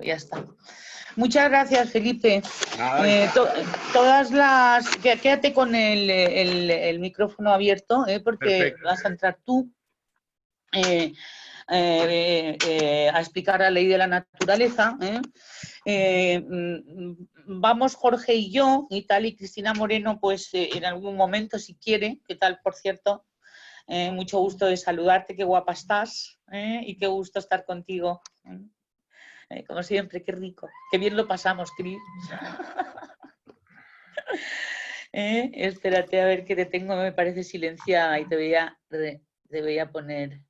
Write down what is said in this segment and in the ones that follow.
Ya está. Muchas gracias, Felipe. Nada, Todas las... Quédate con el micrófono abierto, porque perfecto. vas a entrar tú a explicar la ley de la naturaleza. Vamos Jorge y yo, y tal, y Cristina Moreno, pues en algún momento, si quiere. ¿Qué tal, por cierto? Mucho gusto de saludarte, qué guapa estás, y qué gusto estar contigo. Como siempre, qué rico. Qué bien lo pasamos, Cris. Espérate a ver que te tengo, me parece silenciada y te voy a poner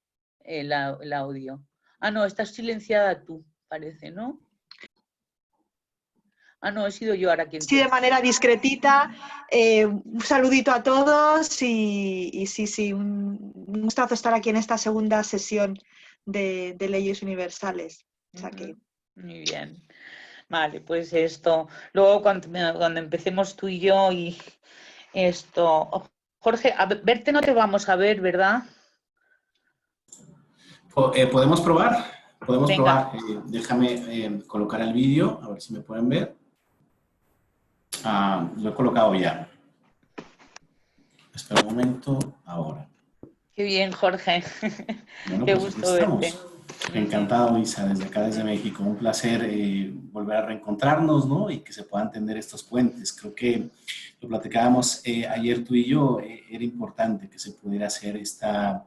el audio. Ah, no, estás silenciada tú, parece, ¿no? Ah, no, he sido yo ahora quien Sí, de manera discretita. Un saludito a todos y sí, un gustazo estar aquí en esta segunda sesión de Leyes Universales. O sea que... Muy bien. Vale, pues esto. Luego cuando empecemos tú y yo y esto... Jorge, a verte no te vamos a ver, ¿verdad? ¿Podemos probar? Podemos Venga. probar. Déjame colocar el vídeo, a ver si me pueden ver. Lo he colocado ya. Espera un momento, ahora. Qué bien, Jorge. Bueno, Qué pues aquí gusto verte. estamos. Encantado, Isa, desde acá, desde México. Un placer volver a reencontrarnos, ¿no? Y que se puedan tender estos puentes. Creo que lo platicábamos ayer tú y yo, era importante que se pudiera hacer esta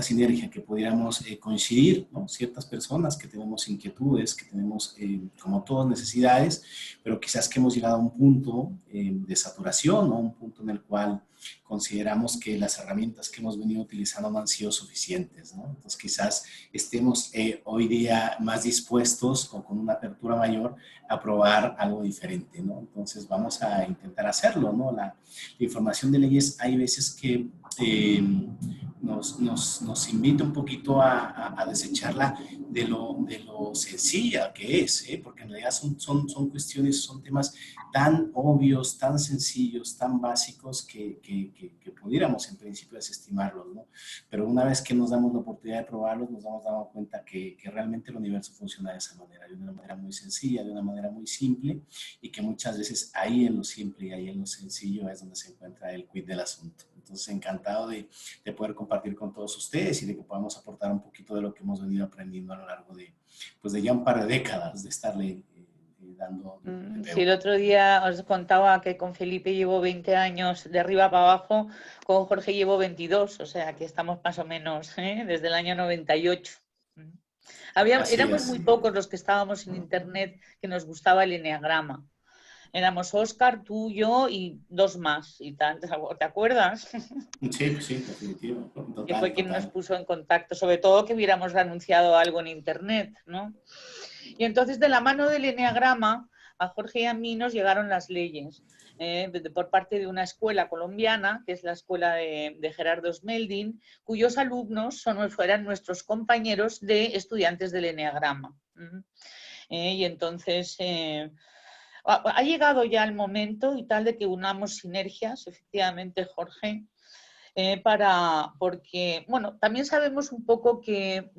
sinergia, que pudiéramos coincidir, ¿no? Ciertas personas que tenemos inquietudes, que tenemos, como todos, necesidades, pero quizás que hemos llegado a un punto de saturación, ¿no? Un punto en el cual consideramos que las herramientas que hemos venido utilizando no han sido suficientes, ¿no? Entonces quizás estemos hoy día más dispuestos o con una apertura mayor a probar algo diferente, ¿no? Entonces vamos a intentar hacerlo, ¿no? La información de leyes hay veces que nos invita un poquito a desecharla de lo sencilla que es, porque en realidad son cuestiones, son temas tan obvios, tan sencillos, tan básicos que pudiéramos en principio desestimarlos, ¿no? Pero una vez que nos damos la oportunidad de probarlos, nos damos cuenta que realmente el universo funciona de esa manera, de una manera muy sencilla, de una manera muy simple, y que muchas veces ahí en lo simple y ahí en lo sencillo es donde se encuentra el quid del asunto. Entonces, encantado de poder compartir con todos ustedes y de que podamos aportar un poquito de lo que hemos venido aprendiendo a lo largo de, pues, de ya un par de décadas de estarle dando. Sí, el otro día os contaba que con Felipe llevo 20 años de arriba para abajo, con Jorge llevo 22, o sea que estamos más o menos desde el año 98. Éramos muy pocos los que estábamos en internet que nos gustaba el eneagrama. Éramos Óscar, tú, yo y dos más y tal. ¿Te acuerdas? Sí, definitivo. Que fue quien nos puso en contacto, sobre todo que hubiéramos anunciado algo en internet, ¿no? Y entonces de la mano del eneagrama a Jorge y a mí nos llegaron las leyes por parte de una escuela colombiana, que es la escuela de Gerardo Smeldin, cuyos alumnos eran nuestros compañeros de estudiantes del eneagrama. Y entonces ha llegado ya el momento y tal de que unamos sinergias, efectivamente, Jorge, porque, bueno, también sabemos un poco que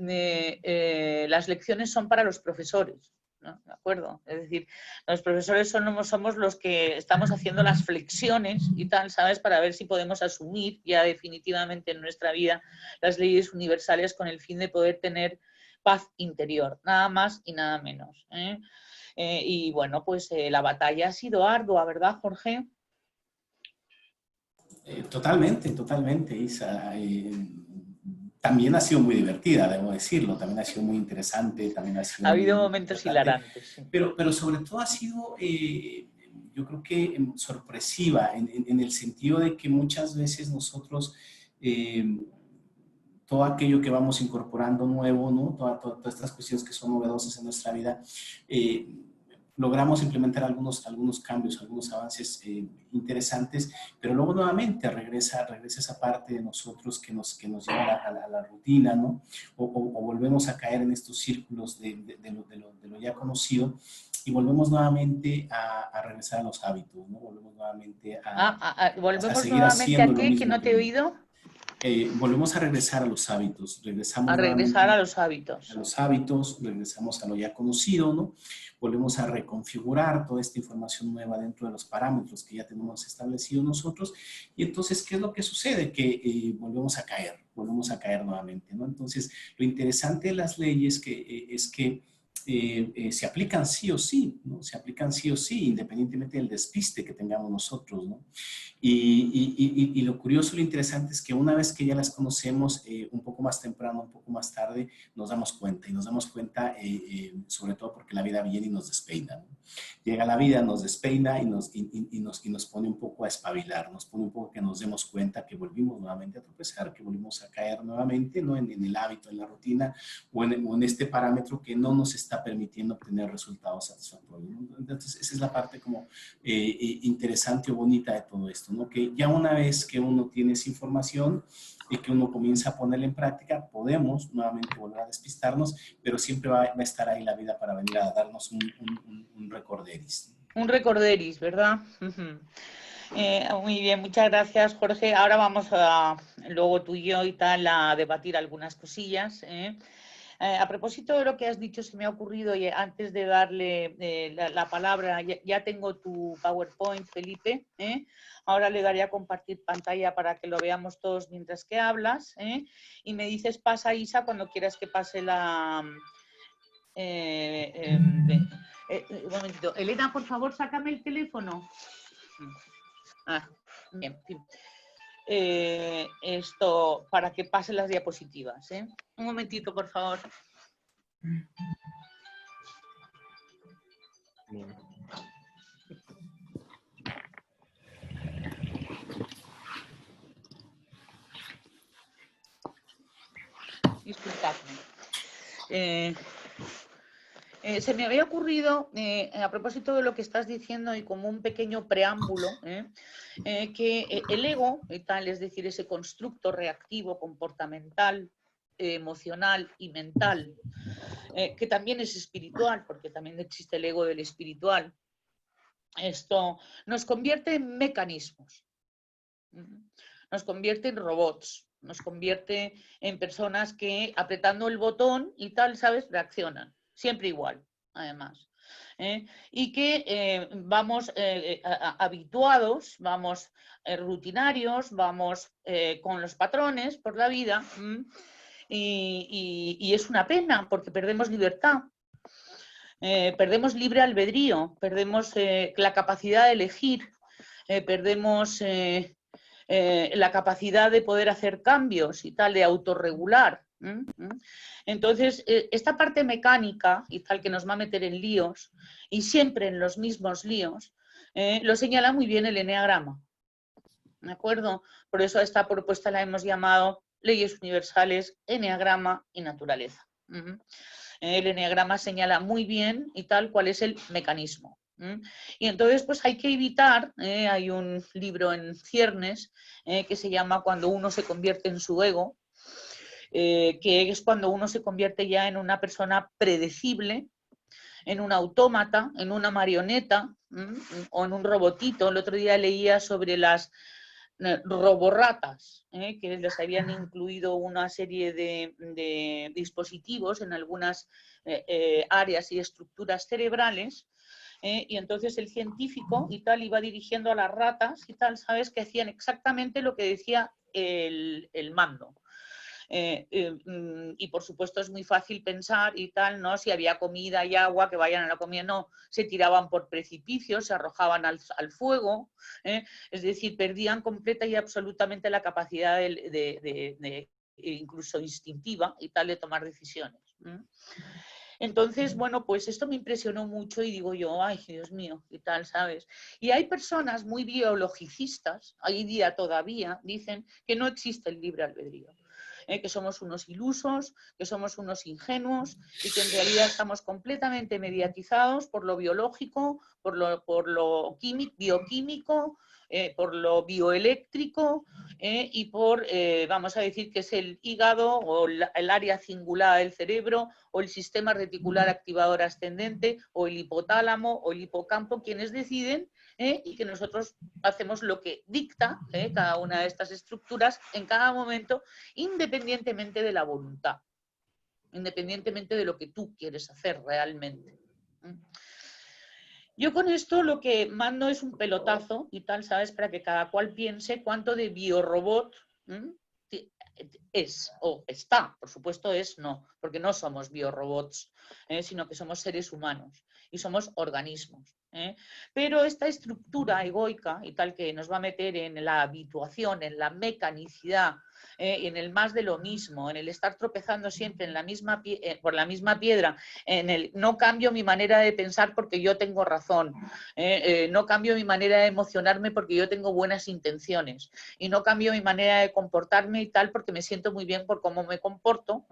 las lecciones son para los profesores, ¿no? ¿De acuerdo? Es decir, los profesores somos los que estamos haciendo las flexiones y tal, ¿sabes? Para ver si podemos asumir ya definitivamente en nuestra vida las leyes universales con el fin de poder tener paz interior, nada más y nada menos. Y bueno, pues la batalla ha sido ardua, ¿verdad, Jorge? Totalmente, Isa. También ha sido muy divertida, debo decirlo. También ha sido muy interesante. También ha sido habido muy momentos importante. hilarantes. Sí. Pero sobre todo ha sido, yo creo que sorpresiva, en el sentido de que muchas veces nosotros, todo aquello que vamos incorporando nuevo, ¿no? Todas estas cuestiones que son novedosas en nuestra vida, logramos implementar algunos cambios, algunos avances interesantes, pero luego nuevamente regresa esa parte de nosotros que nos lleva a la rutina, ¿no? O volvemos a caer en estos círculos de lo ya conocido y volvemos nuevamente a regresar a los hábitos, ¿no? Volvemos nuevamente a ¿Volvemos seguir nuevamente haciendo a qué? lo mismo ¿Que no te he oído? volvemos a regresar a los hábitos, regresamos A regresar a los hábitos. Regresamos a lo ya conocido, ¿no? Volvemos a reconfigurar toda esta información nueva dentro de los parámetros que ya tenemos establecidos nosotros. Y entonces, ¿qué es lo que sucede? Que volvemos a caer nuevamente, ¿no? Entonces, lo interesante de las leyes es que se aplican sí o sí, ¿no? Se aplican sí o sí, independientemente del despiste que tengamos nosotros, ¿no? Y lo curioso, lo interesante es que una vez que ya las conocemos, un poco más temprano, un poco más tarde, nos damos cuenta. Y nos damos cuenta sobre todo porque la vida viene y nos despeina, ¿no? Llega la vida, nos despeina y nos pone un poco a espabilar, nos pone un poco que nos demos cuenta que volvimos nuevamente a tropezar, que volvimos a caer nuevamente, ¿no? En el hábito, en la rutina o en este parámetro que no nos está permitiendo obtener resultados satisfactorios, ¿no? Entonces, esa es la parte como interesante o bonita de todo esto, ¿no? Que ya una vez que uno tiene esa información y que uno comienza a ponerla en práctica, podemos nuevamente volver a despistarnos, pero siempre va a estar ahí la vida para venir a darnos un recorderis. Un recorderis, ¿verdad? Muy bien, muchas gracias, Jorge. Ahora vamos luego tú y yo y tal, a debatir algunas cosillas. A propósito de lo que has dicho, se me ha ocurrido, y antes de darle la palabra, ya tengo tu PowerPoint, Felipe. Ahora le daré a compartir pantalla para que lo veamos todos mientras que hablas. Y me dices, pasa, Isa, cuando quieras que pase la... un momentito. Elena, por favor, sácame el teléfono. Bien. Esto para que pasen las diapositivas. Un momentito, por favor. Disculpadme. Se me había ocurrido, a propósito de lo que estás diciendo y como un pequeño preámbulo, que el ego, tal, es decir, ese constructo reactivo, comportamental, emocional y mental, que también es espiritual, porque también existe el ego del espiritual, esto nos convierte en mecanismos, nos convierte en robots, nos convierte en personas que apretando el botón y tal, ¿sabes?, reaccionan. Siempre igual, además. Y que vamos habituados, vamos rutinarios, vamos con los patrones por la vida y es una pena porque perdemos libertad, perdemos libre albedrío, perdemos la capacidad de elegir, perdemos la capacidad de poder hacer cambios y tal, de autorregular. Entonces, esta parte mecánica y tal que nos va a meter en líos, y siempre en los mismos líos, lo señala muy bien el eneagrama. ¿De acuerdo? Por eso a esta propuesta la hemos llamado Leyes Universales, Eneagrama y Naturaleza. El eneagrama señala muy bien y tal cuál es el mecanismo. Y entonces pues hay que evitar, hay un libro en ciernes que se llama Cuando uno se convierte en su ego, que es cuando uno se convierte ya en una persona predecible, en un autómata, en una marioneta o en un robotito. El otro día leía sobre las roborratas, que les habían incluido una serie de dispositivos en algunas áreas y estructuras cerebrales. Y entonces el científico y tal iba dirigiendo a las ratas y tal, ¿sabes?, que hacían exactamente lo que decía el mando. Y por supuesto es muy fácil pensar y tal, ¿no? Si había comida y agua, que vayan a la comida, no, se tiraban por precipicios, se arrojaban al fuego, es decir, perdían completa y absolutamente la capacidad de incluso instintiva y tal de tomar decisiones. Entonces, bueno, pues esto me impresionó mucho y digo yo, ay, Dios mío, y tal, ¿sabes? Y hay personas muy biologicistas, hoy día todavía, dicen que no existe el libre albedrío, que somos unos ilusos, que somos unos ingenuos y que en realidad estamos completamente mediatizados por lo biológico, por lo bioquímico, por lo bioeléctrico y por, vamos a decir, que es el hígado o el área cingulada del cerebro o el sistema reticular activador ascendente o el hipotálamo o el hipocampo quienes deciden y que nosotros hacemos lo que dicta cada una de estas estructuras en cada momento, independientemente de la voluntad, independientemente de lo que tú quieres hacer realmente. Yo con esto lo que mando es un pelotazo y tal, ¿sabes? Para que cada cual piense cuánto de biorobot es o está. Por supuesto es no, porque no somos biorobots, sino que somos seres humanos y somos organismos. Pero esta estructura egoica y tal que nos va a meter en la habituación, en la mecanicidad, en el más de lo mismo, en el estar tropezando siempre en la misma por la misma piedra, en el no cambio mi manera de pensar porque yo tengo razón, no cambio mi manera de emocionarme porque yo tengo buenas intenciones y no cambio mi manera de comportarme y tal porque me siento muy bien por cómo me comporto,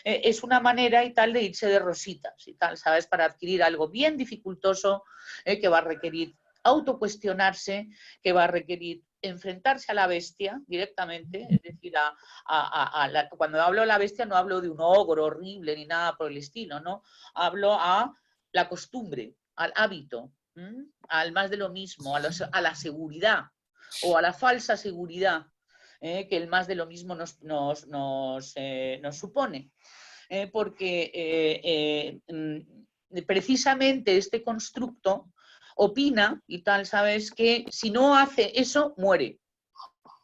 es una manera y tal de irse de rositas y tal, ¿sabes? Para adquirir algo bien dificultoso que va a requerir autocuestionarse, que va a requerir enfrentarse a la bestia directamente, es decir, cuando hablo de la bestia no hablo de un ogro horrible ni nada por el estilo, ¿no? Hablo a la costumbre, al hábito, al más de lo mismo, a la seguridad o a la falsa seguridad que el más de lo mismo nos supone. Porque precisamente este constructo opina y tal, ¿sabes? Que si no hace eso, muere.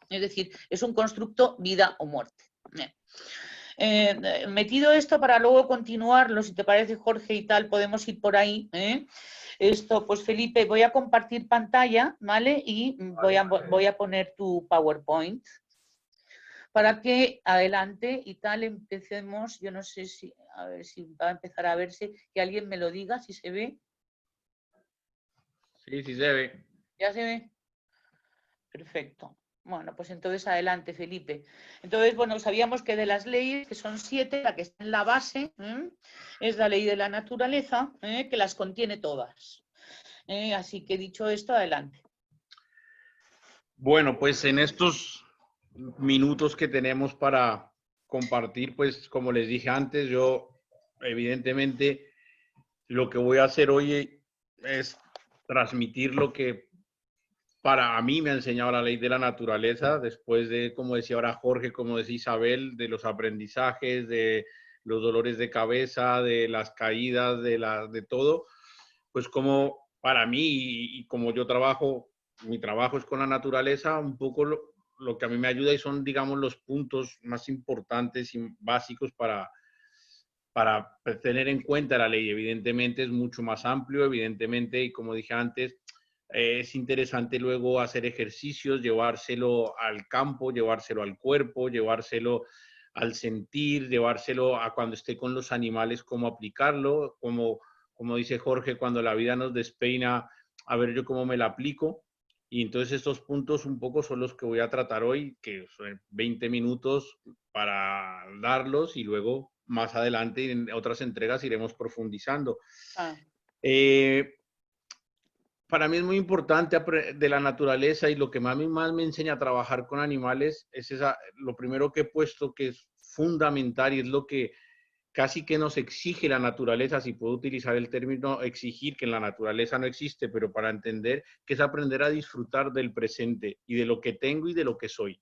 Es decir, es un constructo vida o muerte. Metido esto para luego continuarlo, si te parece, Jorge, y tal, podemos ir por ahí. Esto, pues Felipe, voy a compartir pantalla, ¿vale? Y voy a poner tu PowerPoint para que adelante y tal empecemos. Yo no sé si, a ver si va a empezar a verse, que alguien me lo diga, si se ve. Sí, sí se ve. ¿Ya se ve? Perfecto. Bueno, pues entonces adelante, Felipe. Entonces, bueno, sabíamos que de las leyes, que son 7, la que está en la base, es la ley de la naturaleza, que las contiene todas. Así que dicho esto, adelante. Bueno, pues en estos minutos que tenemos para compartir, pues como les dije antes, yo evidentemente lo que voy a hacer hoy es transmitir lo que para mí me ha enseñado la ley de la naturaleza, después de, como decía ahora Jorge, como decía Isabel, de los aprendizajes, de los dolores de cabeza, de las caídas, de todo, pues como para mí y como yo trabajo, mi trabajo es con la naturaleza, un poco lo que a mí me ayuda y son, digamos, los puntos más importantes y básicos para tener en cuenta la ley. Evidentemente es mucho más amplio, evidentemente, y como dije antes, es interesante luego hacer ejercicios, llevárselo al campo, llevárselo al cuerpo, llevárselo al sentir, llevárselo a cuando esté con los animales, cómo aplicarlo, como dice Jorge, cuando la vida nos despeina, a ver yo cómo me la aplico. Y entonces estos puntos un poco son los que voy a tratar hoy, que son 20 minutos para darlos y luego más adelante en otras entregas iremos profundizando. Para mí es muy importante de la naturaleza y lo que más me enseña a trabajar con animales es lo primero que he puesto que es fundamental y es lo que casi que nos exige la naturaleza, si puedo utilizar el término exigir, que en la naturaleza no existe, pero para entender que es aprender a disfrutar del presente y de lo que tengo y de lo que soy.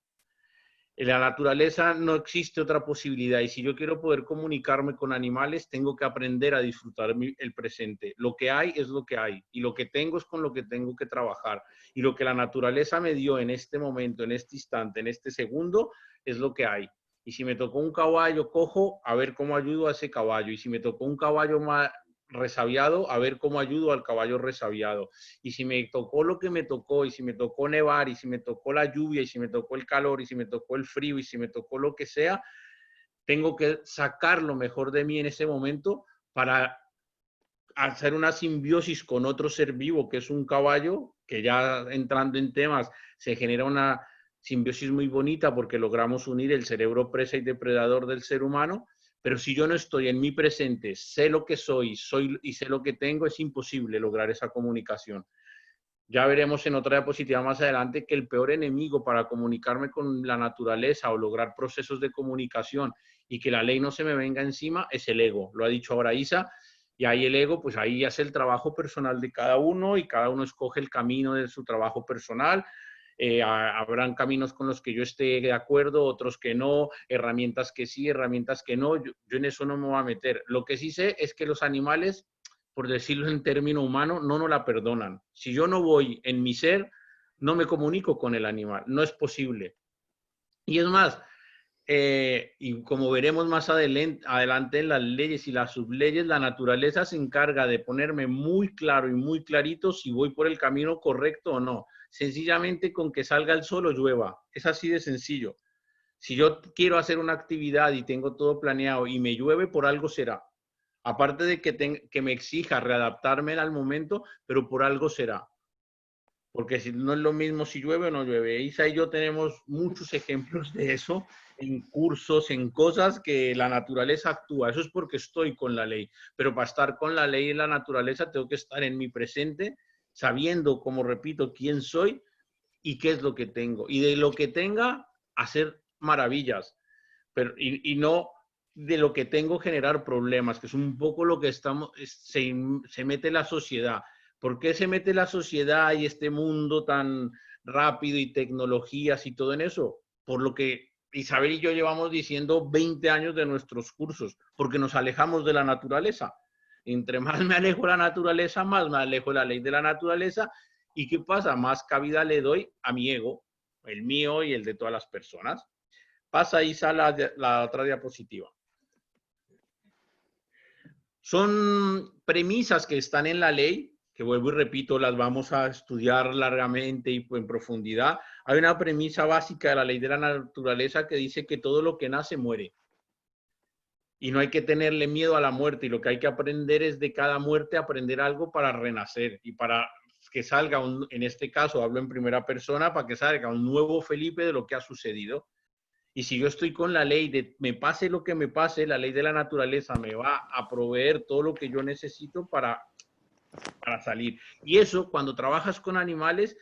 En la naturaleza no existe otra posibilidad y si yo quiero poder comunicarme con animales, tengo que aprender a disfrutar el presente. Lo que hay es lo que hay y lo que tengo es con lo que tengo que trabajar. Y lo que la naturaleza me dio en este momento, en este instante, en este segundo, es lo que hay. Y si me tocó un caballo cojo, a ver cómo ayudo a ese caballo. Y si me tocó un caballo más resabiado, a ver cómo ayudo al caballo resabiado. Y si me tocó lo que me tocó, y si me tocó nevar, y si me tocó la lluvia, y si me tocó el calor, y si me tocó el frío, y si me tocó lo que sea, tengo que sacar lo mejor de mí en ese momento para hacer una simbiosis con otro ser vivo, que es un caballo, que ya entrando en temas, se genera una simbiosis muy bonita porque logramos unir el cerebro presa y depredador del ser humano. Pero si yo no estoy en mi presente, sé lo que soy y sé lo que tengo, es imposible lograr esa comunicación. Ya veremos en otra diapositiva más adelante que el peor enemigo para comunicarme con la naturaleza o lograr procesos de comunicación y que la ley no se me venga encima es el ego. Lo ha dicho ahora Isa. Y ahí el ego, pues ahí hace el trabajo personal de cada uno y cada uno escoge el camino de su trabajo personal. Habrán caminos con los que yo esté de acuerdo, otros que no, herramientas que sí, herramientas que no. Yo en eso no me voy a meter. Lo que sí sé es que los animales, por decirlo en término humano, no nos la perdonan. Si yo no voy en mi ser, no me comunico con el animal. No es posible. Y es más, y como veremos más adelante en las leyes y las subleyes, la naturaleza se encarga de ponerme muy claro y muy clarito si voy por el camino correcto o no. Sencillamente con que salga el sol o llueva. Es así de sencillo. Si yo quiero hacer una actividad y tengo todo planeado y me llueve, por algo será. Aparte de que me exija readaptarme al momento, pero por algo será. Porque si no es lo mismo si llueve o no llueve. Isa y yo tenemos muchos ejemplos de eso en cursos, en cosas que la naturaleza actúa. Eso es porque estoy con la ley. Pero para estar con la ley y la naturaleza tengo que estar en mi presente, sabiendo, como repito, quién soy y qué es lo que tengo. Y de lo que tenga, hacer maravillas. Pero, y no de lo que tengo generar problemas, que es un poco lo que se mete la sociedad. ¿Por qué se mete la sociedad y este mundo tan rápido y tecnologías y todo en eso? Por lo que Isabel y yo llevamos diciendo 20 años de nuestros cursos, porque nos alejamos de la naturaleza. Entre más me alejo de la naturaleza, más me alejo de la ley de la naturaleza. ¿Y qué pasa? Más cabida le doy a mi ego, el mío y el de todas las personas. Pasa, Isa, la otra diapositiva. Son premisas que están en la ley, que vuelvo y repito, las vamos a estudiar largamente y en profundidad. Hay una premisa básica de la ley de la naturaleza que dice que todo lo que nace muere. Y no hay que tenerle miedo a la muerte. Y lo que hay que aprender es de cada muerte aprender algo para renacer y para que salga, en este caso hablo en primera persona, para que salga un nuevo Felipe de lo que ha sucedido. Y si yo estoy con la ley de me pase lo que me pase, la ley de la naturaleza me va a proveer todo lo que yo necesito para salir. Y eso, cuando trabajas con animales,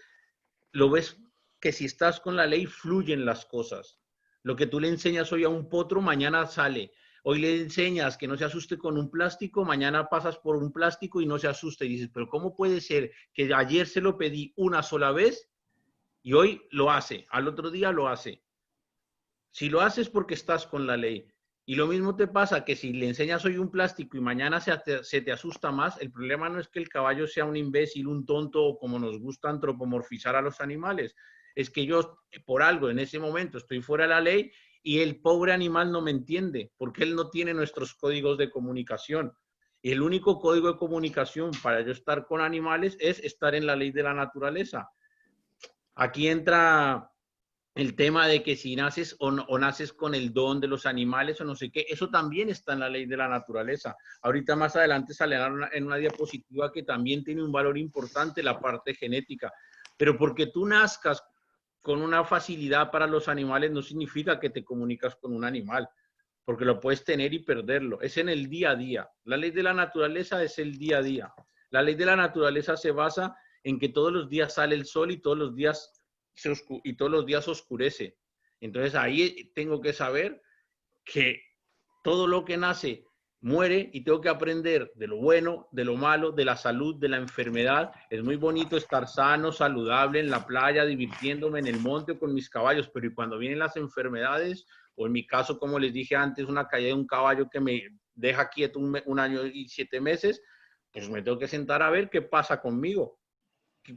lo ves que si estás con la ley, fluyen las cosas. Lo que tú le enseñas hoy a un potro, mañana sale. Hoy le enseñas que no se asuste con un plástico, mañana pasas por un plástico y no se asusta. Y dices, pero ¿cómo puede ser que ayer se lo pedí una sola vez y hoy lo hace? Al otro día lo hace. Si lo haces porque estás con la ley. Y lo mismo te pasa que si le enseñas hoy un plástico y mañana se te asusta más, el problema no es que el caballo sea un imbécil, un tonto, o como nos gusta antropomorfizar a los animales. Es que yo, por algo, en ese momento estoy fuera de la ley y el pobre animal no me entiende, porque él no tiene nuestros códigos de comunicación. Y el único código de comunicación para yo estar con animales es estar en la ley de la naturaleza. Aquí entra el tema de que si naces o naces con el don de los animales o no sé qué, eso también está en la ley de la naturaleza. Ahorita más adelante sale en una diapositiva que también tiene un valor importante la parte genética. Pero porque tú nazcas con una facilidad para los animales no significa que te comunicas con un animal, porque lo puedes tener y perderlo. Es en el día a día. La ley de la naturaleza es el día a día. La ley de la naturaleza se basa en que todos los días sale el sol y todos los días oscurece. Entonces ahí tengo que saber que todo lo que nace muere y tengo que aprender de lo bueno, de lo malo, de la salud, de la enfermedad. Es muy bonito estar sano, saludable en la playa, divirtiéndome en el monte o con mis caballos, pero y cuando vienen las enfermedades, o en mi caso, como les dije antes, una caída de un caballo que me deja quieto un año y 7 meses, pues me tengo que sentar a ver qué pasa conmigo.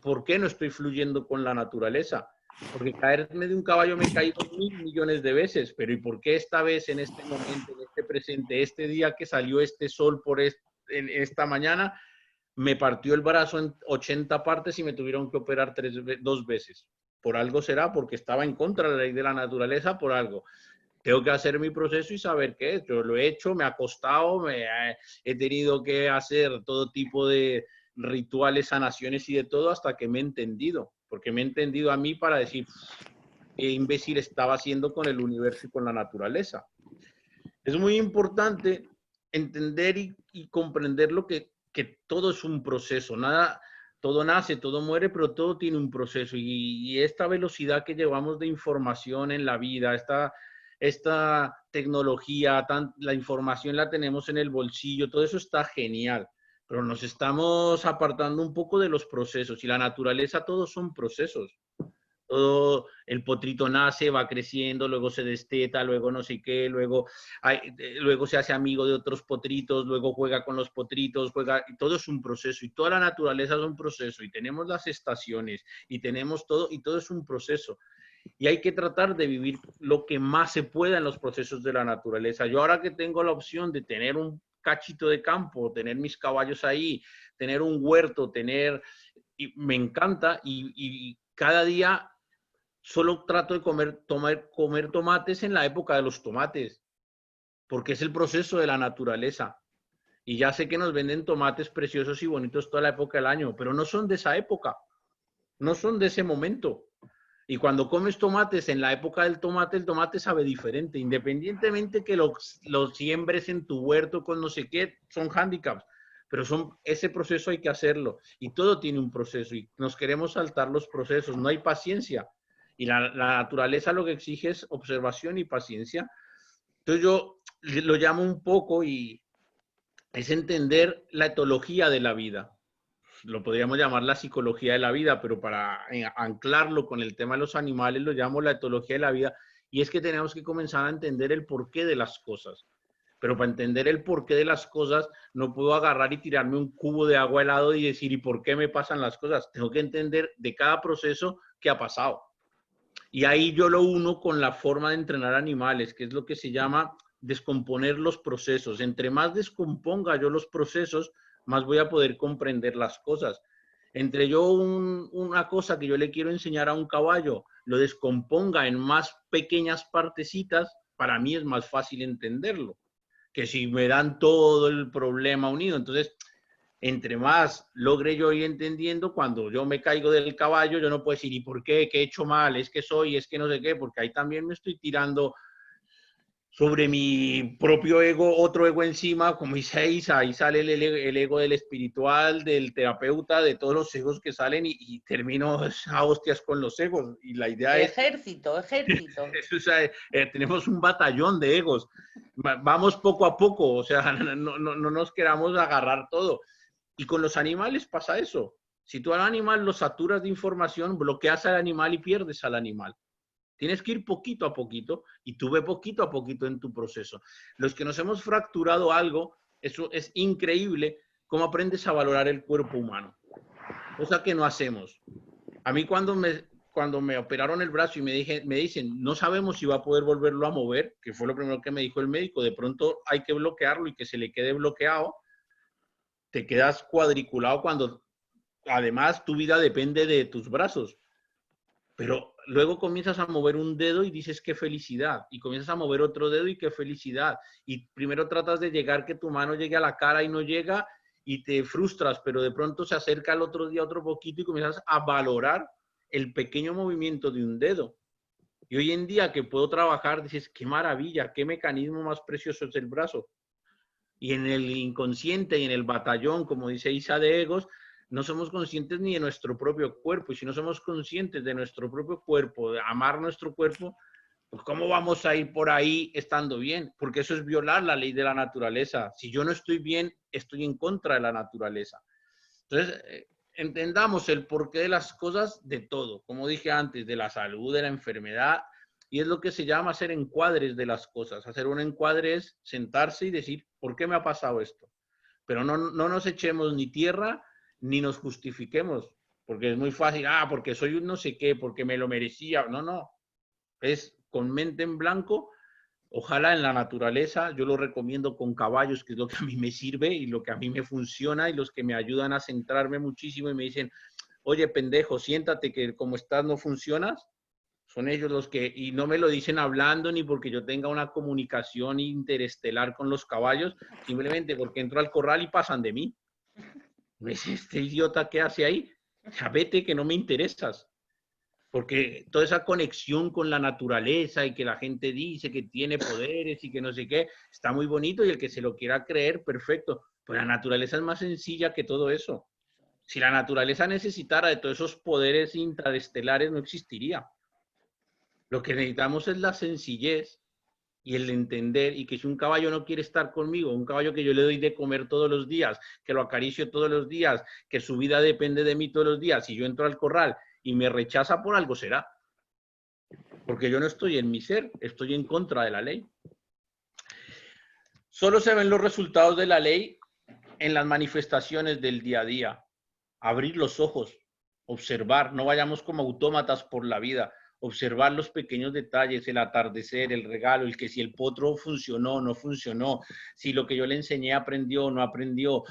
¿Por qué no estoy fluyendo con la naturaleza? Porque caerme de un caballo me he caído 1.000 millones de veces, pero ¿y por qué esta vez, en este momento, en este presente, este día que salió este sol en esta mañana, me partió el brazo en 80 partes y me tuvieron que operar 2 veces? Por algo será, porque estaba en contra de la ley de la naturaleza, por algo. Tengo que hacer mi proceso y saber qué es. Yo lo he hecho, me ha costado, he tenido que hacer todo tipo de rituales, sanaciones y de todo hasta que me he entendido, porque me he entendido a mí para decir qué imbécil estaba haciendo con el universo y con la naturaleza. Es muy importante entender y comprender que todo es un proceso, nada, todo nace, todo muere, pero todo tiene un proceso. Y esta velocidad que llevamos de información en la vida, esta tecnología, la información la tenemos en el bolsillo, todo eso está genial, pero nos estamos apartando un poco de los procesos. Y la naturaleza, todos son procesos. Todo, el potrito nace, va creciendo, luego se desteta, luego no sé qué, luego se hace amigo de otros potritos, luego juega con los potritos, y todo es un proceso, y toda la naturaleza es un proceso, y tenemos las estaciones, y tenemos todo, y todo es un proceso. Y hay que tratar de vivir lo que más se pueda en los procesos de la naturaleza. Yo ahora que tengo la opción de tener un cachito de campo, tener mis caballos ahí, tener un huerto, y me encanta, y cada día solo trato de comer tomates en la época de los tomates, porque es el proceso de la naturaleza. Y ya sé que nos venden tomates preciosos y bonitos toda la época del año, pero no son de esa época, no son de ese momento. Y cuando comes tomates en la época del tomate, el tomate sabe diferente, independientemente que los siembres en tu huerto con no sé qué, son hándicaps, pero ese proceso hay que hacerlo. Y todo tiene un proceso y nos queremos saltar los procesos, no hay paciencia. Y la naturaleza lo que exige es observación y paciencia. Entonces yo lo llamo un poco y es entender la etología de la vida. Lo podríamos llamar la psicología de la vida, pero para anclarlo con el tema de los animales lo llamo la etología de la vida. Y es que tenemos que comenzar a entender el porqué de las cosas. Pero para entender el porqué de las cosas, no puedo agarrar y tirarme un cubo de agua helado y decir, ¿y por qué me pasan las cosas? Tengo que entender de cada proceso qué ha pasado. Y ahí yo lo uno con la forma de entrenar animales, que es lo que se llama descomponer los procesos. Entre más descomponga yo los procesos, más voy a poder comprender las cosas. Entre yo una cosa que yo le quiero enseñar a un caballo, lo descomponga en más pequeñas partecitas, para mí es más fácil entenderlo, que si me dan todo el problema unido. Entonces, entre más logre yo ir entendiendo, cuando yo me caigo del caballo, yo no puedo decir, ¿y por qué? ¿Qué he hecho mal? Es que no sé qué, porque ahí también me estoy tirando sobre mi propio ego, otro ego encima, como dice Isa, ahí sale el ego del espiritual, del terapeuta, de todos los egos que salen y termino a hostias con los egos. Y la idea ejército. O sea, tenemos un batallón de egos. Vamos poco a poco, o sea, no nos queramos agarrar todo. Y con los animales pasa eso. Si tú al animal lo saturas de información, bloqueas al animal y pierdes al animal. Tienes que ir poquito a poquito y tú ve poquito a poquito en tu proceso. Los que nos hemos fracturado algo, eso es increíble cómo aprendes a valorar el cuerpo humano. Cosa que no hacemos. A mí cuando me operaron el brazo y me dicen, no sabemos si va a poder volverlo a mover, que fue lo primero que me dijo el médico, de pronto hay que bloquearlo y que se le quede bloqueado, te quedas cuadriculado cuando además tu vida depende de tus brazos. Pero luego comienzas a mover un dedo y dices qué felicidad, y comienzas a mover otro dedo y qué felicidad. Y primero tratas de que tu mano llegue a la cara y no llega y te frustras, pero de pronto se acerca el otro día otro poquito y comienzas a valorar el pequeño movimiento de un dedo. Y hoy en día que puedo trabajar, dices, qué maravilla, qué mecanismo más precioso es el brazo. Y en el inconsciente y en el batallón, como dice Isa de egos, no somos conscientes ni de nuestro propio cuerpo. Y si no somos conscientes de nuestro propio cuerpo, de amar nuestro cuerpo, pues ¿cómo vamos a ir por ahí estando bien? Porque eso es violar la ley de la naturaleza. Si yo no estoy bien, estoy en contra de la naturaleza. Entonces, entendamos el porqué de las cosas, de todo. Como dije antes, de la salud, de la enfermedad. Y es lo que se llama hacer encuadres de las cosas. Hacer un encuadre es sentarse y decir, ¿por qué me ha pasado esto? Pero no nos echemos ni tierra ni nos justifiquemos, porque es muy fácil, porque soy un no sé qué, porque me lo merecía. No. Es con mente en blanco. Ojalá en la naturaleza, yo lo recomiendo con caballos, que es lo que a mí me sirve y lo que a mí me funciona y los que me ayudan a centrarme muchísimo y me dicen, oye, pendejo, siéntate que como estás no funcionas. Son ellos los que, y no me lo dicen hablando ni porque yo tenga una comunicación interestelar con los caballos, simplemente porque entro al corral y pasan de mí. Me dice, este idiota, ¿qué hace ahí? Ya vete, que no me interesas. Porque toda esa conexión con la naturaleza y que la gente dice que tiene poderes y que no sé qué, está muy bonito y el que se lo quiera creer, perfecto. Pero la naturaleza es más sencilla que todo eso. Si la naturaleza necesitara de todos esos poderes intraestelares, no existiría. Lo que necesitamos es la sencillez y el entender, y que si un caballo no quiere estar conmigo, un caballo que yo le doy de comer todos los días, que lo acaricio todos los días, que su vida depende de mí todos los días, si yo entro al corral y me rechaza, por algo será. Porque yo no estoy en mi ser, estoy en contra de la ley. Solo se ven los resultados de la ley en las manifestaciones del día a día. Abrir los ojos, observar, no vayamos como autómatas por la vida, observar los pequeños detalles, el atardecer, el regalo, el que si el potro funcionó o no funcionó, si lo que yo le enseñé aprendió o no aprendió,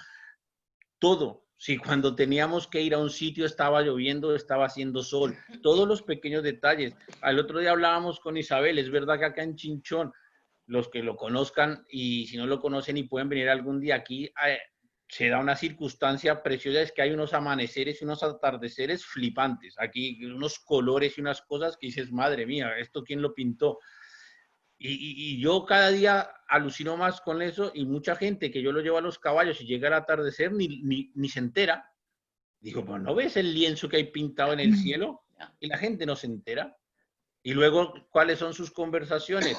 todo. Si cuando teníamos que ir a un sitio estaba lloviendo, estaba haciendo sol, todos los pequeños detalles. Al otro día hablábamos con Isabel, es verdad que acá en Chinchón, los que lo conozcan y si no lo conocen y pueden venir algún día aquí, se da una circunstancia preciosa, es que hay unos amaneceres y unos atardeceres flipantes. Aquí unos colores y unas cosas que dices, madre mía, ¿esto quién lo pintó? Y yo cada día alucino más con eso y mucha gente que yo lo llevo a los caballos y llega al atardecer ni se entera. Digo, pues ¿no ves el lienzo que hay pintado en el cielo? Y la gente no se entera. Y luego, ¿cuáles son sus conversaciones?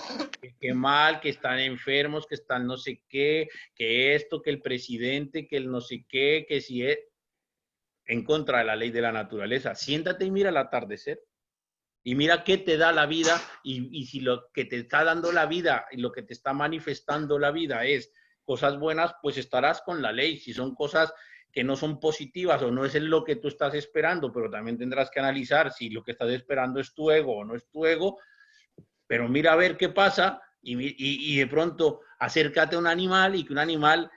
Que mal, que están enfermos, que están no sé qué, que esto, que el presidente, que el no sé qué, que si es en contra de la ley de la naturaleza. Siéntate y mira el atardecer. Y mira qué te da la vida y si lo que te está dando la vida y lo que te está manifestando la vida es cosas buenas, pues estarás con la ley. Si son cosas que no son positivas o no es lo que tú estás esperando, pero también tendrás que analizar si lo que estás esperando es tu ego o no es tu ego, pero mira a ver qué pasa y de pronto acércate a un animal y que un animal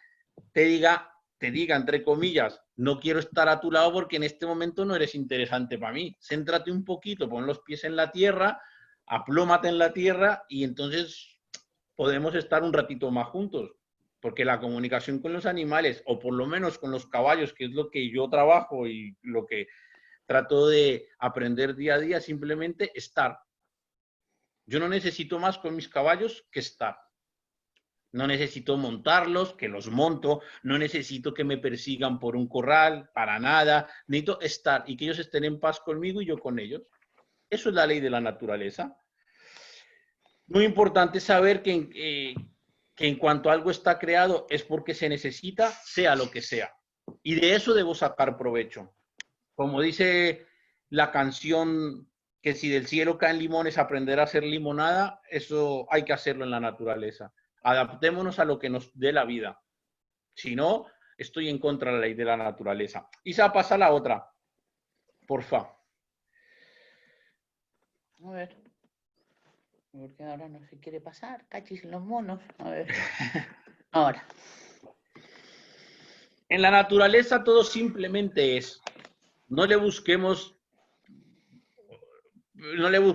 te diga, entre comillas, no quiero estar a tu lado porque en este momento no eres interesante para mí. Céntrate un poquito, pon los pies en la tierra, aplómate en la tierra y entonces podemos estar un ratito más juntos. Porque la comunicación con los animales, o por lo menos con los caballos, que es lo que yo trabajo y lo que trato de aprender día a día, simplemente estar. Yo no necesito más con mis caballos que estar. No necesito montarlos, que los monto. No necesito que me persigan por un corral, para nada. Necesito estar y que ellos estén en paz conmigo y yo con ellos. Eso es la ley de la naturaleza. Muy importante saber que en cuanto algo está creado es porque se necesita, sea lo que sea. Y de eso debo sacar provecho. Como dice la canción, que si del cielo caen limones, aprender a hacer limonada, eso hay que hacerlo en la naturaleza. Adaptémonos a lo que nos dé la vida. Si no, estoy en contra de la ley de la naturaleza. Isa, pasa la otra. Porfa. A ver. Porque ahora no se quiere pasar. Cachis en los monos. A ver. Ahora. En la naturaleza todo simplemente es. No le busquemos,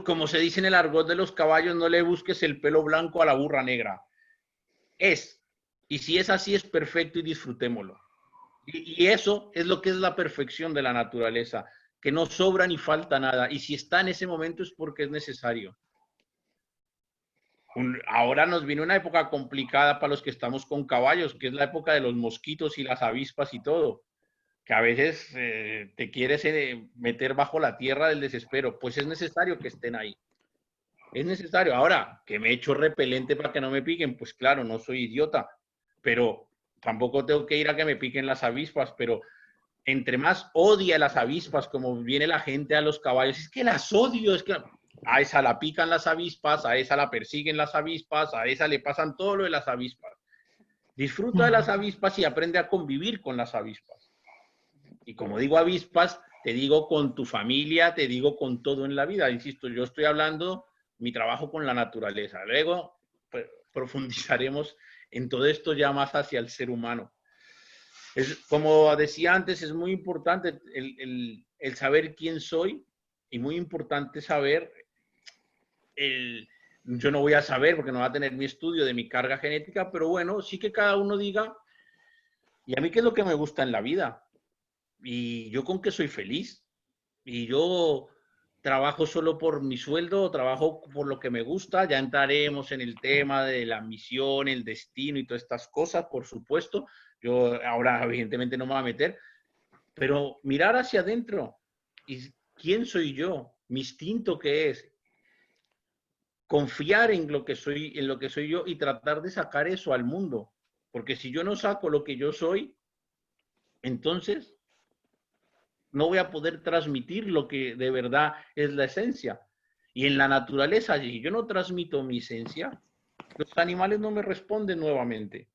como se dice en el argot de los caballos, no le busques el pelo blanco a la burra negra. Es. Y si es así, es perfecto y disfrutémoslo. Y eso es lo que es la perfección de la naturaleza, que no sobra ni falta nada. Y si está en ese momento es porque es necesario. Ahora nos viene una época complicada para los que estamos con caballos, que es la época de los mosquitos y las avispas y todo, que a veces te quieres meter bajo la tierra del desespero. Pues es necesario que estén ahí. Es necesario. Ahora, que me echo repelente para que no me piquen, pues claro, no soy idiota, pero tampoco tengo que ir a que me piquen las avispas, pero entre más odia las avispas, como viene la gente a los caballos, es que las odio, es que a esa la pican las avispas, a esa la persiguen las avispas, a esa le pasan todo lo de las avispas. Disfruta de las avispas y aprende a convivir con las avispas. Y como digo avispas, te digo con tu familia, te digo con todo en la vida. Insisto, yo estoy hablando mi trabajo con la naturaleza. Luego pues, profundizaremos en todo esto ya más hacia el ser humano. Como decía antes, es muy importante el saber quién soy y muy importante saber, yo no voy a saber porque no va a tener mi estudio de mi carga genética, pero bueno, sí que cada uno diga, ¿y a mí qué es lo que me gusta en la vida? Y yo con qué soy feliz. Y yo trabajo solo por mi sueldo, trabajo por lo que me gusta. Ya entraremos en el tema de la misión, el destino y todas estas cosas, por supuesto. Yo ahora evidentemente no me voy a meter, pero mirar hacia adentro y quién soy yo, mi instinto qué es, confiar en lo que soy yo y tratar de sacar eso al mundo, porque si yo no saco lo que yo soy, entonces no voy a poder transmitir lo que de verdad es la esencia. Y en la naturaleza, si yo no transmito mi esencia, los animales no me responden nuevamente.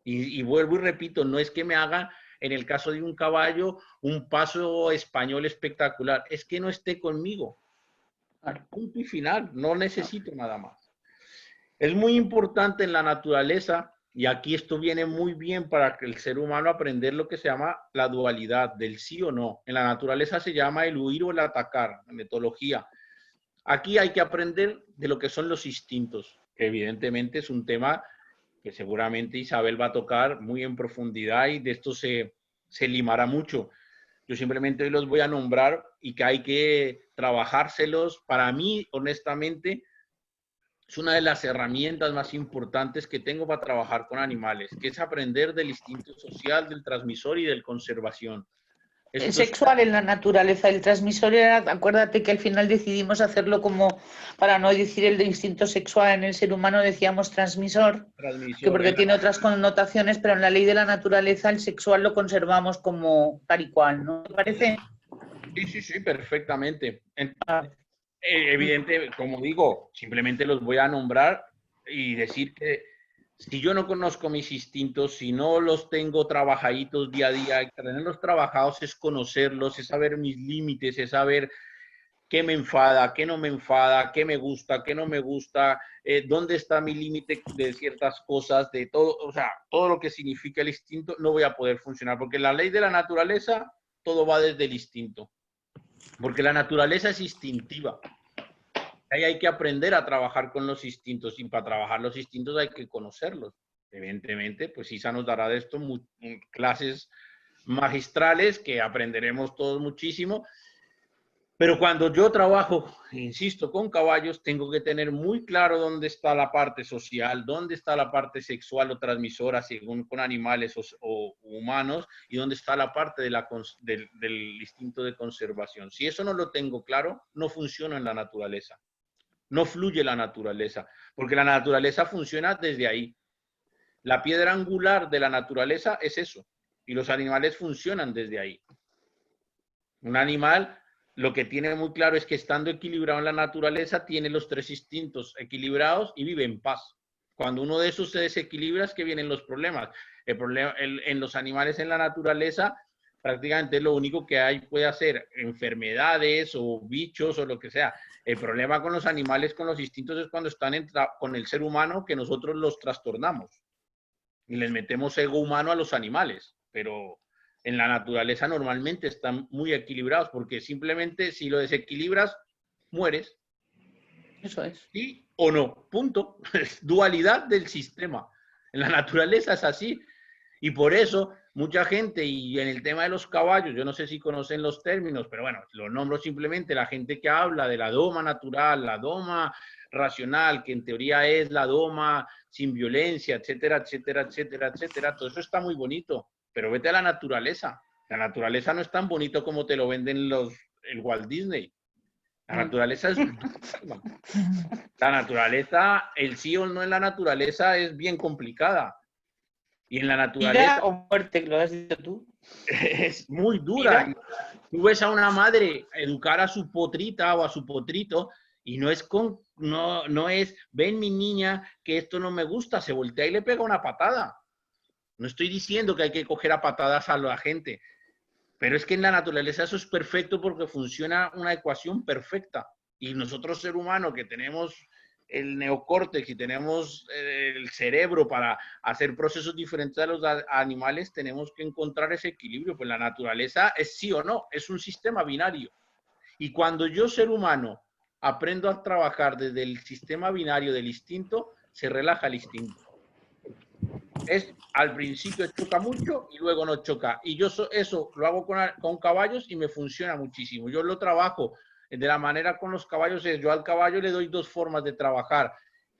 Y vuelvo y repito, no es que me hagan, en el caso de un caballo, un paso español espectacular, es que no esté conmigo. Punto y final, no necesito nada más. Es muy importante en la naturaleza, y aquí esto viene muy bien para que el ser humano aprender lo que se llama la dualidad, del sí o no. En la naturaleza se llama el huir o el atacar, en metodología. Aquí hay que aprender de lo que son los instintos, que evidentemente es un tema que seguramente Isabel va a tocar muy en profundidad y de esto se limará mucho. Yo simplemente hoy los voy a nombrar y que hay que trabajárselos. Para mí, honestamente, es una de las herramientas más importantes que tengo para trabajar con animales, que es aprender del instinto social, del transmisor y del conservación. El sexual en la naturaleza, el transmisor era, acuérdate que al final decidimos hacerlo como, para no decir el de instinto sexual en el ser humano, decíamos transmisor, que porque tiene otras connotaciones, pero en la ley de la naturaleza el sexual lo conservamos como tal y cual, ¿no te parece? Sí, perfectamente. Evidente, como digo, simplemente los voy a nombrar y decir que si yo no conozco mis instintos, si no los tengo trabajaditos día a día, tenerlos trabajados es conocerlos, es saber mis límites, es saber qué me enfada, qué no me enfada, qué me gusta, qué no me gusta, dónde está mi límite de ciertas cosas, de todo, o sea, todo lo que significa el instinto, no voy a poder funcionar, porque la ley de la naturaleza, todo va desde el instinto, porque la naturaleza es instintiva. Ahí hay que aprender a trabajar con los instintos y para trabajar los instintos hay que conocerlos. Evidentemente, pues Isa nos dará de esto clases magistrales que aprenderemos todos muchísimo. Pero cuando yo trabajo, insisto, con caballos, tengo que tener muy claro dónde está la parte social, dónde está la parte sexual o transmisora, según con animales o humanos, y dónde está la parte de del instinto de conservación. Si eso no lo tengo claro, no funciona en la naturaleza. No fluye la naturaleza, porque la naturaleza funciona desde ahí. La piedra angular de la naturaleza es eso, y los animales funcionan desde ahí. Un animal, lo que tiene muy claro es que estando equilibrado en la naturaleza, tiene los tres instintos equilibrados y vive en paz. Cuando uno de esos se desequilibra es que vienen los problemas. En los animales en la naturaleza, prácticamente lo único que hay puede hacer enfermedades o bichos o lo que sea. El problema con los animales, con los instintos, es cuando están con el ser humano que nosotros los trastornamos y les metemos ego humano a los animales. Pero en la naturaleza normalmente están muy equilibrados porque simplemente si lo desequilibras, mueres. Eso es. ¿Sí o no? Punto. Es dualidad del sistema. En la naturaleza es así. Y por eso mucha gente, y en el tema de los caballos, yo no sé si conocen los términos, pero bueno, lo nombro simplemente, la gente que habla de la doma natural, la doma racional, que en teoría es la doma sin violencia, etcétera, etcétera, etcétera, etcétera, todo eso está muy bonito, pero vete a la naturaleza. La naturaleza no es tan bonito como te lo venden el Walt Disney. La naturaleza es... La naturaleza, el sí o no en la naturaleza es bien complicada. Y en la naturaleza... Vida o muerte, lo has dicho tú. Es muy dura. Tú ves a una madre educar a su potrita o a su potrito y no es no es, ven mi niña que esto no me gusta, se voltea y le pega una patada. No estoy diciendo que hay que coger a patadas a la gente, pero es que en la naturaleza eso es perfecto porque funciona una ecuación perfecta. Y nosotros, ser humano, que tenemos el neocórtex y tenemos el cerebro para hacer procesos diferentes a los animales, tenemos que encontrar ese equilibrio. Pues la naturaleza es sí o no, es un sistema binario. Y cuando yo, ser humano, aprendo a trabajar desde el sistema binario del instinto, se relaja el instinto. Al principio choca mucho y luego no choca. Y yo eso lo hago con caballos y me funciona muchísimo. Yo lo trabajo de la manera con los caballos, yo al caballo le doy dos formas de trabajar.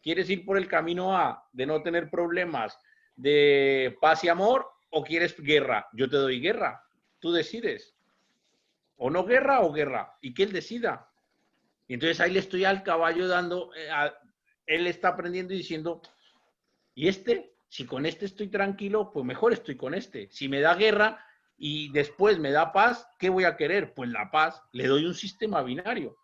¿Quieres ir por el camino A, de no tener problemas, de paz y amor, o quieres guerra? Yo te doy guerra. tú decides. O no guerra o guerra. Y que él decida. Y entonces ahí le estoy al caballo dando, él está aprendiendo y diciendo, ¿y este? Si con este estoy tranquilo, pues mejor estoy con este. Si me da guerra y después me da paz, ¿qué voy a querer? Pues la paz. Le doy un sistema binario.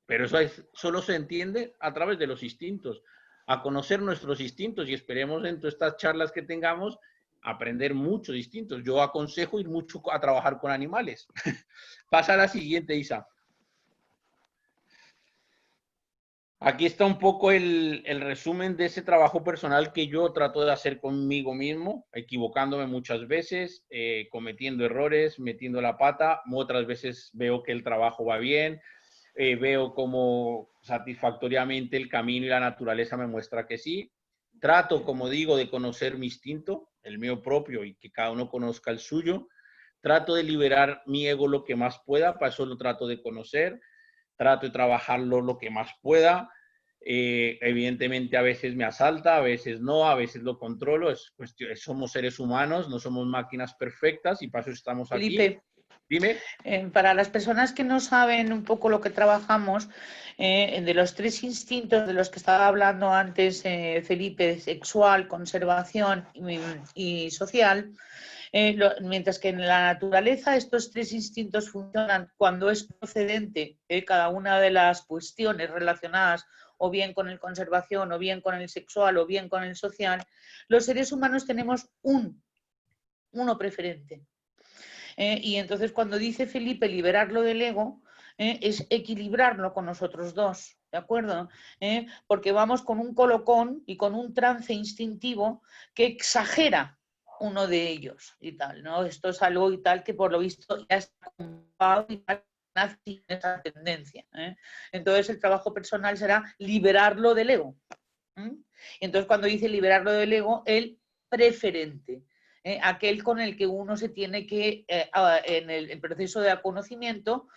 Pero eso solo se entiende a través de los instintos. A conocer nuestros instintos y esperemos en todas estas charlas que tengamos aprender muchos instintos. Yo aconsejo ir mucho a trabajar con animales. Pasa a la siguiente, Isa. Aquí está un poco el resumen de ese trabajo personal que yo trato de hacer conmigo mismo, equivocándome muchas veces, cometiendo errores, metiendo la pata. Otras veces veo que el trabajo va bien, veo como satisfactoriamente el camino y la naturaleza me muestra que sí. Trato, como digo, de conocer mi instinto, el mío propio, y que cada uno conozca el suyo. Trato de liberar mi ego lo que más pueda, para eso lo trato de conocer. Trato de trabajarlo lo que más pueda. Evidentemente a veces me asalta, a veces no, a veces lo controlo. Somos seres humanos, no somos máquinas perfectas y para eso estamos aquí. Felipe, dime. Para las personas que no saben un poco lo que trabajamos, de los 3 instintos de los que estaba hablando antes Felipe, sexual, conservación y social, mientras que en la naturaleza estos 3 instintos funcionan cuando es procedente cada una de las cuestiones relacionadas o bien con el conservación, o bien con el sexual, o bien con el social, los seres humanos tenemos uno preferente. Y entonces cuando dice Felipe liberarlo del ego, es equilibrarlo con nosotros dos, ¿de acuerdo? Porque vamos con un colocón y con un trance instintivo que exagera uno de ellos y tal, ¿no? Esto es algo y tal que por lo visto ya está comprobado y tal, nace esa tendencia. Entonces el trabajo personal será liberarlo del ego. Y entonces cuando dice liberarlo del ego, el preferente. Aquel con el que uno se tiene que, en el proceso de conocimiento,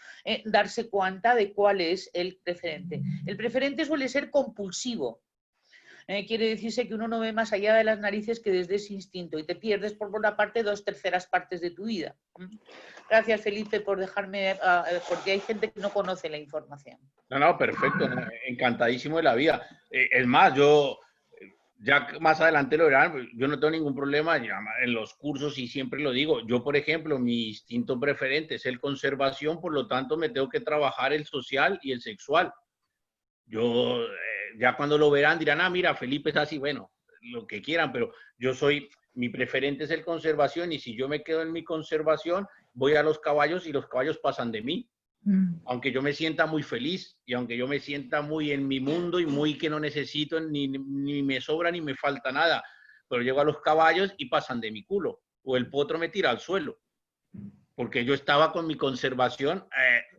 darse cuenta de cuál es el preferente. El preferente suele ser compulsivo. Quiere decirse que uno no ve más allá de las narices que desde ese instinto y te pierdes por una parte 2/3 partes de tu vida. Gracias, Felipe, por dejarme, porque hay gente que no conoce la información. No, perfecto, encantadísimo de la vida. Es más, yo... Ya más adelante lo verán, yo no tengo ningún problema en los cursos y siempre lo digo. Yo, por ejemplo, mi instinto preferente es el conservación, por lo tanto me tengo que trabajar el social y el sexual. Yo, ya cuando lo verán dirán, mira, Felipe es así, bueno, lo que quieran, pero mi preferente es el conservación y si yo me quedo en mi conservación, voy a los caballos y los caballos pasan de mí. Aunque yo me sienta muy feliz y aunque yo me sienta muy en mi mundo y muy que no necesito ni me sobra ni me falta nada, pero llego a los caballos y pasan de mi culo o el potro me tira al suelo porque yo estaba con mi conservación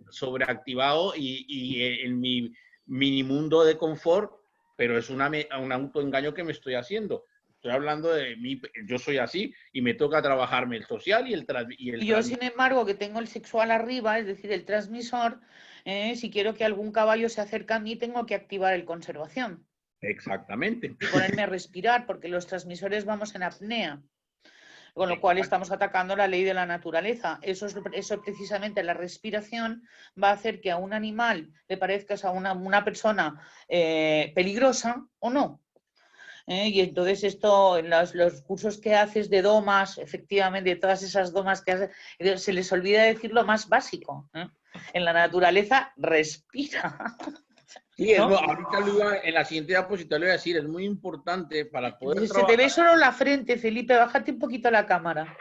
sobreactivado y en mi mini mundo de confort, pero es un autoengaño que me estoy haciendo. Estoy hablando de mí, yo soy así y me toca trabajarme el social y el yo, sin embargo, que tengo el sexual arriba, es decir, el transmisor, si quiero que algún caballo se acerque a mí, tengo que activar el conservación. Exactamente. Y ponerme a respirar, porque los transmisores vamos en apnea. Con lo cual estamos atacando la ley de la naturaleza. Eso precisamente, la respiración va a hacer que a un animal le parezcas a una persona peligrosa o no. Y entonces esto, en los cursos que haces de domas, efectivamente, todas esas domas que haces, se les olvida decir lo más básico. En la naturaleza, respira. Sí, ¿no? Ahorita en la siguiente diapositiva le voy a decir, es muy importante para poder trabajar. Se te ve solo la frente, Felipe, bájate un poquito la cámara.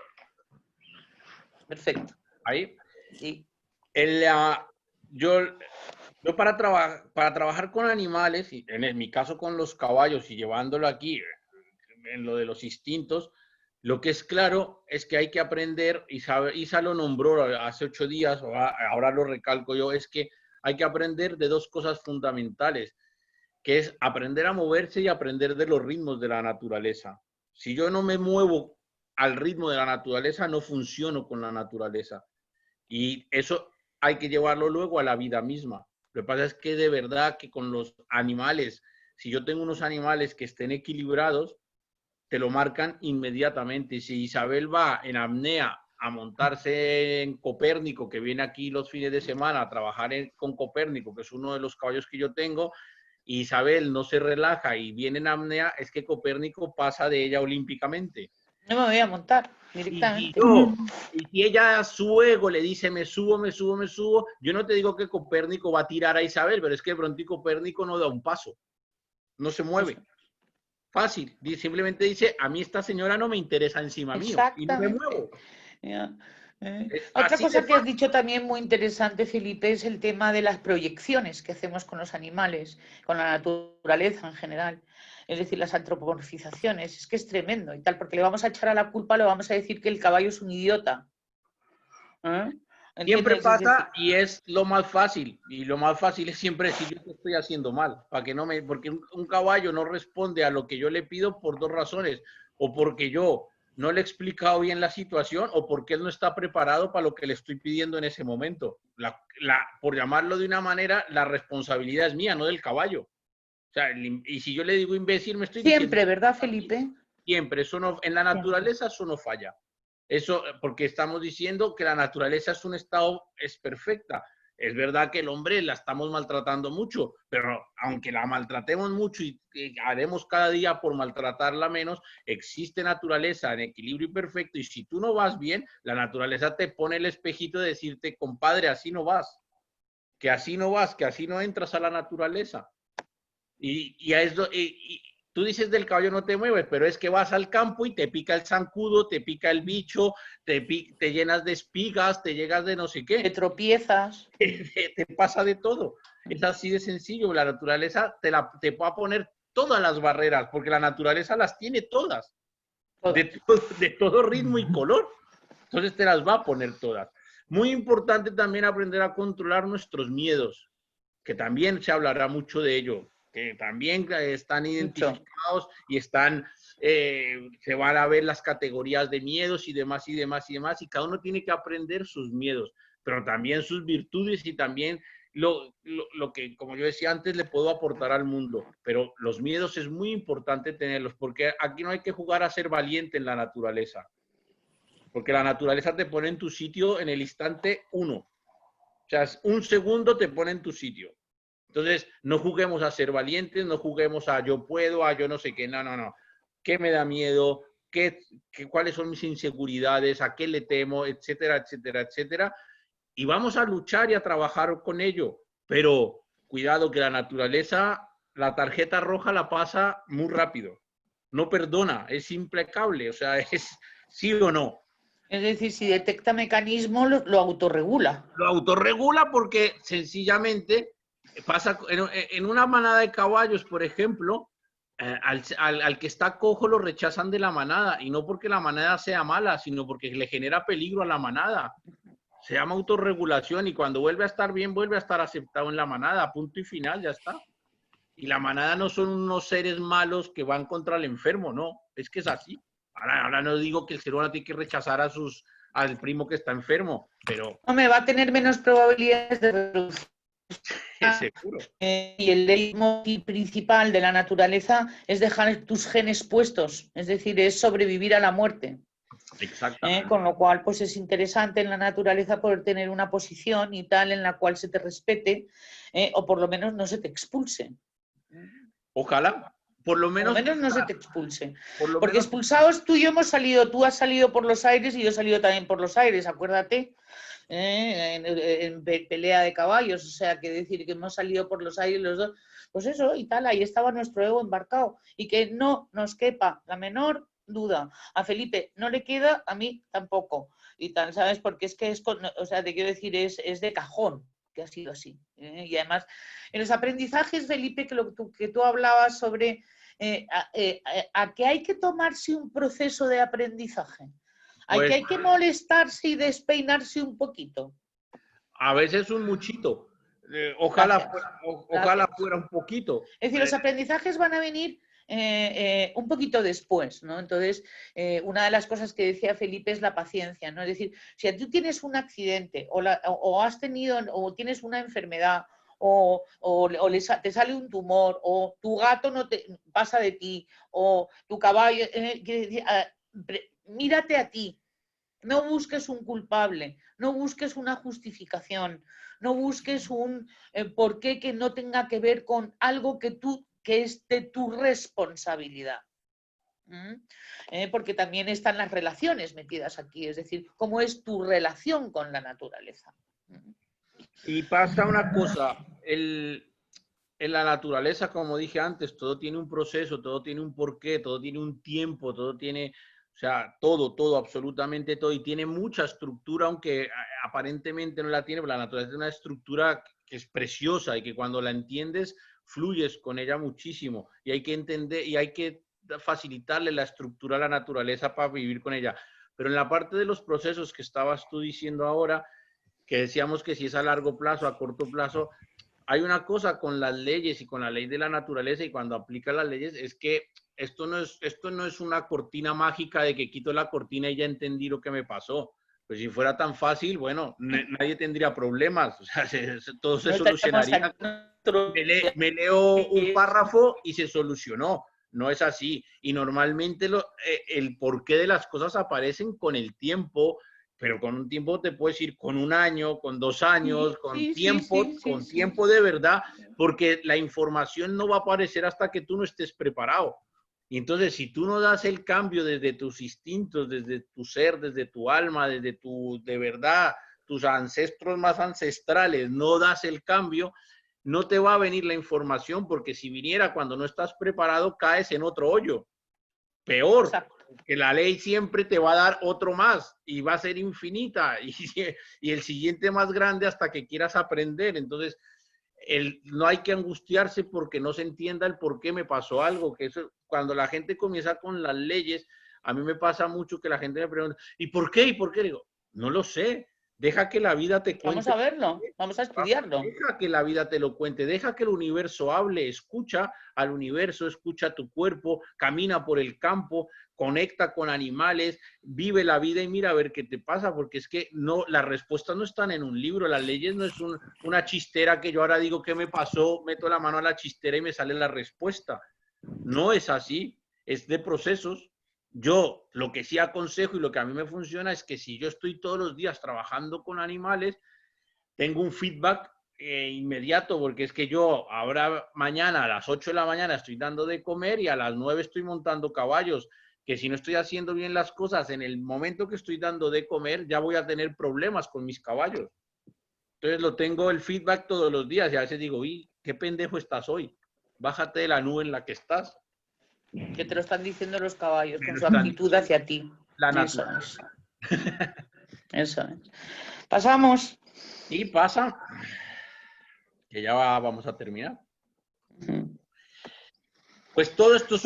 Perfecto. Ahí. Sí. Yo para trabajar con animales, y en mi caso con los caballos y llevándolo aquí en lo de los instintos, lo que es claro es que hay que aprender, Isa lo nombró hace 8 días, ahora lo recalco yo, es que hay que aprender de 2 cosas fundamentales, que es aprender a moverse y aprender de los ritmos de la naturaleza. Si yo no me muevo al ritmo de la naturaleza, no funciono con la naturaleza. Y eso hay que llevarlo luego a la vida misma. Lo que pasa es que de verdad que con los animales, si yo tengo unos animales que estén equilibrados, te lo marcan inmediatamente. Si Isabel va en apnea a montarse en Copérnico, que viene aquí los fines de semana a trabajar con Copérnico, que es uno de los caballos que yo tengo, y Isabel no se relaja y viene en apnea, es que Copérnico pasa de ella olímpicamente. No me voy a montar Y directamente. si ella a su ego le dice me subo, yo no te digo que Copérnico va a tirar a Isabel, pero es que de pronto Copérnico no da un paso, no se mueve. Fácil, simplemente dice, a mí esta señora no me interesa encima mío y no me muevo. Ya. Otra Así cosa de que has fácil. dicho también muy interesante, Felipe, es el tema de las proyecciones que hacemos con los animales, con la naturaleza en general. Es decir, las antropomorfizaciones. Es que es tremendo y tal, porque le vamos a echar a la culpa, le vamos a decir que el caballo es un idiota. Siempre ¿Entiendes? Es decir, pasa y es lo más fácil. Y lo más fácil es siempre decir yo te estoy haciendo mal. Para que no me, porque un caballo no responde a lo que yo le pido por dos razones. O porque yo no le he explicado bien la situación o porque él no está preparado para lo que le estoy pidiendo en ese momento. Por llamarlo de una manera, la responsabilidad es mía, no del caballo. O sea, y si yo le digo imbécil, me estoy diciendo... siempre, ¿verdad, Felipe? Siempre, eso no, en la naturaleza eso no falla. Eso, porque estamos diciendo que la naturaleza es un estado, es perfecta. Es verdad que el hombre la estamos maltratando mucho, pero aunque la maltratemos mucho y haremos cada día por maltratarla menos, existe naturaleza en equilibrio y perfecto. Y si tú no vas bien, la naturaleza te pone el espejito de decirte, compadre, así no vas, que así no vas, que así no entras a la naturaleza. Y a eso, tú dices del caballo no te mueves, pero es que vas al campo y te pica el zancudo, te pica el bicho, te llenas de espigas, te llegas de no sé Te qué, tropiezas. te pasa de todo. Es así de sencillo, la naturaleza te va a poner todas las barreras, porque la naturaleza las tiene todas, de todo ritmo y color. Entonces te las va a poner todas. Muy importante también aprender a controlar nuestros miedos, que también se hablará mucho de ello, que también están identificados y están, se van a ver las categorías de miedos y demás, y cada uno tiene que aprender sus miedos, pero también sus virtudes y también lo que, como yo decía antes, le puedo aportar al mundo. Pero los miedos es muy importante tenerlos, porque aquí no hay que jugar a ser valiente en la naturaleza, porque la naturaleza te pone en tu sitio en el instante uno. O sea, un segundo te pone en tu sitio. Entonces, no juguemos a ser valientes, no juguemos a yo puedo, a yo no sé qué, no. ¿Qué me da miedo? ¿Cuáles son mis inseguridades? ¿A qué le temo? Etcétera, etcétera, etcétera. Y vamos a luchar y a trabajar con ello. Pero cuidado que la naturaleza, la tarjeta roja la pasa muy rápido. No perdona, es implacable. O sea, es sí o no. Es decir, si detecta mecanismos, lo autorregula. Lo autorregula porque sencillamente pasa en una manada de caballos, por ejemplo, al que está cojo lo rechazan de la manada, y no porque la manada sea mala, sino porque le genera peligro a la manada. Se llama autorregulación y cuando vuelve a estar bien, vuelve a estar aceptado en la manada, punto y final, ya está. Y la manada no son unos seres malos que van contra el enfermo, no, es que es así. Ahora no digo que el ser humano tiene que rechazar al primo que está enfermo, pero... Hombre, va a tener menos probabilidades de reproducir. Seguro. Y el leitmotiv principal de la naturaleza es dejar tus genes puestos, es decir, es sobrevivir a la muerte. Exactamente. Con lo cual, pues es interesante en la naturaleza poder tener una posición y tal en la cual se te respete o por lo menos no se te expulse. Ojalá, por lo menos no se te expulse. Porque menos... expulsados tú y yo hemos salido, tú has salido por los aires y yo he salido también por los aires, acuérdate. En pelea de caballos, o sea, que decir que hemos salido por los aires los dos, pues eso y tal, ahí estaba nuestro ego embarcado y que no nos quepa la menor duda. A Felipe no le queda, a mí tampoco y tal, ¿sabes? Porque es que o sea, te quiero decir, es de cajón que ha sido así. Y además, en los aprendizajes, Felipe, que tú hablabas sobre a que hay que tomarse un proceso de aprendizaje. Pues, hay que molestarse y despeinarse un poquito. A veces un muchito. Ojalá fuera un poquito. Es decir, los aprendizajes van a venir un poquito después, ¿no? Entonces, una de las cosas que decía Felipe es la paciencia, ¿no? Es decir, si tú tienes un accidente o has tenido o tienes una enfermedad o te sale un tumor o tu gato no te pasa de ti o tu caballo, mírate a ti. No busques un culpable, no busques una justificación, no busques un porqué que no tenga que ver con algo que es de tu responsabilidad. Porque también están las relaciones metidas aquí, es decir, cómo es tu relación con la naturaleza. Y pasa una cosa, en la naturaleza, como dije antes, todo tiene un proceso, todo tiene un porqué, todo tiene un tiempo, todo tiene, o sea, todo, absolutamente todo, y tiene mucha estructura, aunque aparentemente no la tiene, pero la naturaleza tiene una estructura que es preciosa y que cuando la entiendes, fluyes con ella muchísimo, y hay que entender, y hay que facilitarle la estructura a la naturaleza para vivir con ella. Pero en la parte de los procesos que estabas tú diciendo ahora, que decíamos que si es a largo plazo, a corto plazo, hay una cosa con las leyes y con la ley de la naturaleza y cuando aplica las leyes es que esto no es una cortina mágica de que quito la cortina y ya entendí lo que me pasó. Pues si fuera tan fácil, bueno, nadie tendría problemas, o sea, todo se solucionaría. Me leo un párrafo y se solucionó. No es así. Y normalmente el porqué de las cosas aparecen con el tiempo, pero con un tiempo te puedes ir con un año, con 2 años, con tiempo de verdad, porque la información no va a aparecer hasta que tú no estés preparado. Y entonces, si tú no das el cambio desde tus instintos, desde tu ser, desde tu alma, desde de verdad, tus ancestros más ancestrales, no das el cambio, no te va a venir la información, porque si viniera cuando no estás preparado, caes en otro hoyo. Peor. Exacto. Que la ley siempre te va a dar otro más y va a ser infinita y el siguiente más grande hasta que quieras aprender. Entonces, no hay que angustiarse porque no se entienda el por qué me pasó algo. Que eso, cuando la gente comienza con las leyes, a mí me pasa mucho que la gente me pregunta, ¿y por qué? ¿Y por qué? Digo, no lo sé. Deja que la vida te cuente. Vamos a verlo, vamos a estudiarlo. Deja que la vida te lo cuente, deja que el universo hable, escucha al universo, escucha tu cuerpo, camina por el campo, conecta con animales, vive la vida y mira a ver qué te pasa, porque es que no, las respuestas no están en un libro, las leyes no es una chistera que yo ahora digo qué me pasó, meto la mano a la chistera y me sale la respuesta. No es así, es de procesos. Yo lo que sí aconsejo y lo que a mí me funciona es que si yo estoy todos los días trabajando con animales, tengo un feedback inmediato, porque es que yo ahora mañana a las 8 de la mañana estoy dando de comer y a las 9 estoy montando caballos, que si no estoy haciendo bien las cosas en el momento que estoy dando de comer, ya voy a tener problemas con mis caballos. Entonces lo tengo el feedback todos los días y a veces digo, uy, qué pendejo estás hoy, bájate de la nube en la que estás. Que te lo están diciendo los caballos con su actitud hacia ti. La naturaleza. Eso es. Pasamos. Y pasa, que ya vamos a terminar. Pues todo esto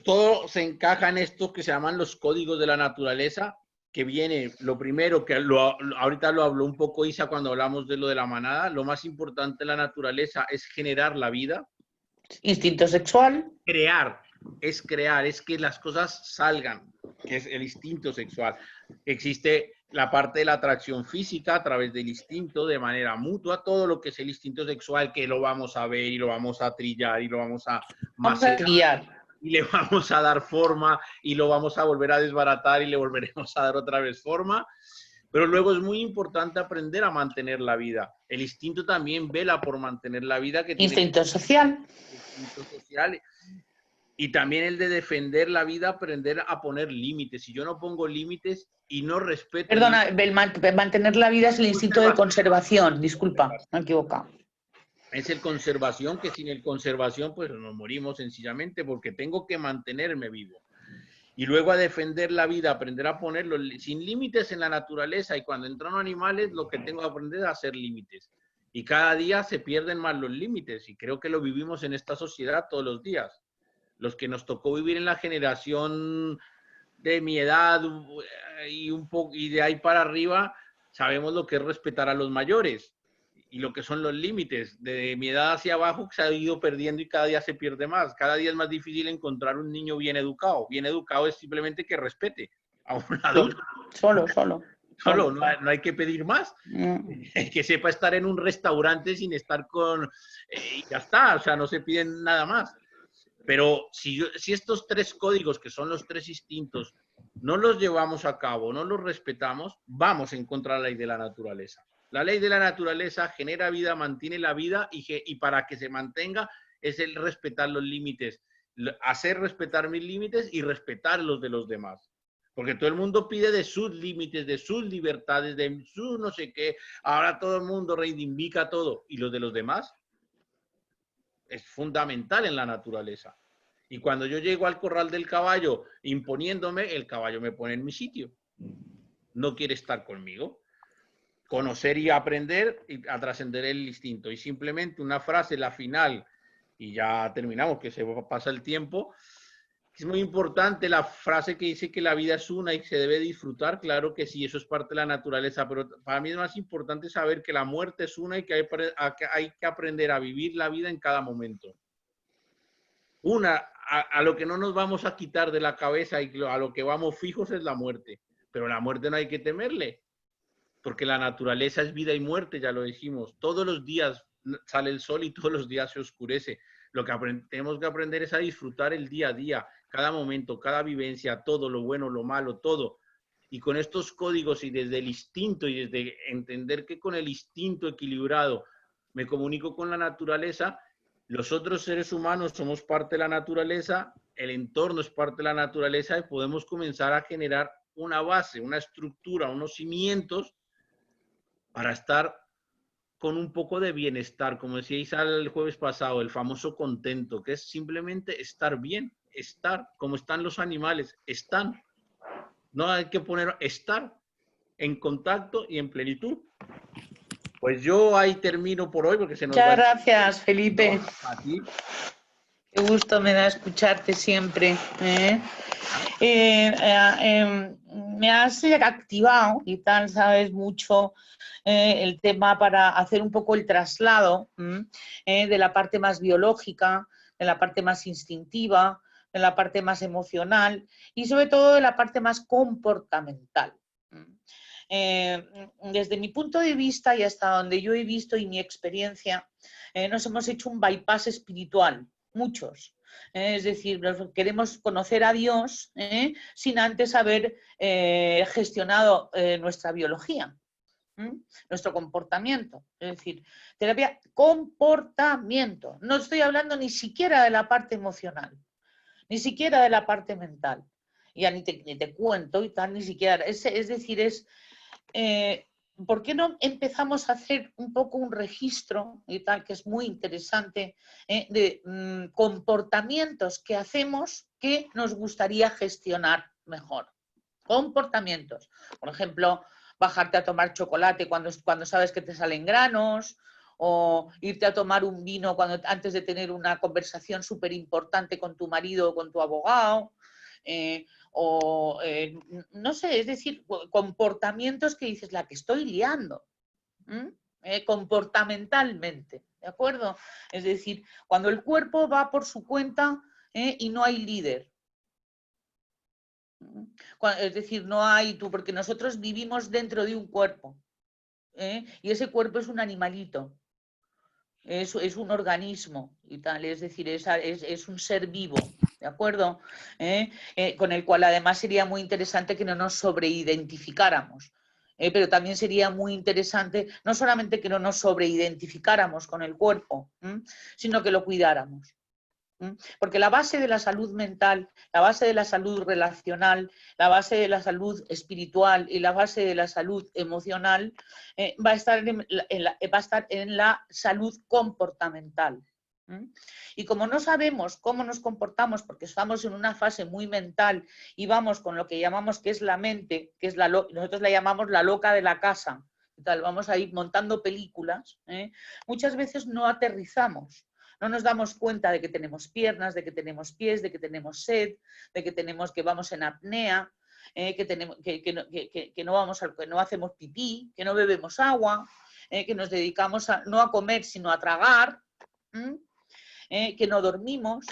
todo se encaja en esto que se llaman los códigos de la naturaleza, que viene, lo primero, que ahorita lo habló un poco Isa cuando hablamos de lo de la manada, lo más importante de la naturaleza es generar la vida. Instinto sexual. Es que las cosas salgan, que es el instinto sexual. Existe la parte de la atracción física a través del instinto, de manera mutua, todo lo que es el instinto sexual, que lo vamos a ver y lo vamos a trillar y lo vamos a macerar y le vamos a dar forma y lo vamos a volver a desbaratar y le volveremos a dar otra vez forma. Pero luego es muy importante aprender a mantener la vida. El instinto también vela por mantener la vida. Instinto social. Instinto social. Y también el de defender la vida, aprender a poner límites. Si yo no pongo límites y no respeto... Perdona, mantener la vida es el instinto de conservación. Disculpa, me he equivocado. Es el conservación, que sin el conservación pues nos morimos sencillamente porque tengo que mantenerme vivo. Y luego a defender la vida, aprender a ponerlo sin límites en la naturaleza. Y cuando entran animales, lo que tengo que aprender es a hacer límites. Y cada día se pierden más los límites. Y creo que lo vivimos en esta sociedad todos los días. Los que nos tocó vivir en la generación de mi edad y de ahí para arriba, sabemos lo que es respetar a los mayores y lo que son los límites. De mi edad hacia abajo se ha ido perdiendo y cada día se pierde más. Cada día es más difícil encontrar un niño bien educado. Bien educado es simplemente que respete a un adulto. Solo, no hay que pedir más. Que sepa estar en un restaurante sin estar y ya está, o sea, no se piden nada más. Pero si estos 3 códigos, que son los 3 instintos, no los llevamos a cabo, no los respetamos, vamos en contra de la ley de la naturaleza. La ley de la naturaleza genera vida, mantiene la vida y para que se mantenga es el respetar los límites, hacer respetar mis límites y respetar los de los demás. Porque todo el mundo pide de sus límites, de sus libertades, de su no sé qué. Ahora todo el mundo reivindica todo. ¿Y los de los demás? Es fundamental en la naturaleza. Y cuando yo llego al corral del caballo imponiéndome, el caballo me pone en mi sitio. No quiere estar conmigo. Conocer y aprender y a trascender el instinto. Y simplemente una frase, la final, y ya terminamos, que se pasa el tiempo. Es muy importante la frase que dice que la vida es una y se debe disfrutar. Claro que sí, eso es parte de la naturaleza, pero para mí es más importante saber que la muerte es una y que hay que aprender a vivir la vida en cada momento. A lo que no nos vamos a quitar de la cabeza y a lo que vamos fijos es la muerte, pero la muerte no hay que temerle, porque la naturaleza es vida y muerte, ya lo dijimos. Todos los días sale el sol y todos los días se oscurece. Lo que tenemos que aprender es a disfrutar el día a día, cada momento, cada vivencia, todo lo bueno, lo malo, todo. Y con estos códigos y desde el instinto y desde entender que con el instinto equilibrado me comunico con la naturaleza, los otros seres humanos somos parte de la naturaleza, el entorno es parte de la naturaleza y podemos comenzar a generar una base, una estructura, unos cimientos para estar con un poco de bienestar, como decía Isa el jueves pasado, el famoso contento, que es simplemente estar bien, estar como están los animales, están. No hay que poner estar en contacto y en plenitud. Pues yo ahí termino por hoy porque se nos va. Muchas gracias, Felipe. A ti. Qué gusto me da escucharte siempre. Me has activado y tal, sabes, mucho el tema para hacer un poco el traslado de la parte más biológica, de la parte más instintiva, de la parte más emocional y sobre todo de la parte más comportamental. Desde mi punto de vista y hasta donde yo he visto y mi experiencia, nos hemos hecho un bypass espiritual, muchos. Es decir, queremos conocer a Dios sin antes haber gestionado nuestra biología, nuestro comportamiento. Es decir, terapia comportamiento. No estoy hablando ni siquiera de la parte emocional, ni siquiera de la parte mental. Ya ni te cuento y tal, ni siquiera. Es decir, ¿por qué no empezamos a hacer un poco un registro y tal, que es muy interesante, de comportamientos que hacemos que nos gustaría gestionar mejor? Comportamientos. Por ejemplo, bajarte a tomar chocolate cuando sabes que te salen granos, o irte a tomar un vino antes de tener una conversación súper importante con tu marido o con tu abogado. No sé, es decir, comportamientos que dices, la que estoy liando, comportamentalmente, ¿de acuerdo? Es decir, cuando el cuerpo va por su cuenta y no hay líder. Es decir, no hay tú, porque nosotros vivimos dentro de un cuerpo y ese cuerpo es un animalito. Es un organismo y tal, es decir, es un ser vivo, ¿de acuerdo? Con el cual además sería muy interesante que no nos sobreidentificáramos, pero también sería muy interesante no solamente que no nos sobreidentificáramos con el cuerpo, sino que lo cuidáramos. Porque la base de la salud mental, la base de la salud relacional, la base de la salud espiritual y la base de la salud emocional va a estar en la salud comportamental. Y como no sabemos cómo nos comportamos, porque estamos en una fase muy mental y vamos con lo que llamamos que es la mente, que es nosotros la llamamos la loca de la casa, vamos a ir montando películas, muchas veces no aterrizamos. No nos damos cuenta de que tenemos piernas, de que tenemos pies, de que tenemos sed, de que vamos en apnea, que no hacemos pipí, que no bebemos agua, que nos dedicamos no a comer sino a tragar, que no dormimos,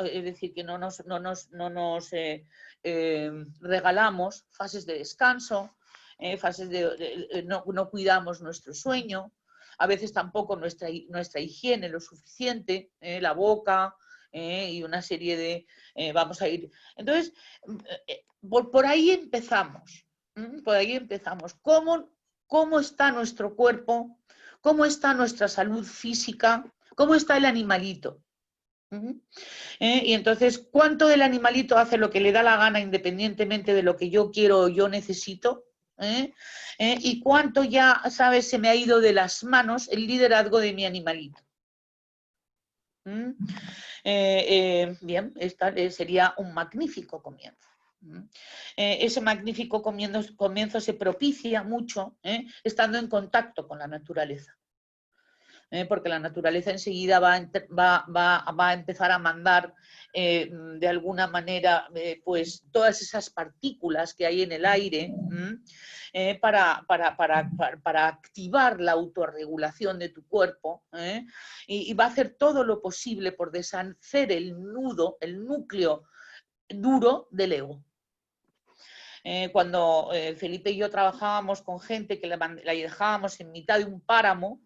es decir, que no nos regalamos fases de descanso, no cuidamos nuestro sueño. A veces tampoco nuestra higiene lo suficiente, la boca, y una serie de... vamos a ir... Entonces, por ahí empezamos. Por ahí empezamos. ¿Cómo está nuestro cuerpo? ¿Cómo está nuestra salud física? ¿Cómo está el animalito? Y entonces, ¿cuánto del animalito hace lo que le da la gana independientemente de lo que yo quiero o yo necesito? Y cuánto ya, ¿sabes? Se me ha ido de las manos el liderazgo de mi animalito. Bien, este sería un magnífico comienzo. Ese magnífico comienzo se propicia mucho estando en contacto con la naturaleza. Porque la naturaleza enseguida va a empezar a mandar de alguna manera pues todas esas partículas que hay en el aire para activar la autorregulación de tu cuerpo y va a hacer todo lo posible por deshacer el núcleo duro del ego. Cuando Felipe y yo trabajábamos con gente que la dejábamos en mitad de un páramo,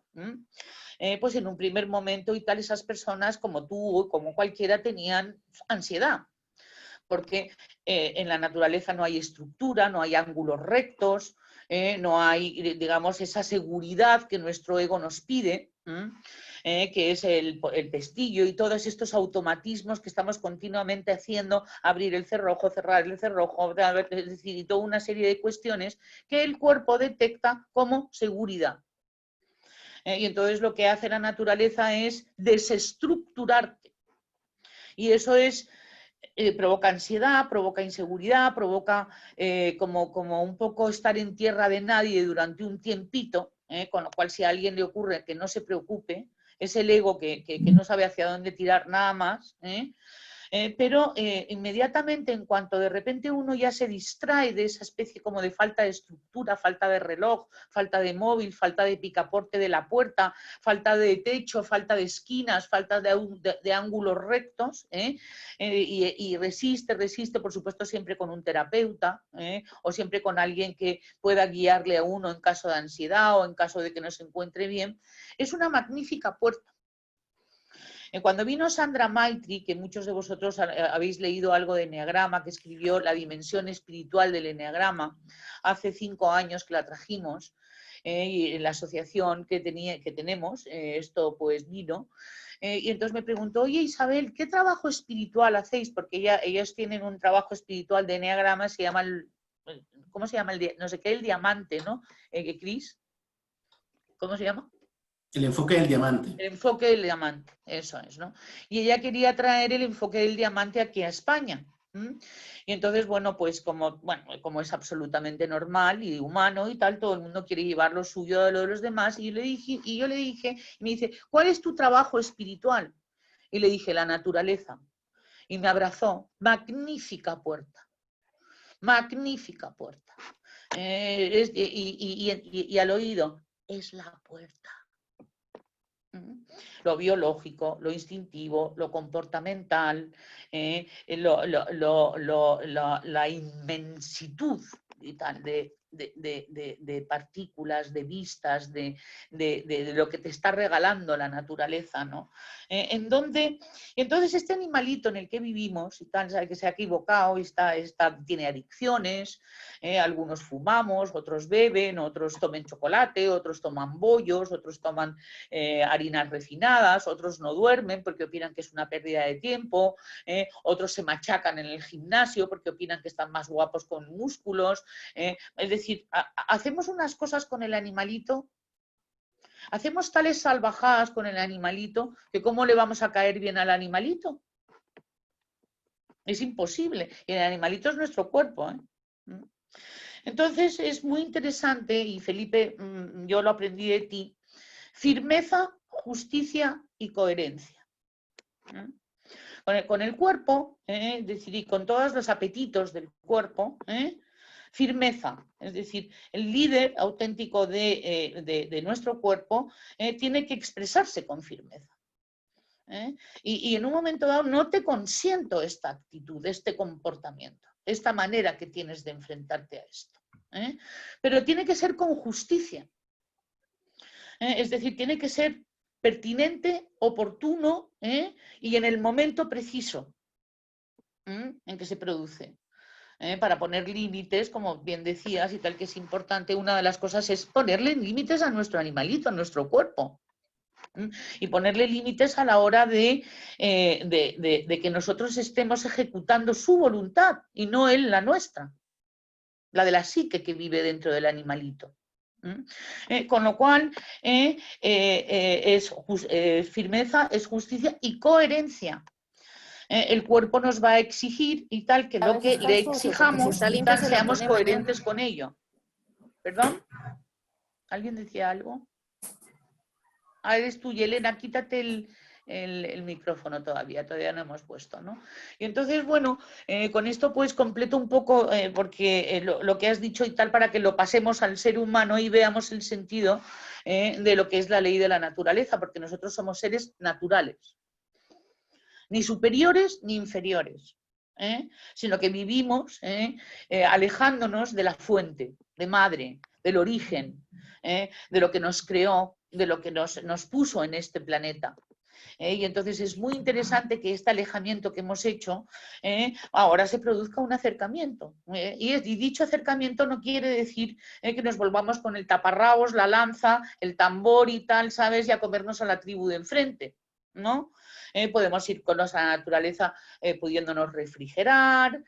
pues en un primer momento y tal, esas personas como tú, como cualquiera, tenían ansiedad, porque en la naturaleza no hay estructura, no hay ángulos rectos, no hay, digamos, esa seguridad que nuestro ego nos pide, que es el pestillo y todos estos automatismos que estamos continuamente haciendo, abrir el cerrojo, cerrar el cerrojo, es decir, y toda una serie de cuestiones que el cuerpo detecta como seguridad. Y entonces lo que hace la naturaleza es desestructurarte. Y eso provoca ansiedad, provoca inseguridad, provoca como un poco estar en tierra de nadie durante un tiempito, con lo cual si a alguien le ocurre que no se preocupe, es el ego que no sabe hacia dónde tirar nada más, pero inmediatamente en cuanto de repente uno ya se distrae de esa especie como de falta de estructura, falta de reloj, falta de móvil, falta de picaporte de la puerta, falta de techo, falta de esquinas, falta de ángulos rectos, y resiste, por supuesto siempre con un terapeuta o siempre con alguien que pueda guiarle a uno en caso de ansiedad o en caso de que no se encuentre bien, es una magnífica puerta. Cuando vino Sandra Maitri, que muchos de vosotros habéis leído algo de Eneagrama, que escribió La dimensión espiritual del Eneagrama, hace 5 años que la trajimos, y en la asociación que tenemos, esto pues vino, y entonces me preguntó, oye Isabel, ¿qué trabajo espiritual hacéis? Porque ellos tienen un trabajo espiritual de Eneagrama, se llama ¿cómo se llama? No sé qué, el diamante, ¿no? Cris, ¿cómo se llama? El enfoque del diamante. El enfoque del diamante, eso es, ¿no? Y ella quería traer el enfoque del diamante aquí a España. Y entonces, bueno, pues como es absolutamente normal y humano y tal, todo el mundo quiere llevar lo suyo de lo de los demás. Y yo le dije, y me dice, ¿cuál es tu trabajo espiritual? Y le dije, la naturaleza. Y me abrazó, magnífica puerta, magnífica puerta. Y al oído, es la puerta. Lo biológico, lo instintivo, lo comportamental, la inmensitud y tal de partículas, de vistas, de lo que te está regalando la naturaleza, ¿no? Entonces este animalito en el que vivimos y tal, sabe que se ha equivocado, tiene adicciones, algunos fumamos, otros beben, otros toman chocolate, otros toman bollos, otros toman harinas refinadas, otros no duermen porque opinan que es una pérdida de tiempo, otros se machacan en el gimnasio porque opinan que están más guapos con músculos, es decir, hacemos unas cosas con el animalito, hacemos tales salvajadas con el animalito que ¿cómo le vamos a caer bien al animalito? Es imposible, y el animalito es nuestro cuerpo, Entonces es muy interesante, y Felipe, yo lo aprendí de ti, firmeza, justicia y coherencia. Con el cuerpo, es decir, y con todos los apetitos del cuerpo, firmeza, es decir, el líder auténtico de nuestro cuerpo tiene que expresarse con firmeza. Y en un momento dado no te consiento esta actitud, este comportamiento, esta manera que tienes de enfrentarte a esto. Pero tiene que ser con justicia. Es decir, tiene que ser pertinente, oportuno, y en el momento preciso en que se produce. Para poner límites, como bien decías y tal, que es importante, una de las cosas es ponerle límites a nuestro animalito, a nuestro cuerpo. Y ponerle límites a la hora de que nosotros estemos ejecutando su voluntad y no él la nuestra, la de la psique que vive dentro del animalito. Con lo cual es firmeza, es justicia y coherencia. El cuerpo nos va a exigir y tal, que lo que le exijamos y tal, seamos coherentes con ello. ¿Perdón? ¿Alguien decía algo? Ah, eres tú, Yelena, quítate el micrófono todavía no hemos puesto, ¿no? Y entonces, bueno, con esto pues completo un poco, porque lo que has dicho y tal, para que lo pasemos al ser humano y veamos el sentido de lo que es la ley de la naturaleza, porque nosotros somos seres naturales. Ni superiores ni inferiores, sino que vivimos alejándonos de la fuente, de madre, del origen, de lo que nos creó, de lo que nos puso en este planeta. Y entonces es muy interesante que este alejamiento que hemos hecho, ahora se produzca un acercamiento. Y dicho acercamiento no quiere decir que nos volvamos con el taparrabos, la lanza, el tambor y tal, ¿sabes? Y a comernos a la tribu de enfrente, ¿no? Podemos ir con nuestra naturaleza pudiéndonos refrigerar,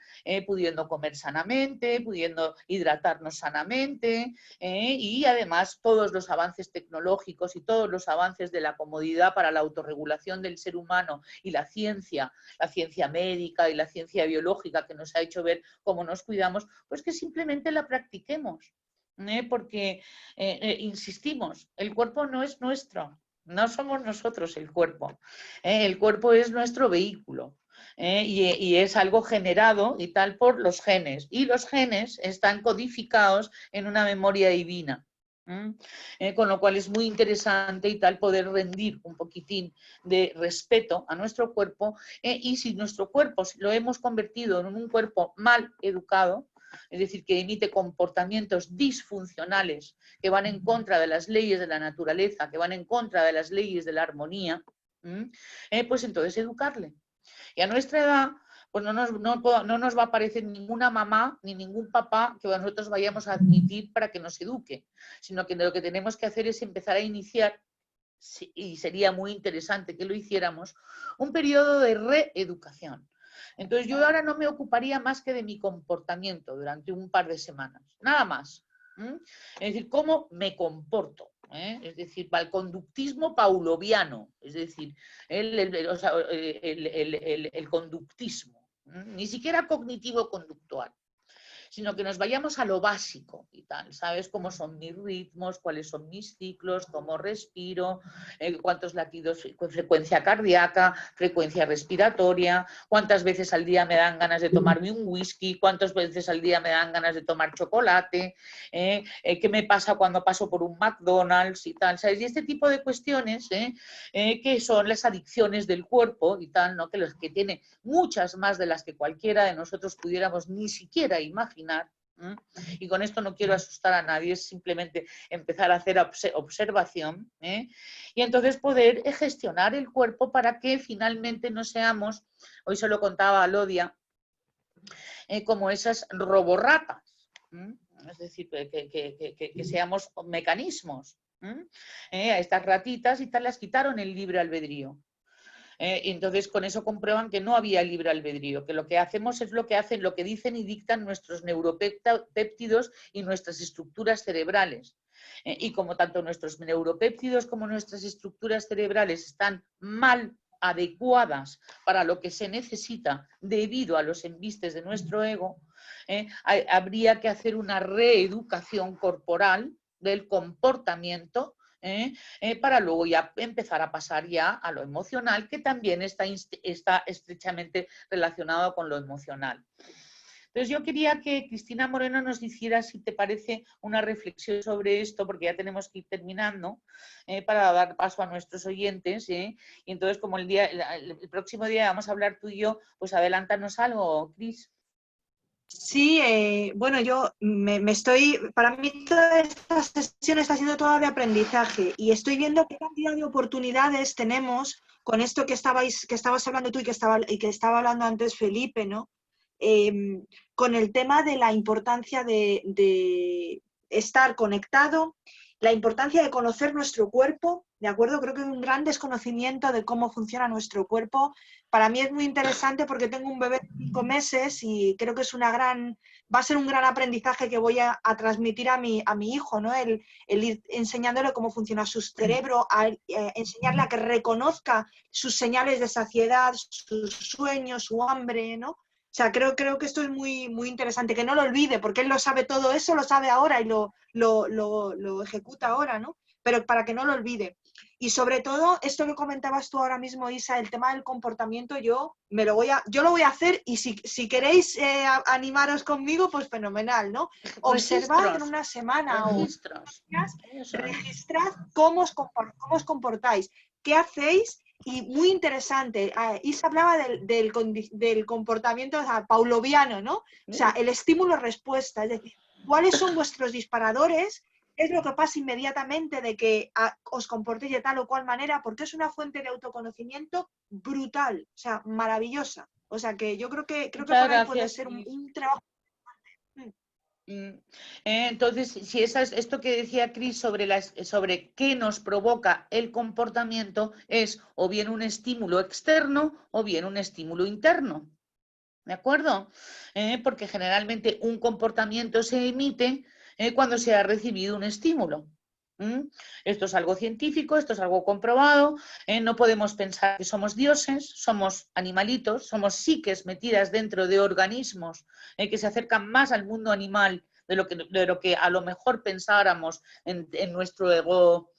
pudiendo comer sanamente, pudiendo hidratarnos sanamente, y además todos los avances tecnológicos y todos los avances de la comodidad para la autorregulación del ser humano y la ciencia médica y la ciencia biológica que nos ha hecho ver cómo nos cuidamos, pues que simplemente la practiquemos. Porque, insistimos, el cuerpo no es nuestro. No somos nosotros el cuerpo. El cuerpo es nuestro vehículo. Y es algo generado y tal por los genes. Y los genes están codificados en una memoria divina. Con lo cual es muy interesante y tal poder rendir un poquitín de respeto a nuestro cuerpo. Y si nuestro cuerpo lo hemos convertido en un cuerpo mal educado, es decir, que emite comportamientos disfuncionales que van en contra de las leyes de la naturaleza, que van en contra de las leyes de la armonía, pues entonces educarle. Y a nuestra edad, pues no nos va a aparecer ninguna mamá ni ningún papá que nosotros vayamos a admitir para que nos eduque, sino que lo que tenemos que hacer es empezar a iniciar, y sería muy interesante que lo hiciéramos, un periodo de reeducación. Entonces yo ahora no me ocuparía más que de mi comportamiento durante un par de semanas, nada más. Es decir, cómo me comporto. Es decir, el conductismo pauloviano, es decir, el conductismo, ni siquiera cognitivo-conductual, sino que nos vayamos a lo básico y tal, ¿sabes? Cómo son mis ritmos, cuáles son mis ciclos, cómo respiro, cuántos latidos, frecuencia cardíaca, frecuencia respiratoria, cuántas veces al día me dan ganas de tomarme un whisky, cuántas veces al día me dan ganas de tomar chocolate, qué me pasa cuando paso por un McDonald's y tal, ¿sabes? Y este tipo de cuestiones que son las adicciones del cuerpo y tal, ¿no? Que tiene muchas más de las que cualquiera de nosotros pudiéramos ni siquiera imaginar. Y con esto no quiero asustar a nadie, es simplemente empezar a hacer observación, y entonces poder gestionar el cuerpo para que finalmente no seamos, hoy se lo contaba a Lodia, como esas roborratas, es decir, que seamos mecanismos. A estas ratitas y tal las quitaron el libre albedrío. Y entonces con eso comprueban que no había libre albedrío, que lo que hacemos es lo que hacen, lo que dicen y dictan nuestros neuropéptidos y nuestras estructuras cerebrales. Y como tanto nuestros neuropéptidos como nuestras estructuras cerebrales están mal adecuadas para lo que se necesita debido a los embistes de nuestro ego, habría que hacer una reeducación corporal del comportamiento, para luego ya empezar a pasar ya a lo emocional, que también está estrechamente relacionado con lo emocional. Entonces yo quería que Cristina Moreno nos hiciera, si te parece, una reflexión sobre esto, porque ya tenemos que ir terminando, para dar paso a nuestros oyentes. Y entonces, como el próximo día vamos a hablar tú y yo, pues adelántanos algo, Cris. Sí, bueno, yo para mí toda esta sesión está siendo toda de aprendizaje y estoy viendo qué cantidad de oportunidades tenemos con esto que estabas hablando tú y que estaba hablando antes Felipe, ¿no? Con el tema de la importancia de estar conectado, la importancia de conocer nuestro cuerpo, ¿de acuerdo? Creo que hay un gran desconocimiento de cómo funciona nuestro cuerpo. Para mí es muy interesante porque tengo un bebé de 5 meses y creo que va a ser un gran aprendizaje que voy a transmitir a mi hijo, ¿no? El ir enseñándole cómo funciona su cerebro, enseñarle a que reconozca sus señales de saciedad, sus sueños, su hambre, ¿no? O sea, creo que esto es muy, muy interesante, que no lo olvide, porque él lo sabe todo eso, lo sabe ahora y lo ejecuta ahora, ¿no? Pero para que no lo olvide. Y sobre todo, esto que comentabas tú ahora mismo, Isa, el tema del comportamiento, yo lo voy a hacer y si queréis animaros conmigo, pues fenomenal, ¿no? Observad en una semana registros. O registrad cómo os comportáis, qué hacéis. Y muy interesante, Isa hablaba del comportamiento pavloviano, ¿no? O sea, el estímulo-respuesta, es decir, ¿cuáles son vuestros disparadores? ¿Qué es lo que pasa inmediatamente de que os comportéis de tal o cual manera? Porque es una fuente de autoconocimiento brutal, o sea, maravillosa. O sea, que yo creo que por ahí puede ser un trabajo. Entonces, si esto que decía Cris sobre qué nos provoca el comportamiento es o bien un estímulo externo o bien un estímulo interno. ¿De acuerdo? Porque generalmente un comportamiento se emite cuando se ha recibido un estímulo. Esto es algo científico, esto es algo comprobado. No podemos pensar que somos dioses, somos animalitos, somos psiques metidas dentro de organismos que se acercan más al mundo animal de lo que a lo mejor pensáramos en nuestro ego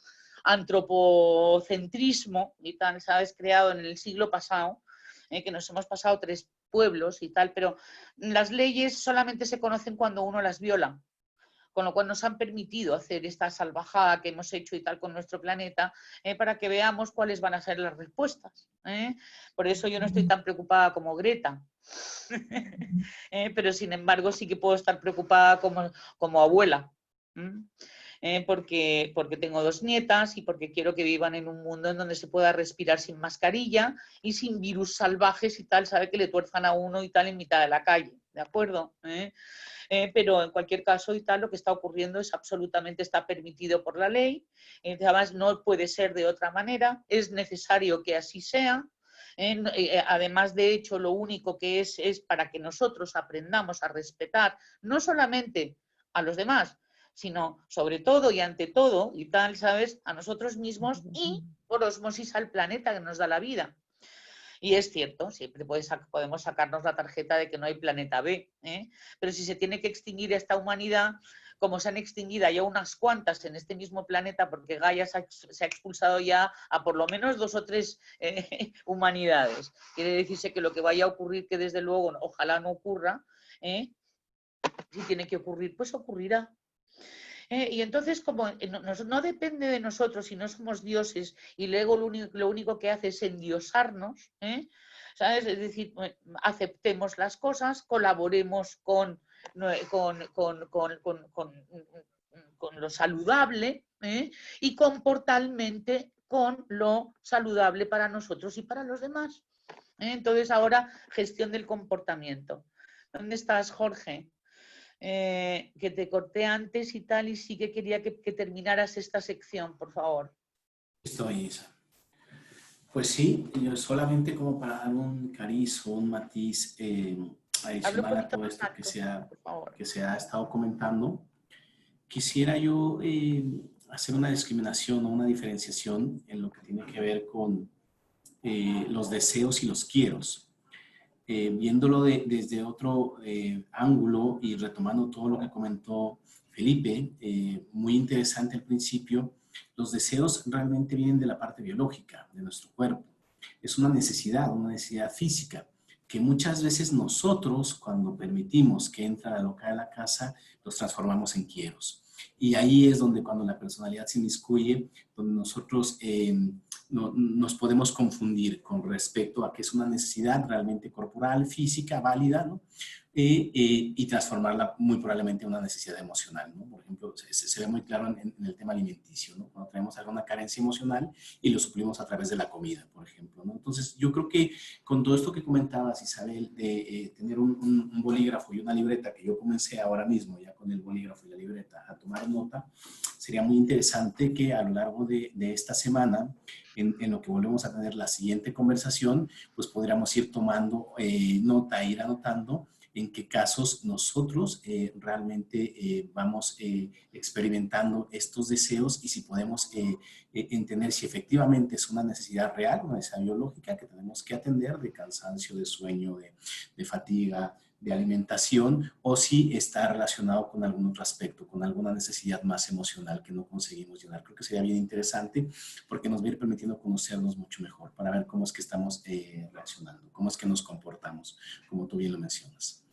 antropocentrismo y tal, ¿sabes? Creado en el siglo pasado, que nos hemos pasado 3 pueblos y tal, pero las leyes solamente se conocen cuando uno las viola, con lo cual nos han permitido hacer esta salvajada que hemos hecho y tal con nuestro planeta, para que veamos cuáles van a ser las respuestas. Por eso yo no estoy tan preocupada como Greta, pero sin embargo sí que puedo estar preocupada como abuela. Porque tengo 2 nietas y porque quiero que vivan en un mundo en donde se pueda respirar sin mascarilla y sin virus salvajes y tal, sabe que le tuerzan a uno y tal en mitad de la calle, ¿de acuerdo? Pero en cualquier caso y tal, lo que está ocurriendo es absolutamente está permitido por la ley, además no puede ser de otra manera, es necesario que así sea. Además, de hecho, lo único que es para que nosotros aprendamos a respetar no solamente a los demás, sino sobre todo y ante todo y tal, ¿sabes? A nosotros mismos y por osmosis al planeta que nos da la vida. Y es cierto, siempre podemos sacarnos la tarjeta de que no hay planeta B, pero si se tiene que extinguir esta humanidad, como se han extinguido ya unas cuantas en este mismo planeta, porque Gaia se ha expulsado ya a por lo menos 2 o 3 humanidades. Quiere decirse que lo que vaya a ocurrir, que desde luego ojalá no ocurra, si tiene que ocurrir, pues ocurrirá. Y entonces, como no depende de nosotros y no somos dioses, y luego lo único que hace es endiosarnos, ¿sabes? Es decir, aceptemos las cosas, colaboremos con lo saludable y comportalmente con lo saludable para nosotros y para los demás. Entonces, ahora, gestión del comportamiento. ¿Dónde estás, Jorge? Que te corté antes y tal, y sí que quería que terminaras esta sección, por favor. Estoy, Isa. Pues sí, yo solamente como para dar un cariz o un matiz adicional a todo esto que se ha estado comentando, quisiera yo hacer una discriminación o una diferenciación en lo que tiene que ver con los deseos y los quieros. Viéndolo desde otro ángulo y retomando todo lo que comentó Felipe, muy interesante al principio, los deseos realmente vienen de la parte biológica de nuestro cuerpo. Es una necesidad física, que muchas veces nosotros, cuando permitimos que entra la loca de la casa, los transformamos en quieros. Y ahí es donde cuando la personalidad se inmiscuye, donde nosotros nos podemos confundir con respecto a que es una necesidad realmente corporal, física, válida, ¿no? y transformarla muy probablemente en una necesidad emocional, ¿no? Por ejemplo, se ve muy claro en el tema alimenticio, ¿no? Cuando tenemos alguna carencia emocional y lo suplimos a través de la comida, por ejemplo, ¿no? Entonces, yo creo que con todo esto que comentabas, Isabel, de tener un bolígrafo y una libreta, que yo comencé ahora mismo ya con el bolígrafo y la libreta a tomar nota, sería muy interesante que a lo largo de esta semana, en lo que volvemos a tener la siguiente conversación, pues podríamos ir tomando nota, ir anotando en qué casos nosotros realmente vamos experimentando estos deseos y si podemos entender si efectivamente es una necesidad real, una necesidad biológica que tenemos que atender de cansancio, de sueño, de fatiga, de alimentación, o si está relacionado con algún otro aspecto, con alguna necesidad más emocional que no conseguimos llenar. Creo que sería bien interesante porque nos va a ir permitiendo conocernos mucho mejor para ver cómo es que estamos reaccionando, cómo es que nos comportamos, como tú bien lo mencionas.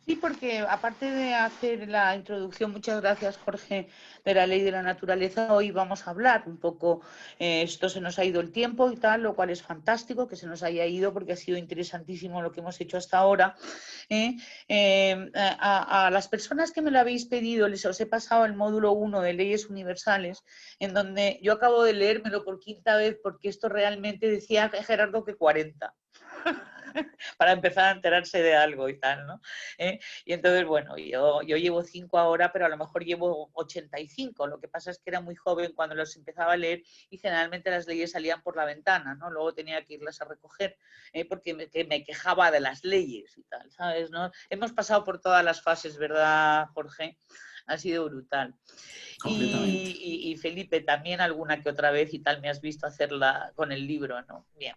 Sí, porque aparte de hacer la introducción, muchas gracias Jorge, de la ley de la naturaleza, hoy vamos a hablar un poco, esto se nos ha ido el tiempo y tal, lo cual es fantástico que se nos haya ido porque ha sido interesantísimo lo que hemos hecho hasta ahora. A las personas que me lo habéis pedido, os he pasado el módulo 1 de leyes universales, en donde yo acabo de leérmelo por quinta vez porque esto realmente decía Gerardo que 40. Para empezar a enterarse de algo y tal, ¿no? Y entonces, bueno, yo llevo 5 ahora, pero a lo mejor llevo 85. Lo que pasa es que era muy joven cuando los empezaba a leer y generalmente las leyes salían por la ventana, ¿no? Luego tenía que irlas a recoger porque me quejaba de las leyes y tal, ¿sabes? ¿No? Hemos pasado por todas las fases, ¿verdad, Jorge? Ha sido brutal. Y Felipe, también alguna que otra vez y tal me has visto hacerla con el libro, ¿no? Bien.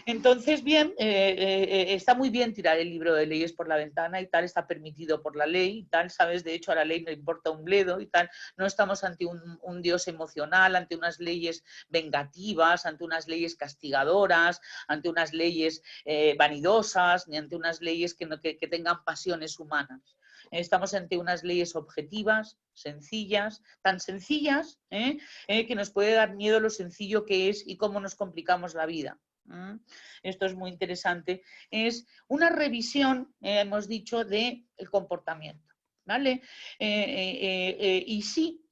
Entonces, bien, está muy bien tirar el libro de leyes por la ventana y tal, está permitido por la ley y tal, ¿sabes? De hecho, a la ley no importa un bledo y tal, no estamos ante un dios emocional, ante unas leyes vengativas, ante unas leyes castigadoras, ante unas leyes vanidosas, ni ante unas leyes que tengan pasiones humanas. Estamos ante unas leyes objetivas, sencillas, tan sencillas que nos puede dar miedo lo sencillo que es y cómo nos complicamos la vida. Esto es muy interesante. Es una revisión, hemos dicho, del comportamiento. ¿Vale? Y sí,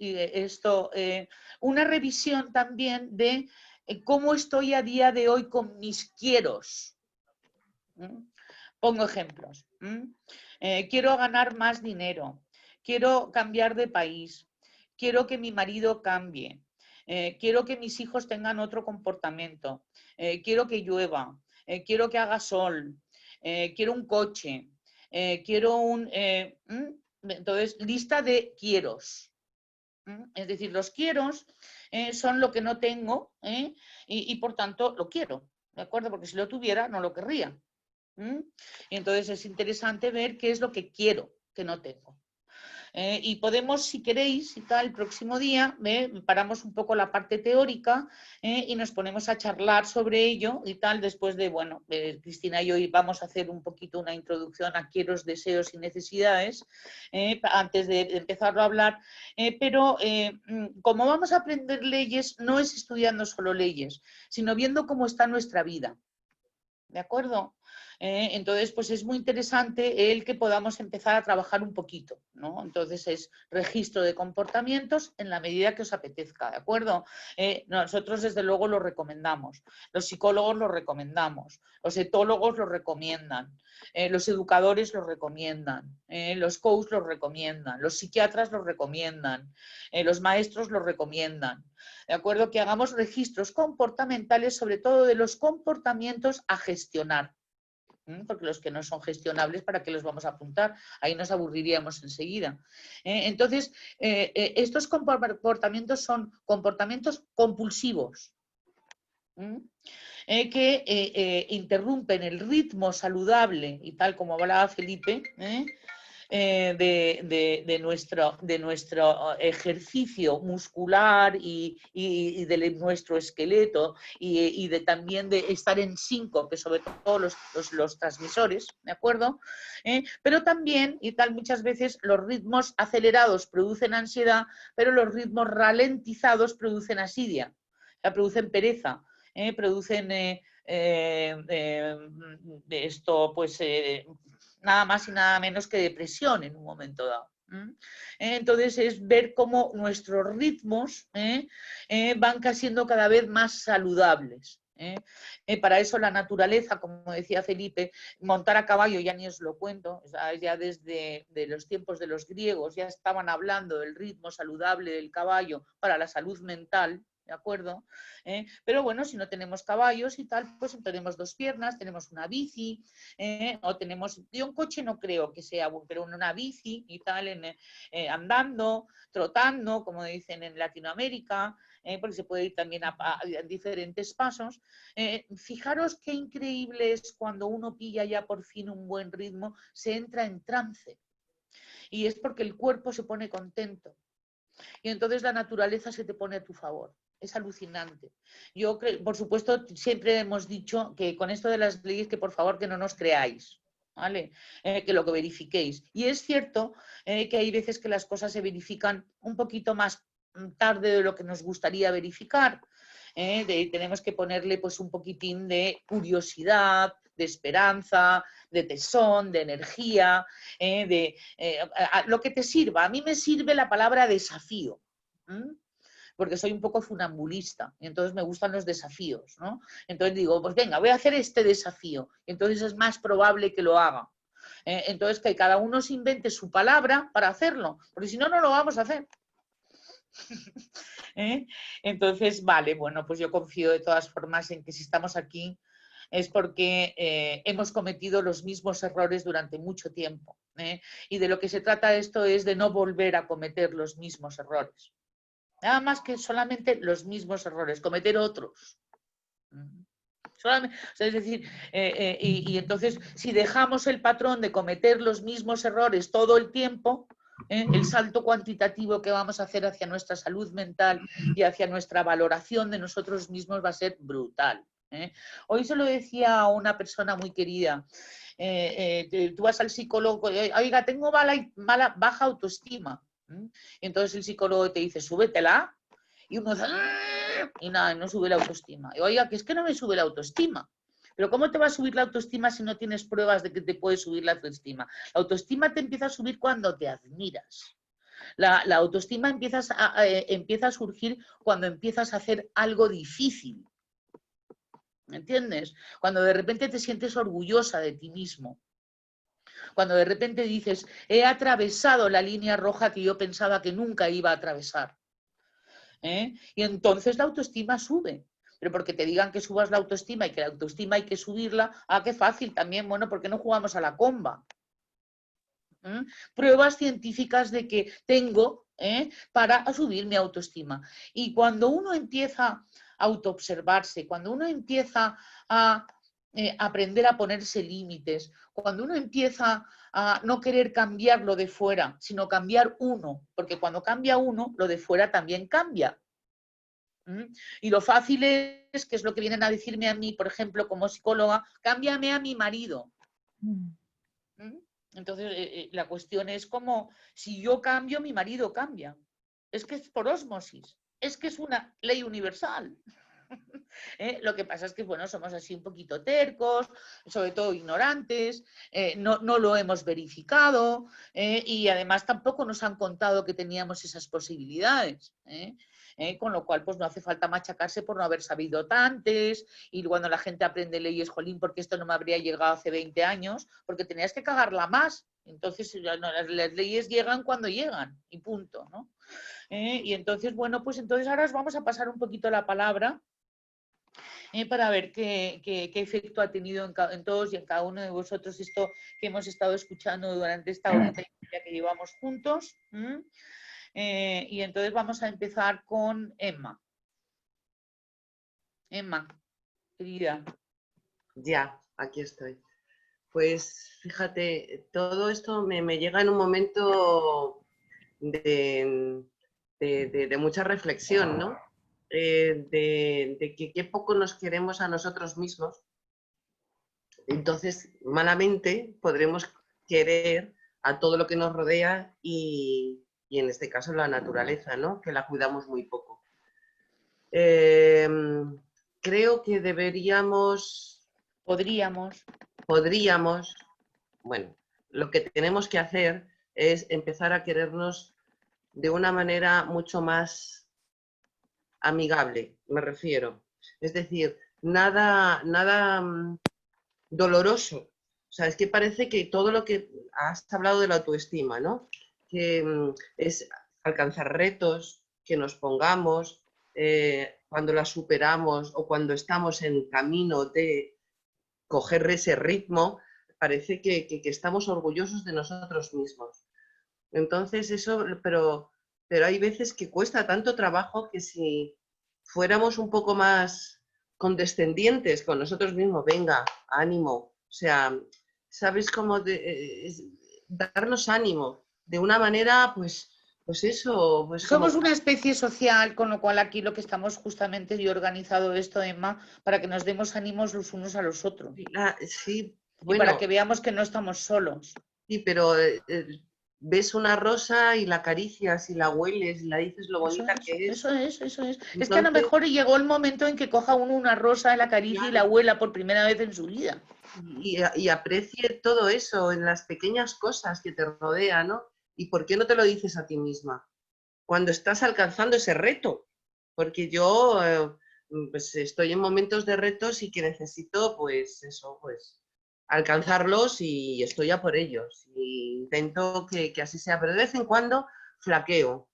una revisión también de cómo estoy a día de hoy con mis quieros. Pongo ejemplos. Quiero ganar más dinero, quiero cambiar de país, quiero que mi marido cambie, quiero que mis hijos tengan otro comportamiento, quiero que llueva, quiero que haga sol, quiero un coche, quiero un... Entonces, lista de quieros. Es decir, los quieros son lo que no tengo y por tanto lo quiero, ¿de acuerdo? Porque si lo tuviera no lo querría. Y entonces es interesante ver qué es lo que quiero, que no tengo. Y podemos, si queréis, y tal, el próximo día paramos un poco la parte teórica y nos ponemos a charlar sobre ello y tal, después de, bueno, Cristina y yo vamos a hacer un poquito una introducción a quieros, deseos y necesidades antes de empezarlo a hablar, pero como vamos a aprender leyes, no es estudiando solo leyes, sino viendo cómo está nuestra vida. ¿De acuerdo? Entonces, pues es muy interesante el que podamos empezar a trabajar un poquito, ¿no? Entonces es registro de comportamientos en la medida que os apetezca, ¿de acuerdo? Nosotros desde luego lo recomendamos, los psicólogos lo recomendamos, los etólogos lo recomiendan, los educadores lo recomiendan, los coaches lo recomiendan, los psiquiatras lo recomiendan, los maestros lo recomiendan. ¿De acuerdo? Que hagamos registros comportamentales, sobre todo de los comportamientos a gestionar. Porque los que no son gestionables, ¿para qué los vamos a apuntar? Ahí nos aburriríamos enseguida. Entonces, estos comportamientos son comportamientos compulsivos, que interrumpen el ritmo saludable, y tal como hablaba Felipe, de nuestro ejercicio muscular y de nuestro esqueleto y también de estar en síncope, sobre todo los transmisores, ¿de acuerdo? Pero también, y tal, muchas veces los ritmos acelerados producen ansiedad, pero los ritmos ralentizados producen asidia, o sea, producen pereza, producen esto, pues nada más y nada menos que depresión en un momento dado. Entonces es ver cómo nuestros ritmos van siendo cada vez más saludables. Para eso la naturaleza, como decía Felipe, montar a caballo ya ni os lo cuento, o sea, ya desde los tiempos de los griegos ya estaban hablando del ritmo saludable del caballo para la salud mental, ¿de acuerdo? Pero bueno, si no tenemos caballos y tal, pues tenemos dos piernas, tenemos una bici, o tenemos, yo un coche no creo que sea, pero una bici y tal, andando, trotando, como dicen en Latinoamérica, porque se puede ir también a diferentes pasos. Fijaros qué increíble es cuando uno pilla ya por fin un buen ritmo, se entra en trance. Y es porque el cuerpo se pone contento. Y entonces la naturaleza se te pone a tu favor. Es alucinante. Yo creo, por supuesto, siempre hemos dicho que con esto de las leyes, que por favor que no nos creáis, ¿vale? Que lo que verifiquéis. Y es cierto que hay veces que las cosas se verifican un poquito más tarde de lo que nos gustaría verificar. Tenemos que ponerle pues un poquitín de curiosidad, de esperanza, de tesón, de energía, lo que te sirva. A mí me sirve la palabra desafío, porque soy un poco funambulista y entonces me gustan los desafíos, ¿no? Entonces digo, pues venga, voy a hacer este desafío, entonces es más probable que lo haga. Entonces que cada uno se invente su palabra para hacerlo, porque si no, no lo vamos a hacer. Entonces, vale, bueno, pues yo confío de todas formas en que si estamos aquí es porque hemos cometido los mismos errores durante mucho tiempo. Y de lo que se trata esto es de no volver a cometer los mismos errores. Nada más que solamente los mismos errores, cometer otros. Solamente, o sea, es decir, y entonces si dejamos el patrón de cometer los mismos errores todo el tiempo, el salto cuantitativo que vamos a hacer hacia nuestra salud mental y hacia nuestra valoración de nosotros mismos va a ser brutal. Hoy se lo decía a una persona muy querida, tú vas al psicólogo, oiga, tengo baja autoestima. Entonces el psicólogo te dice, súbetela, y uno dice, y nada, no sube la autoestima. Y, oiga, que es que no me sube la autoestima. Pero ¿cómo te va a subir la autoestima si no tienes pruebas de que te puede subir la autoestima? La autoestima te empieza a subir cuando te admiras. La autoestima empieza a surgir cuando empiezas a hacer algo difícil. ¿Me entiendes? Cuando de repente te sientes orgullosa de ti mismo. Cuando de repente dices, he atravesado la línea roja que yo pensaba que nunca iba a atravesar. Y entonces la autoestima sube. Pero porque te digan que subas la autoestima y que la autoestima hay que subirla, qué fácil también, bueno, ¿por qué no jugamos a la comba? Pruebas científicas de que tengo para subir mi autoestima. Y cuando uno empieza a autoobservarse, cuando uno empieza a aprender a ponerse límites, cuando uno empieza a no querer cambiar lo de fuera, sino cambiar uno, porque cuando cambia uno, lo de fuera también cambia. Y lo fácil es, que es lo que vienen a decirme a mí, por ejemplo, como psicóloga, cámbiame a mi marido. Entonces, la cuestión es como, si yo cambio, mi marido cambia. Es que es por ósmosis, es que es una ley universal. Lo que pasa es que, bueno, somos así un poquito tercos, sobre todo ignorantes, no lo hemos verificado y además tampoco nos han contado que teníamos esas posibilidades. Con lo cual, pues no hace falta machacarse por no haber sabido antes, y cuando la gente aprende leyes, jolín, porque esto no me habría llegado hace 20 años, porque tenías que cagarla más. Entonces, las leyes llegan cuando llegan, y punto, ¿no? Y entonces, bueno, pues entonces ahora os vamos a pasar un poquito la palabra para ver qué efecto ha tenido en todos y en cada uno de vosotros esto que hemos estado escuchando durante esta horita y media que llevamos juntos. Y entonces vamos a empezar con Emma. Emma, querida. Ya, aquí estoy. Pues fíjate, todo esto me llega en un momento de mucha reflexión, ¿no? De que qué poco nos queremos a nosotros mismos. Entonces, malamente podremos querer a todo lo que nos rodea y en este caso la naturaleza, ¿no? Que la cuidamos muy poco. creo que deberíamos, Podríamos. bueno, lo que tenemos que hacer es empezar a querernos de una manera mucho más amigable, me refiero. Es decir, nada doloroso. O sea, es que parece que todo lo que has hablado de la autoestima, ¿no? Que es alcanzar retos, que nos pongamos, cuando las superamos o cuando estamos en camino de coger ese ritmo, parece que estamos orgullosos de nosotros mismos. Entonces eso, pero hay veces que cuesta tanto trabajo que si fuéramos un poco más condescendientes con nosotros mismos, venga, ánimo, o sea, ¿sabes cómo darnos ánimo? De una manera, pues eso, pues como... Somos una especie social, con lo cual aquí lo que estamos justamente y organizado esto, Emma, para que nos demos ánimos los unos a los otros. Sí, Y bueno, para que veamos que no estamos solos. sí, pero ves una rosa y la acaricias y la hueles y la dices lo bonita que es. Eso es. Entonces, Es que a lo mejor llegó el momento en que coja uno una rosa, la acaricia y la huela por primera vez en su vida. Y aprecie todo eso en las pequeñas cosas que te rodean, ¿no? ¿Y por qué no te lo dices a ti misma? Cuando estás alcanzando ese reto. Porque yo pues estoy en momentos de retos y que necesito, pues eso, pues alcanzarlos y estoy a por ellos. Y intento que así sea, pero de vez en cuando flaqueo.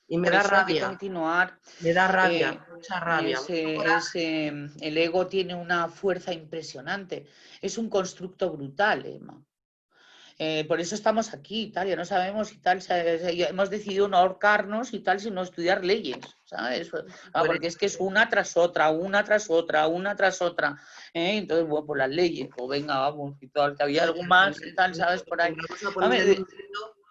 Y me Por da eso hay que rabia. continuar. Me da rabia, mucha rabia. El ego tiene una fuerza impresionante. Es un constructo brutal, Emma. Por eso estamos aquí y tal, ya no sabemos y tal, hemos decidido no ahorcarnos y tal, sino estudiar leyes, ¿sabes? Porque es que es una tras otra. Entonces, bueno, pues las leyes, pues venga, vamos, y tal, que había algo más y tal, ¿sabes? Por ahí.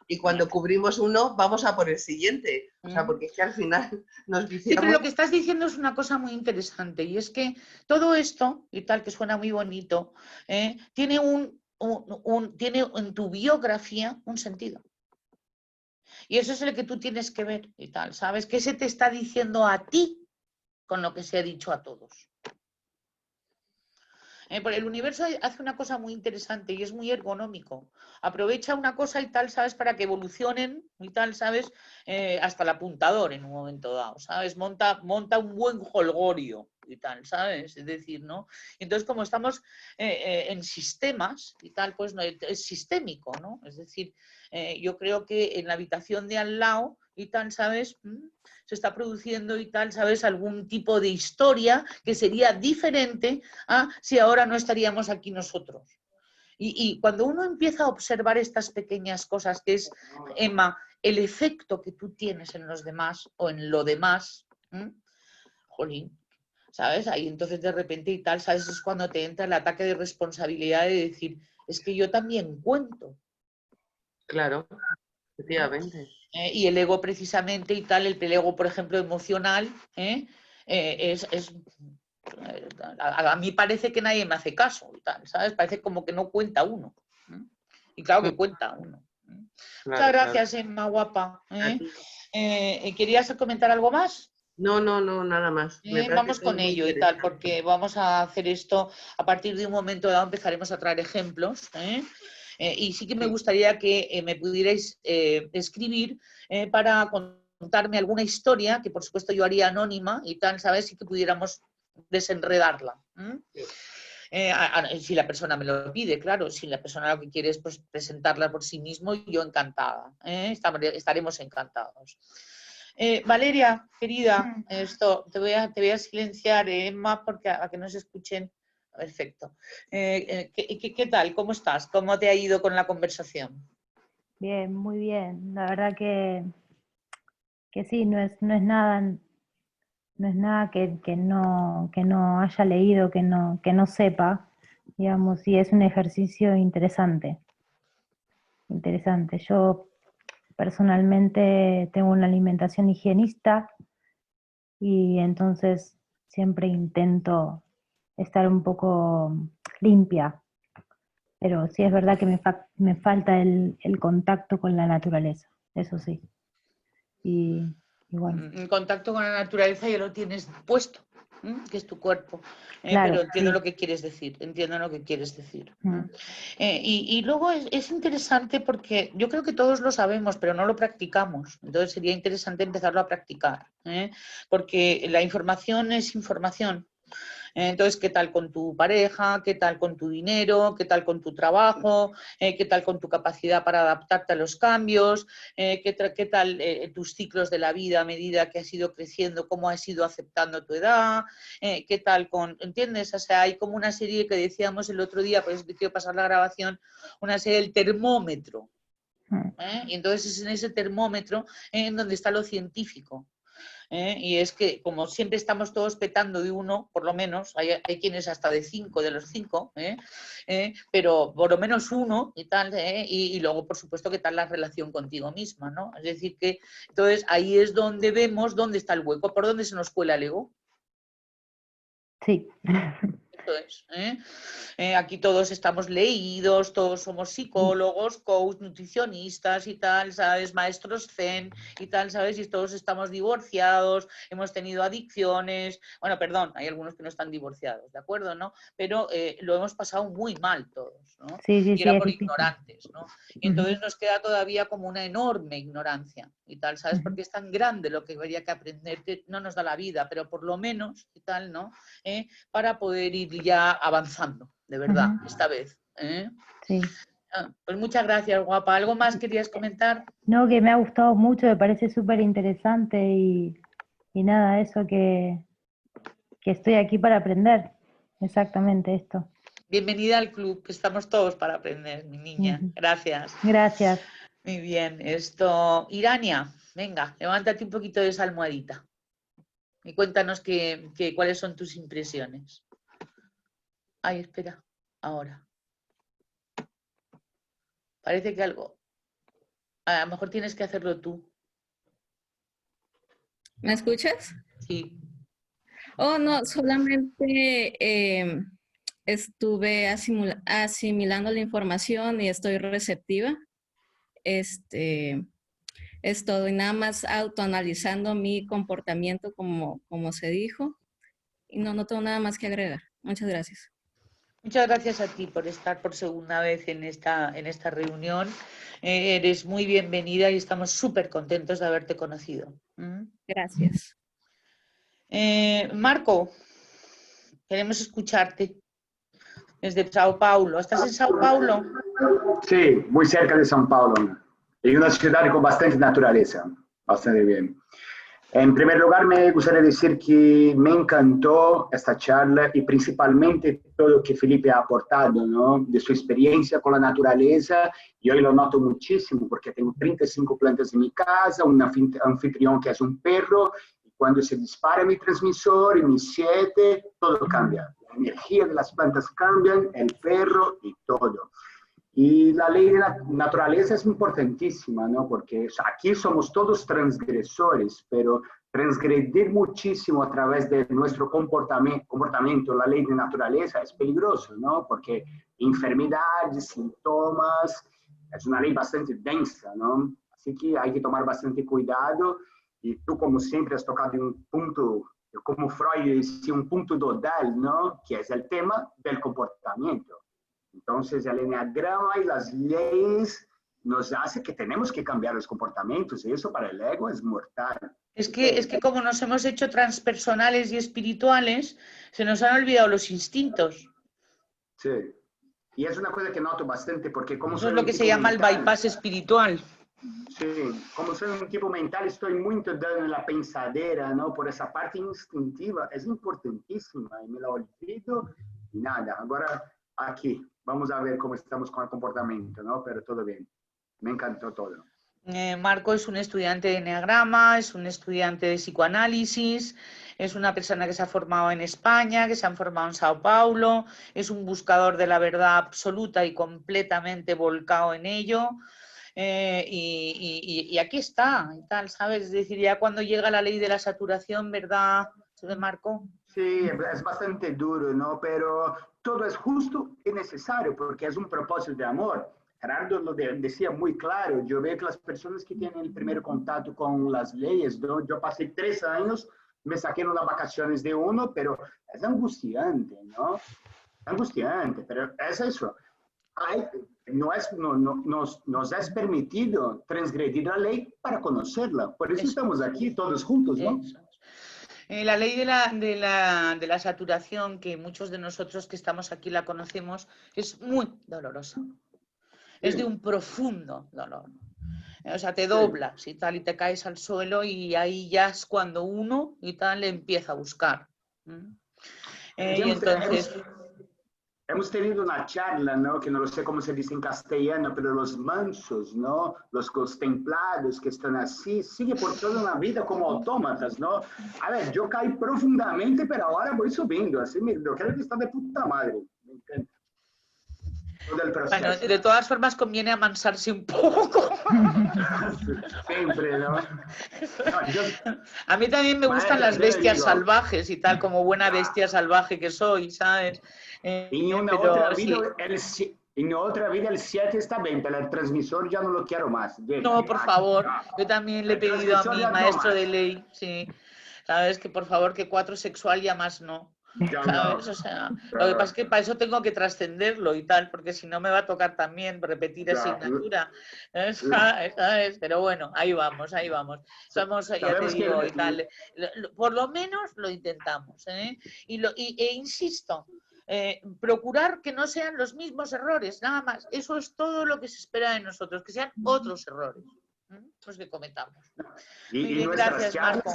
Y cuando cubrimos uno, vamos a por el siguiente. O sea, porque es que al final nos viciamos. Sí, pero lo que estás diciendo es una cosa muy interesante y es que todo esto, y tal, que suena muy bonito, tiene tiene en tu biografía un sentido. Y eso es el que tú tienes que ver y tal, ¿sabes? ¿Qué se te está diciendo a ti con lo que se ha dicho a todos? El universo hace una cosa muy interesante y es muy ergonómico. Aprovecha una cosa y tal, ¿sabes? Para que evolucionen y tal, ¿sabes? Hasta el apuntador en un momento dado, ¿sabes? Monta un buen jolgorio y tal, ¿sabes? Es decir, ¿no? Entonces, como estamos en sistemas y tal, pues no, es sistémico, ¿no? Es decir, yo creo que en la habitación de al lado y tal, ¿sabes? Se está produciendo y tal, ¿sabes? Algún tipo de historia que sería diferente a si ahora no estaríamos aquí nosotros. Y cuando uno empieza a observar estas pequeñas cosas, que es, Emma, el efecto que tú tienes en los demás o en lo demás, jolín, ¿sabes? Ahí entonces de repente y tal, ¿sabes? Es cuando te entra el ataque de responsabilidad de decir, es que yo también cuento. Claro, efectivamente. Y el ego precisamente y tal, el ego, por ejemplo, emocional, a mí parece que nadie me hace caso, tal, ¿sabes? Parece como que no cuenta uno. Y claro que cuenta uno. Muchas gracias, Emma, guapa. ¿Querías comentar algo más? No, nada más. Vamos con ello y tal, porque vamos a hacer esto a partir de un momento dado, empezaremos a traer ejemplos. Y sí que me gustaría que me pudierais escribir para contarme alguna historia, que por supuesto yo haría anónima y tal, ¿sabes? Y que pudiéramos desenredarla. Si la persona me lo pide, claro, si la persona lo que quiere es pues, presentarla por sí mismo, yo encantada, estaremos encantados. Valeria, querida, te voy a silenciar, Emma, porque a que no se escuchen. Perfecto. ¿Qué tal? ¿Cómo estás? ¿Cómo te ha ido con la conversación? Bien, muy bien. La verdad que sí, no es nada que no haya leído, que no sepa, digamos, y es un ejercicio interesante. Yo personalmente tengo una alimentación higienista y entonces siempre intento estar un poco limpia, pero sí es verdad que me falta el contacto con la naturaleza, eso sí. Y bueno. En contacto con la naturaleza ya lo tienes puesto. que es tu cuerpo. Claro, Pero entiendo sí. lo que quieres decir, entiendo lo que quieres decir. Mm. Y luego es interesante porque yo creo que todos lo sabemos, pero no lo practicamos. Entonces sería interesante empezarlo a practicar, porque la información es información. Entonces, ¿qué tal con tu pareja? ¿Qué tal con tu dinero? ¿Qué tal con tu trabajo? ¿Qué tal con tu capacidad para adaptarte a los cambios? ¿Qué tal tus ciclos de la vida a medida que has ido creciendo? ¿Cómo has ido aceptando tu edad? ¿Qué tal con, entiendes? O sea, hay como una serie que decíamos el otro día, por eso te quiero pasar la grabación, una serie del termómetro. Y entonces es en ese termómetro en donde está lo científico. Y es que como siempre estamos todos petando de 1, por lo menos, hay quienes hasta de 5, de los 5, pero por lo menos 1 y tal, y luego por supuesto qué tal la relación contigo misma, ¿no? Es decir que, entonces ahí es donde vemos dónde está el hueco, por dónde se nos cuela el ego. Sí. Eso es, aquí todos estamos leídos, todos somos psicólogos, coach, nutricionistas y tal, ¿sabes? Maestros zen y tal, ¿sabes? Y todos estamos divorciados, hemos tenido adicciones, bueno, perdón, hay algunos que no están divorciados, ¿de acuerdo? ¿No? Pero lo hemos pasado muy mal todos, ¿no? Sí, sí, Y sí, era es por difícil. ignorantes, ¿no? Y entonces nos queda todavía como una enorme ignorancia y tal, ¿sabes? Porque es tan grande lo que habría que aprender, que no nos da la vida, pero por lo menos y tal, ¿no? Para poder ir ya avanzando, de verdad, esta vez. Sí. Pues muchas gracias, guapa. ¿Algo más querías comentar? No, que me ha gustado mucho, me parece súper interesante y nada, eso que estoy aquí para aprender. Exactamente esto. Bienvenida al club, que estamos todos para aprender, mi niña. Gracias. Gracias. Muy bien. Irania, venga, levántate un poquito de esa almohadita y cuéntanos cuáles son tus impresiones. Ay, espera, ahora. Parece que algo... A lo mejor tienes que hacerlo tú. ¿Me escuchas? Sí. Oh, no, solamente estuve asimilando la información y estoy receptiva. Es todo, y nada más autoanalizando mi comportamiento como se dijo. Y no tengo nada más que agregar. Muchas gracias. Muchas gracias a ti por estar por segunda vez en esta reunión. Eres muy bienvenida y estamos súper contentos de haberte conocido. Gracias. Marco, queremos escucharte desde Sao Paulo. ¿Estás en Sao Paulo? Sí, muy cerca de São Paulo. Y una ciudad con bastante naturaleza. Bastante bien. En primer lugar, me gustaría decir que me encantó esta charla y principalmente todo lo que Felipe ha aportado, ¿no? De su experiencia con la naturaleza. Y hoy lo noto muchísimo porque tengo 35 plantas en mi casa, un anfitrión que es un perro, y cuando se dispara mi transmisor y mi 7, todo cambia. La energía de las plantas cambian, el perro y todo. Y la ley de la naturaleza es importantísima, ¿no? Porque aquí somos todos transgresores, pero transgredir muchísimo a través de nuestro comportamiento, la ley de naturaleza es peligroso, ¿no? Porque enfermedades, síntomas, es una ley bastante densa, ¿no? Así que hay que tomar bastante cuidado. Y tú, como siempre, has tocado en un punto, como Freud decía, un punto nodal, ¿no? Que es el tema del comportamiento. Entonces, el enneagrama y las leyes nos hace que tenemos que cambiar los comportamientos y eso para el ego es mortal. Es que como nos hemos hecho transpersonales y espirituales, se nos han olvidado los instintos. Sí. Y es una cosa que noto bastante porque como eso es lo que se llama mental, el bypass espiritual. Sí, como soy un tipo mental, estoy muy dando en la pensadera, ¿no? Por esa parte instintiva, es importantísima y me la olvido y nada, ahora aquí. Vamos a ver cómo estamos con el comportamiento, ¿no? Pero todo bien. Me encantó todo. Marco es un estudiante de enneagrama, es un estudiante de psicoanálisis, es una persona que se ha formado en España, que se ha formado en Sao Paulo, es un buscador de la verdad absoluta y completamente volcado en ello. Y aquí está, y tal, ¿sabes? Es decir, ya cuando llega la ley de la saturación, ¿verdad, Marco? Sí, es bastante duro, ¿no? Pero todo es justo y necesario porque es un propósito de amor. Gerardo lo decía muy claro. Yo veo que las personas que tienen el primer contacto con las leyes, ¿no? Yo pasé 3 años me saqué unas vacaciones de uno, pero es angustiante, ¿no? Angustiante, pero es eso. Nos es permitido transgredir la ley para conocerla. Por eso estamos aquí todos juntos, ¿no? La ley de la saturación, que muchos de nosotros que estamos aquí la conocemos, es muy dolorosa. Es de un profundo dolor. O sea, te doblas y tal, y te caes al suelo, y ahí ya es cuando uno y tal le empieza a buscar. Y entonces... Hemos tenido una charla, ¿no? Que no lo sé cómo se dice en castellano, pero los mansos, ¿no? Los templados que están así, siguen por toda una vida como autómatas, ¿no? A ver, yo caí profundamente, pero ahora voy subiendo, así, yo creo que está de puta madre. Me encanta. Bueno, de todas formas conviene amansarse un poco. Siempre, ¿no? A mí también me gustan las bestias salvajes y tal, como buena bestia salvaje que soy, ¿sabes? En una otra vida el 7 está bien, pero el transmisor ya no lo quiero más. No, por favor. Yo también le he pedido a mi maestro de ley, sí, ¿sabes? Que por favor, que 4 sexual ya más no. ¿Sabes? O sea, lo que pasa es que para eso tengo que trascenderlo y tal, porque si no me va a tocar también repetir asignatura, ¿sabes? Pero bueno, ahí vamos, ahí vamos. Somos, ya te digo, y tal. Por lo menos lo intentamos, ¿eh? E insisto, procurar que no sean los mismos errores, nada más. Eso es todo lo que se espera de nosotros, que sean otros errores, los que cometamos. Muy bien, gracias, Marco.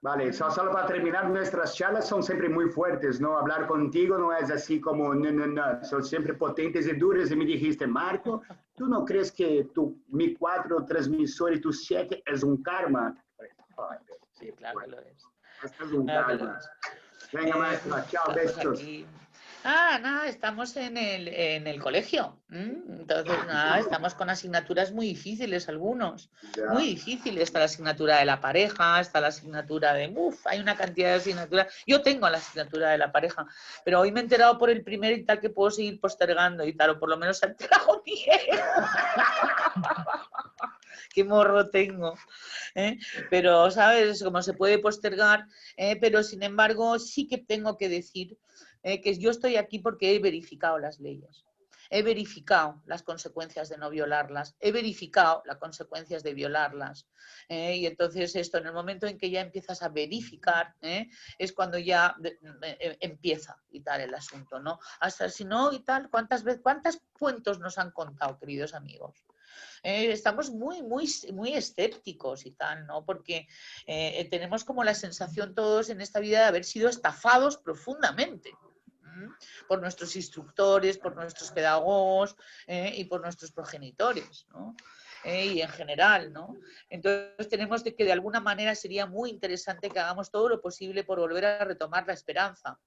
Vale, solo para terminar, nuestras charlas son siempre muy fuertes, ¿no? Hablar contigo no es así como, no, son siempre potentes y duras. Y me dijiste, Marco, ¿tú no crees que mi 4 transmisor y tu 7 es un karma? Sí, claro que lo es. Esto es un karma. Venga, maestra, chao, besos. Nada, estamos en el colegio. Entonces, nada, estamos con asignaturas muy difíciles algunos. Muy difíciles. Está la asignatura de la pareja, está la asignatura de... hay una cantidad de asignaturas. Yo tengo la asignatura de la pareja, pero hoy me he enterado por el primer y tal que puedo seguir postergando y tal, o por lo menos se ha enterado bien. Qué morro tengo. Pero, ¿sabes? Como se puede postergar, pero sin embargo sí que tengo que decir que yo estoy aquí porque he verificado las leyes, he verificado las consecuencias de no violarlas, he verificado las consecuencias de violarlas, y entonces esto, en el momento en que ya empiezas a verificar, es cuando ya empieza y tal el asunto, ¿no? Hasta si no y tal, ¿cuántos cuentos nos han contado, queridos amigos? Estamos muy escépticos y tal, ¿no? Porque tenemos como la sensación todos en esta vida de haber sido estafados profundamente por nuestros instructores, por nuestros pedagogos y por nuestros progenitores, ¿no? Y en general, ¿no? Entonces tenemos que de alguna manera sería muy interesante que hagamos todo lo posible por volver a retomar la esperanza.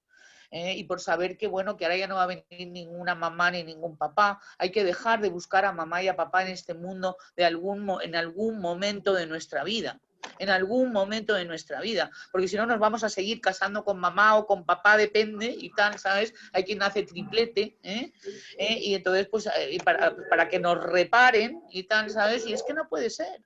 Y por saber que, bueno, que ahora ya no va a venir ninguna mamá ni ningún papá. Hay que dejar de buscar a mamá y a papá en este mundo en algún momento de nuestra vida. En algún momento de nuestra vida. Porque si no nos vamos a seguir casando con mamá o con papá, depende y tal, ¿sabes? Hay quien hace triplete, y entonces, pues, para que nos reparen y tal, ¿sabes? Y es que no puede ser.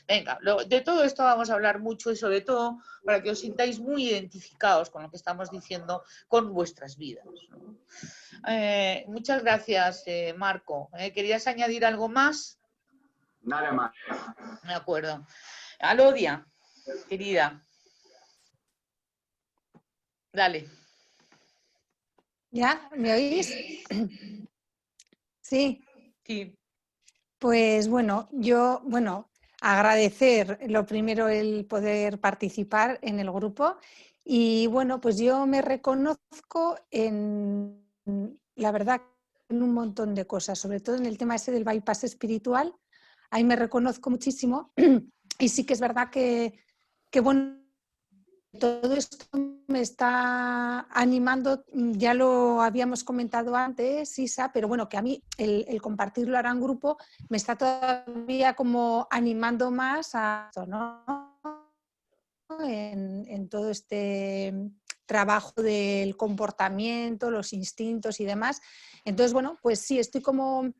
Venga, de todo esto vamos a hablar mucho y sobre todo para que os sintáis muy identificados con lo que estamos diciendo con vuestras vidas, ¿no? Muchas gracias, Marco. ¿Querías añadir algo más? Nada más. De acuerdo. Alodia, querida. Dale. ¿Ya? ¿Me oís? Sí. Sí. Pues bueno, agradecer lo primero el poder participar en el grupo y bueno, pues yo me reconozco en, la verdad, en un montón de cosas, sobre todo en el tema ese del bypass espiritual, ahí me reconozco muchísimo y sí que es verdad que bueno, todo esto me está animando, ya lo habíamos comentado antes, Isa, pero bueno, que a mí el compartirlo ahora en grupo me está todavía como animando más a esto, ¿no? En todo este trabajo del comportamiento, los instintos y demás. Entonces, bueno, pues sí, estoy como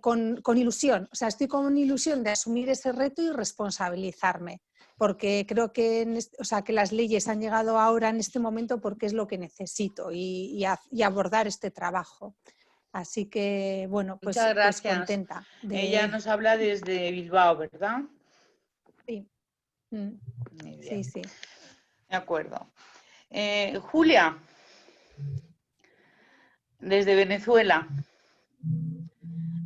con ilusión, o sea, estoy con ilusión de asumir ese reto y responsabilizarme. porque creo que, o sea, que las leyes han llegado ahora en este momento porque es lo que necesito y abordar este trabajo. Así que, bueno, pues, muchas gracias. pues contenta. Ella nos habla desde Bilbao, ¿verdad? Sí. Sí, sí. De acuerdo. Julia, desde Venezuela.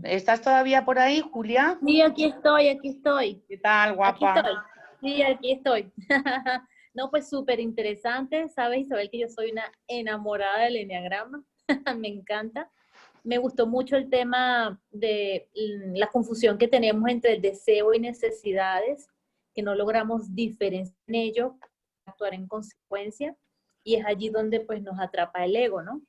¿Estás todavía por ahí, Julia? Sí, aquí estoy, aquí estoy. ¿Qué tal, guapa? Aquí estoy. Sí, aquí estoy. No, pues súper interesante. Sabes, Isabel, que yo soy una enamorada del enneagrama. Me encanta. Me gustó mucho el tema de la confusión que tenemos entre el deseo y necesidades, que no logramos diferenciar en ello, actuar en consecuencia, y es allí donde pues nos atrapa el ego, ¿no?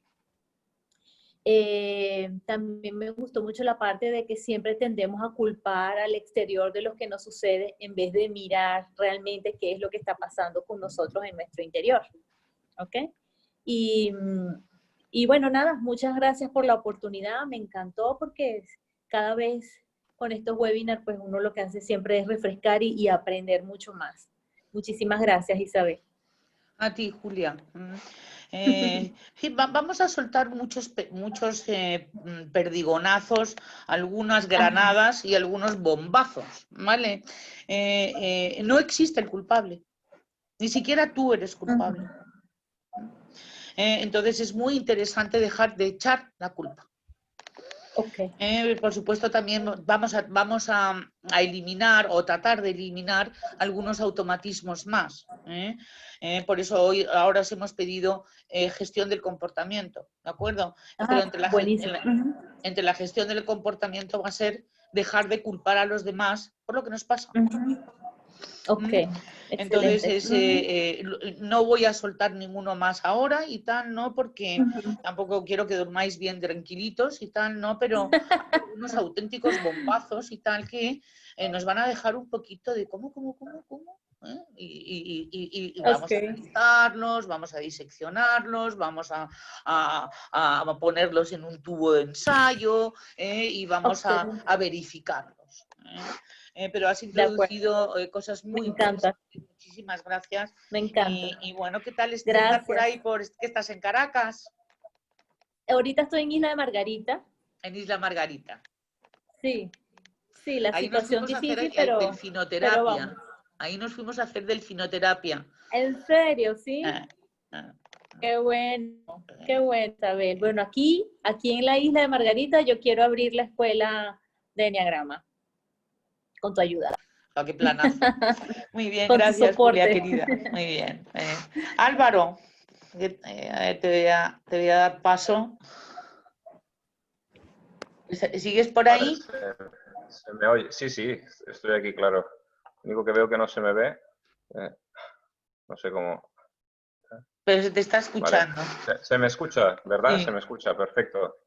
También me gustó mucho la parte de que siempre tendemos a culpar al exterior de lo que nos sucede en vez de mirar realmente qué es lo que está pasando con nosotros en nuestro interior, ¿ok? Y bueno, nada, muchas gracias por la oportunidad, me encantó porque cada vez con estos webinars pues uno lo que hace siempre es refrescar y aprender mucho más. Muchísimas gracias, Isabel. A ti, Julia. Vamos a soltar muchos perdigonazos, algunas granadas y algunos bombazos, ¿vale? No existe el culpable, ni siquiera tú eres culpable. Entonces es muy interesante dejar de echar la culpa. Okay. Por supuesto, también vamos a eliminar o tratar de eliminar algunos automatismos más. Por eso ahora os hemos pedido gestión del comportamiento, ¿de acuerdo? Pero entre la gestión del comportamiento va a ser dejar de culpar a los demás por lo que nos pasa. Ok. Entonces, no voy a soltar ninguno más ahora y tal, ¿no? Porque tampoco quiero que durmáis bien tranquilitos y tal, ¿no? Pero unos auténticos bombazos y tal que nos van a dejar un poquito de cómo. Y vamos a analizarlos, vamos a diseccionarlos, vamos a ponerlos en un tubo de ensayo y vamos a verificarlos. Pero has introducido cosas muy interesantes. Muchísimas gracias. Me encanta. Y bueno, ¿qué tal estar por ahí? ¿Qué estás en Caracas? Ahorita estoy en Isla de Margarita. En Isla Margarita. Sí, sí, la ahí situación difícil, pero delfinoterapia. Ahí nos fuimos a hacer delfinoterapia. ¿En serio? Sí. Qué bueno, qué bueno, Isabel. Bueno, aquí en la Isla de Margarita yo quiero abrir la escuela de enneagrama. Con tu ayuda. Oh, qué planazo. Muy bien, gracias, Julia, querida. Muy bien. Álvaro, te voy a dar paso. ¿Sigues por ahí? Se me oye. Sí, estoy aquí, claro. Lo único que veo que no se me ve. No sé cómo. Pero se te está escuchando. Vale. Se me escucha, ¿verdad? Sí. Se me escucha, perfecto.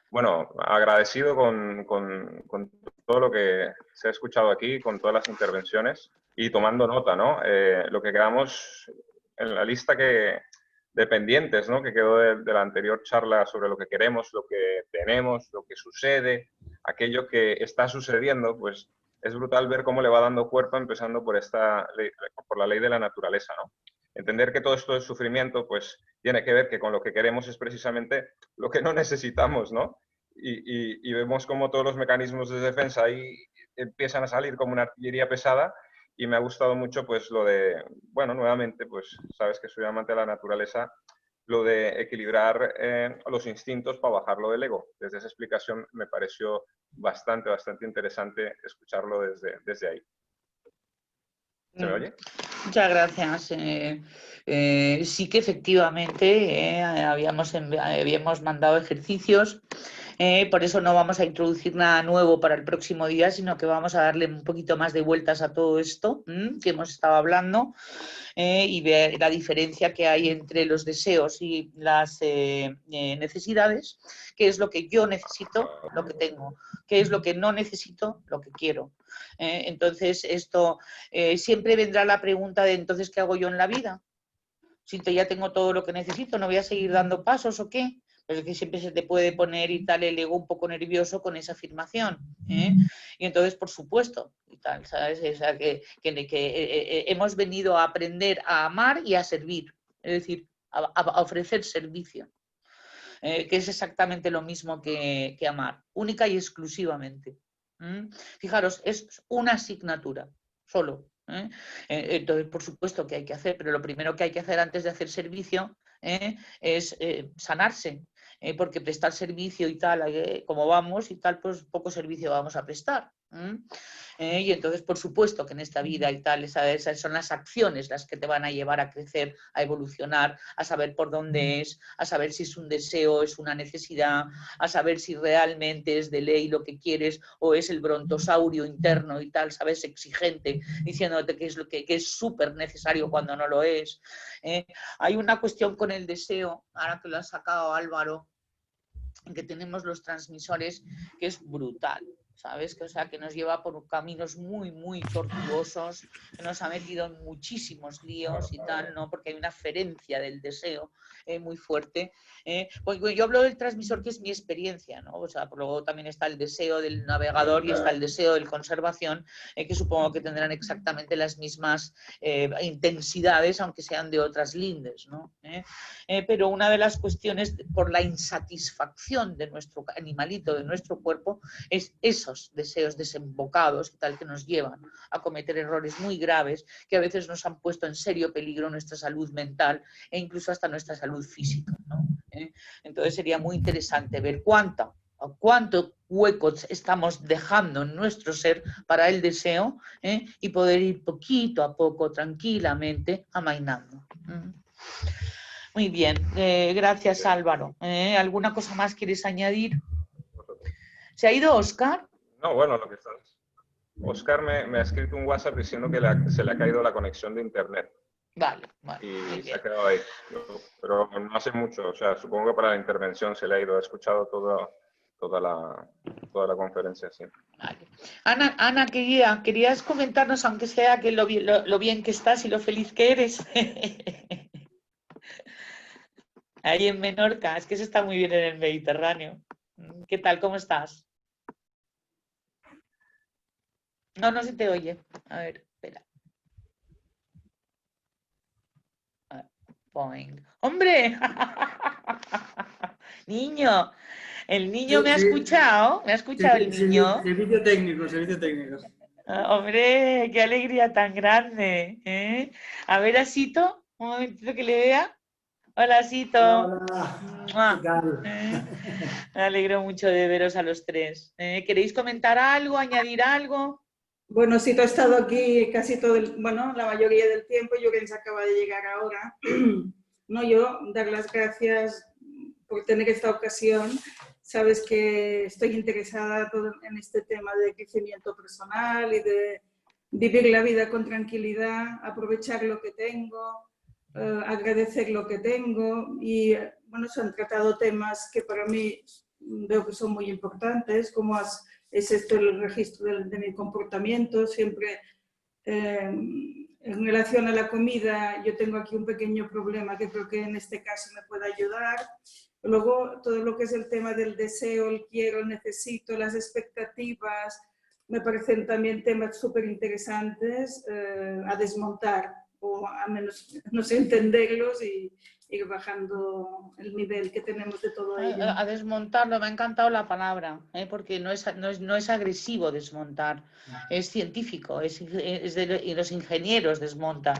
Bueno, agradecido con todo lo que se ha escuchado aquí, con todas las intervenciones y tomando nota, ¿no? Lo que quedamos en la lista de pendientes, ¿no? Que quedó de la anterior charla sobre lo que queremos, lo que tenemos, lo que sucede, aquello que está sucediendo, pues es brutal ver cómo le va dando cuerpo, empezando por la ley de la naturaleza, ¿no? Entender que todo esto es sufrimiento, pues tiene que ver que con lo que queremos es precisamente lo que no necesitamos, ¿no? Y vemos cómo todos los mecanismos de defensa ahí empiezan a salir como una artillería pesada y me ha gustado mucho pues lo de, bueno, nuevamente, pues sabes que soy amante de la naturaleza, lo de equilibrar los instintos para bajarlo del ego. Desde esa explicación me pareció bastante interesante escucharlo desde ahí. ¿Se me oye? Muchas gracias. Sí que efectivamente habíamos mandado ejercicios, por eso no vamos a introducir nada nuevo para el próximo día, sino que vamos a darle un poquito más de vueltas a todo esto que hemos estado hablando y ver la diferencia que hay entre los deseos y las necesidades, qué es lo que yo necesito, lo que tengo, qué es lo que no necesito, lo que quiero. Entonces, esto siempre vendrá la pregunta de entonces, ¿qué hago yo en la vida? Si ya tengo todo lo que necesito, ¿no voy a seguir dando pasos o qué? Pues es que siempre se te puede poner y tal el ego un poco nervioso con esa afirmación. Y entonces, por supuesto, y tal, ¿sabes? O sea, que hemos venido a aprender a amar y a servir, es decir, a ofrecer servicio, que es exactamente lo mismo que amar, única y exclusivamente. Fijaros, es una asignatura, solo. Entonces, por supuesto que hay que hacer, pero lo primero que hay que hacer antes de hacer servicio es sanarse, porque prestar servicio y tal, como vamos y tal, pues poco servicio vamos a prestar. Y entonces, por supuesto que en esta vida y tal, esas son las acciones las que te van a llevar a crecer, a evolucionar, a saber por dónde es, a saber si es un deseo, es una necesidad, a saber si realmente es de ley lo que quieres o es el brontosaurio interno y tal, sabes, exigente, diciéndote que es lo que es súper necesario cuando no lo es. Hay una cuestión con el deseo, ahora que lo ha sacado Álvaro, en que tenemos los transmisores, que es brutal, ¿sabes? O sea, que nos lleva por caminos muy, muy tortuosos, que nos ha metido en muchísimos líos y tal, ¿no? Porque hay una ferencia del deseo muy fuerte. Pues yo hablo del transmisor, que es mi experiencia, ¿no? O sea, luego también está el deseo del navegador y está el deseo de conservación, que supongo que tendrán exactamente las mismas intensidades, aunque sean de otras lindes, ¿no? Pero una de las cuestiones por la insatisfacción de nuestro animalito, de nuestro cuerpo, es esos deseos desembocados y tal, que nos llevan a cometer errores muy graves que a veces nos han puesto en serio peligro nuestra salud mental e incluso hasta nuestra salud física, ¿no? Entonces sería muy interesante ver cuánto huecos estamos dejando en nuestro ser para el deseo, y poder ir poquito a poco, tranquilamente, amainando. Muy bien, gracias Álvaro. ¿Alguna cosa más quieres añadir? ¿Se ha ido Óscar? No, bueno, lo que estás. Óscar me ha escrito un WhatsApp diciendo que se le ha caído la conexión de internet. Vale. Y se ha quedado ahí. Pero no hace mucho, o sea, supongo que para la intervención se le ha ido. Ha escuchado toda la conferencia, sí. Vale. Ana, querías comentarnos, aunque sea, que lo bien que estás y lo feliz que eres. Ahí en Menorca, es que se está muy bien en el Mediterráneo. ¿Qué tal? ¿Cómo estás? No se te oye. A ver, espera. ¡Hombre! Niño, el niño me ha escuchado. ¿Me ha escuchado el niño? Servicio técnico. Hombre, qué alegría tan grande. A ver, Asito, un momentito que le vea. Hola, Asito. Hola. ¿Qué tal? Me alegro mucho de veros a los tres. ¿Queréis comentar algo, añadir algo? Bueno, Sito ha estado aquí casi la mayoría del tiempo. Yo que se acaba de llegar ahora. No, yo dar las gracias por tener esta ocasión. Sabes que estoy interesada en este tema de crecimiento personal y de vivir la vida con tranquilidad, aprovechar lo que tengo, agradecer lo que tengo. Y bueno, se han tratado temas que para mí veo que son muy importantes, como es esto el registro de mi comportamiento. Siempre en relación a la comida, yo tengo aquí un pequeño problema que creo que en este caso me puede ayudar. Luego, todo lo que es el tema del deseo, el quiero, el necesito, las expectativas, me parecen también temas súper interesantes a desmontar, o a menos no sé, entenderlos y ir bajando el nivel que tenemos de todo ello. A desmontarlo, me ha encantado la palabra, porque no es agresivo desmontar, es científico, y los ingenieros desmontan,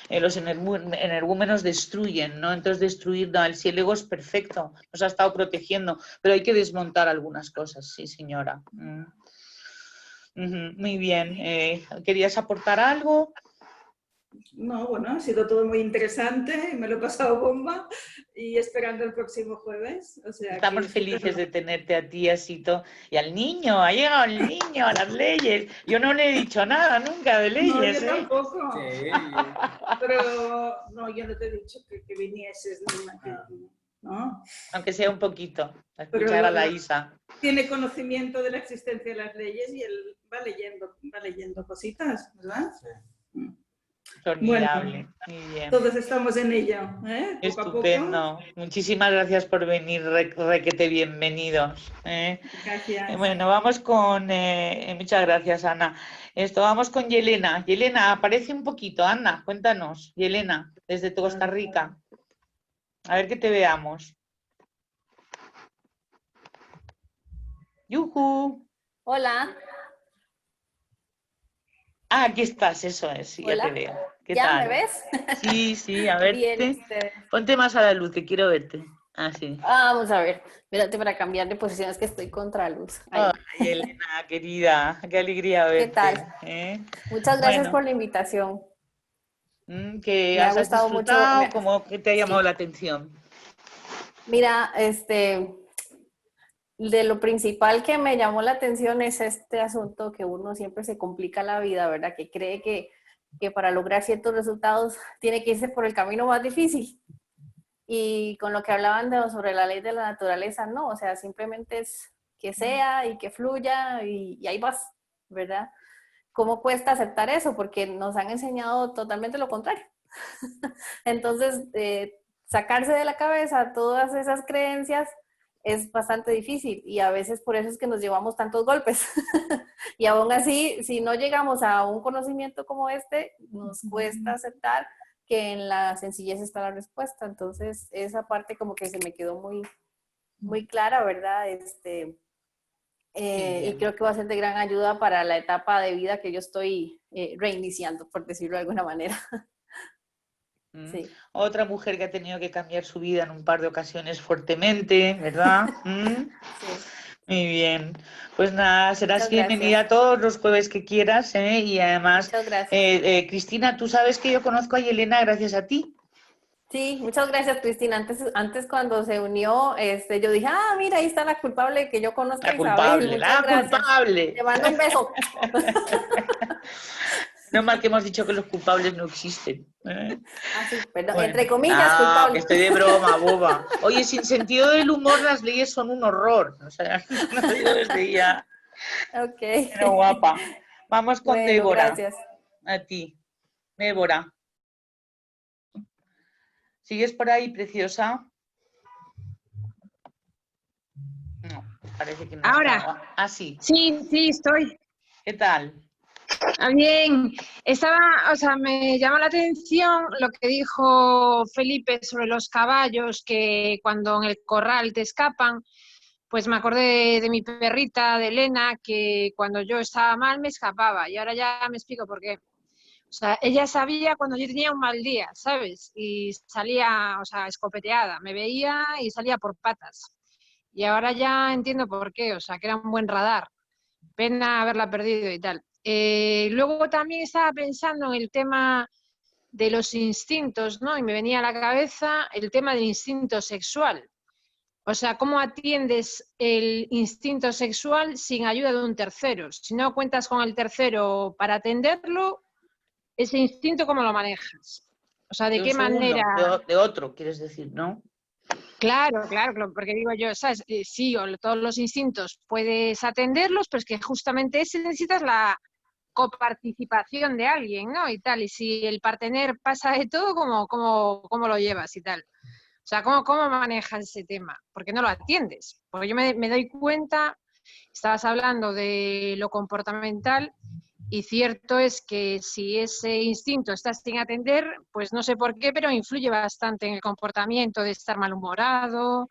los energúmenos destruyen, ¿no? Entonces destruir, no, si el ego es perfecto, nos ha estado protegiendo, pero hay que desmontar algunas cosas, sí señora. Muy bien, ¿querías aportar algo? No, bueno, ha sido todo muy interesante, me lo he pasado bomba y esperando el próximo jueves. O sea, estamos felices de tenerte a ti, Asito, y al niño, ha llegado el niño a las leyes. Yo no le he dicho nada nunca de leyes. No, yo tampoco. Sí. Pero no, yo no te he dicho que vinieses, ¿no? Aunque sea un poquito, a escuchar a la Isa. Tiene conocimiento de la existencia de las leyes y él va leyendo cositas, ¿verdad? Sí. Formidable, muy bien. Todos estamos en ello, poco Estupendo. a poco. Muchísimas gracias por venir, requete bienvenidos. Gracias. Bueno, vamos con... muchas gracias, Ana. Vamos con Yelena. Yelena, aparece un poquito, Ana, cuéntanos. Yelena, desde Costa Rica. A ver que te veamos. ¡Yujú! Hola. Ah, aquí estás, eso es, sí, ya te veo. ¿Qué ¿Ya tal? me ves? Sí, sí, a verte. Bien, Ponte más a la luz, que quiero verte. Así. Vamos a ver. Espérate para cambiar de posición, es que estoy contra luz. Ahí. Ay, Elena, querida, qué alegría verte. ¿Qué tal? Muchas gracias por la invitación. ¿Que me ha has gustado disfrutado? mucho. ¿Cómo que te ha llamado la atención? Mira, de lo principal que me llamó la atención es este asunto que uno siempre se complica la vida, ¿verdad? Que cree que para lograr ciertos resultados tiene que irse por el camino más difícil. Y con lo que hablaban sobre la ley de la naturaleza, no, o sea, simplemente es que sea y que fluya y ahí vas, ¿verdad? ¿Cómo cuesta aceptar eso? Porque nos han enseñado totalmente lo contrario. Entonces, sacarse de la cabeza todas esas creencias es bastante difícil y a veces por eso es que nos llevamos tantos golpes. Y aún así, si no llegamos a un conocimiento como este, nos cuesta aceptar que en la sencillez está la respuesta. Entonces, esa parte como que se me quedó muy, muy clara, ¿verdad? Y creo que va a ser de gran ayuda para la etapa de vida que yo estoy reiniciando, por decirlo de alguna manera. Sí. Otra mujer que ha tenido que cambiar su vida en un par de ocasiones fuertemente, ¿verdad? Sí. Muy bien. Pues nada, serás bienvenida todos los jueves que quieras, y además, Cristina, tú sabes que yo conozco a Yelena gracias a ti. Sí, muchas gracias, Cristina. Antes cuando se unió, yo dije, mira, ahí está la culpable que yo conozco a Isabel. Muchas gracias. Culpable. Te mando un beso. No mal que hemos dicho que los culpables no existen. Sí, perdón, bueno, entre comillas, culpables. Que estoy de broma, boba. Oye, sin sentido del humor, las leyes son un horror. O sea, no lo digo desde ya. Ok. Pero guapa. Vamos con Débora. Gracias. A ti. Débora. ¿Sigues por ahí, preciosa? No, parece que no. Ahora. Ah, sí. Sí, estoy. ¿Qué tal? Bien, me llama la atención lo que dijo Felipe sobre los caballos, que cuando en el corral te escapan, pues me acordé de mi perrita, de Elena, que cuando yo estaba mal me escapaba, y ahora ya me explico por qué. O sea, ella sabía cuando yo tenía un mal día, ¿sabes? Y salía, escopeteada, me veía y salía por patas. Y ahora ya entiendo por qué, o sea, que era un buen radar. Pena haberla perdido y tal. Luego también estaba pensando en el tema de los instintos, ¿no? Y me venía a la cabeza el tema del instinto sexual. O sea, ¿cómo atiendes el instinto sexual sin ayuda de un tercero? Si no cuentas con el tercero para atenderlo, ese instinto, ¿cómo lo manejas? O sea, ¿de qué manera? De otro, quieres decir, ¿no? Claro, porque digo yo, ¿sabes? Sí, todos los instintos puedes atenderlos, pero es que justamente ese necesitas la coparticipación de alguien, ¿no? Y tal, y si el partener pasa de todo, ¿cómo lo llevas y tal? O sea, ¿cómo manejas ese tema? Porque no lo atiendes. Porque yo me doy cuenta, estabas hablando de lo comportamental, y cierto es que si ese instinto está sin atender, pues no sé por qué, pero influye bastante en el comportamiento de estar malhumorado,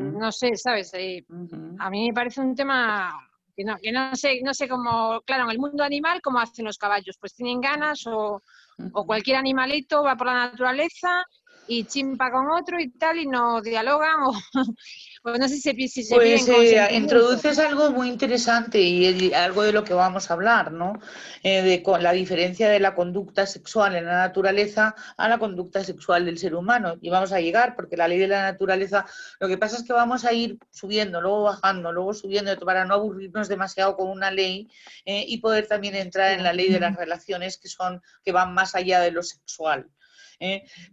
no sé, ¿sabes? A mí me parece un tema que no sé cómo, claro, en el mundo animal, ¿cómo hacen los caballos? Pues tienen ganas o cualquier animalito va por la naturaleza y chimpa con otro y tal, y no dialogan, o no sé si se piden consentimiento. Introduces algo muy interesante y algo de lo que vamos a hablar, ¿no? De la diferencia de la conducta sexual en la naturaleza a la conducta sexual del ser humano. Y vamos a llegar, porque la ley de la naturaleza, lo que pasa es que vamos a ir subiendo, luego bajando, luego subiendo, para no aburrirnos demasiado con una ley, y poder también entrar en la ley de las relaciones que van más allá de lo sexual.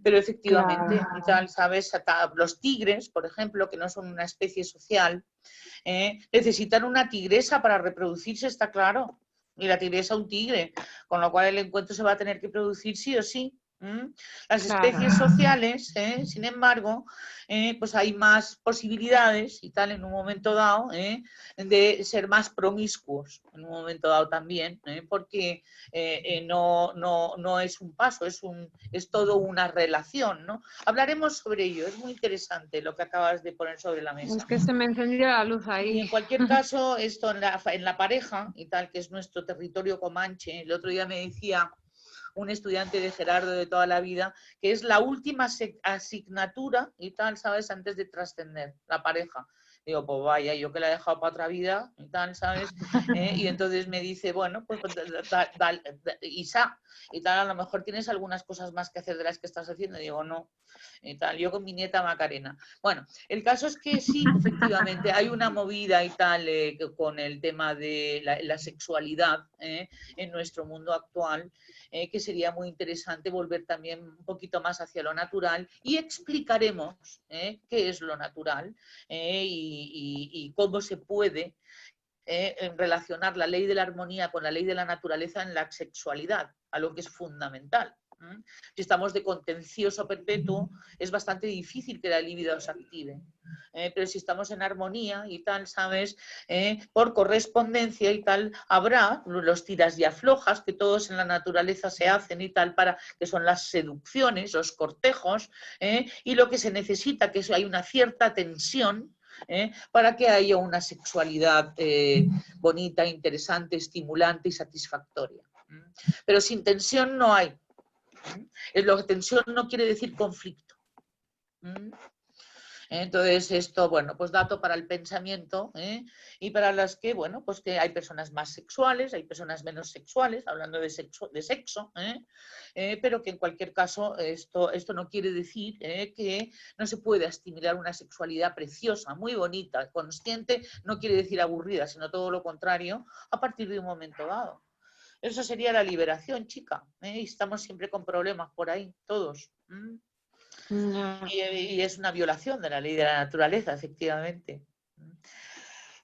Pero efectivamente, claro. ¿Sabes? Los tigres, por ejemplo, que no son una especie social, necesitan una tigresa para reproducirse, está claro. y la tigresa un tigre, con lo cual el encuentro se va a tener que producir sí o sí. Las especies sociales, sin embargo, pues hay más posibilidades y tal en un momento dado de ser más promiscuos en un momento dado también, porque no es un paso, es todo una relación, ¿no? Hablaremos sobre ello, es muy interesante lo que acabas de poner sobre la mesa. Es que se me encendió la luz ahí. Y en cualquier caso, esto en la pareja y tal, que es nuestro territorio comanche, el otro día me decía un estudiante de Gerardo de toda la vida, que es la última asignatura y tal, ¿sabes? Antes de trascender la pareja. Digo, pues vaya, yo que la he dejado para otra vida y tal, ¿sabes? Y entonces me dice, bueno, pues Isa, y tal, a lo mejor tienes algunas cosas más que hacer de las que estás haciendo. Y digo, no, y tal, yo con mi nieta Macarena. Bueno, el caso es que sí, efectivamente, hay una movida y tal con el tema de la sexualidad en nuestro mundo actual, que sería muy interesante volver también un poquito más hacia lo natural y explicaremos qué es lo natural y cómo se puede relacionar la ley de la armonía con la ley de la naturaleza en la sexualidad, algo que es fundamental. Si estamos de contencioso perpetuo, es bastante difícil que la libido se active. Pero si estamos en armonía y tal, ¿sabes? Por correspondencia y tal, habrá los tiras y aflojas que todos en la naturaleza se hacen y tal, para que son las seducciones, los cortejos, y lo que se necesita, que hay una cierta tensión, para que haya una sexualidad bonita, interesante, estimulante y satisfactoria. Pero sin tensión no hay. Tensión no quiere decir conflicto. Entonces esto, bueno, pues dato para el pensamiento y para las que, bueno, pues que hay personas más sexuales, hay personas menos sexuales, hablando de sexo, pero que en cualquier caso esto no quiere decir que no se pueda estimular una sexualidad preciosa, muy bonita, consciente, no quiere decir aburrida, sino todo lo contrario, a partir de un momento dado. Eso sería la liberación, chica. Y estamos siempre con problemas por ahí, todos. Y es una violación de la ley de la naturaleza, efectivamente.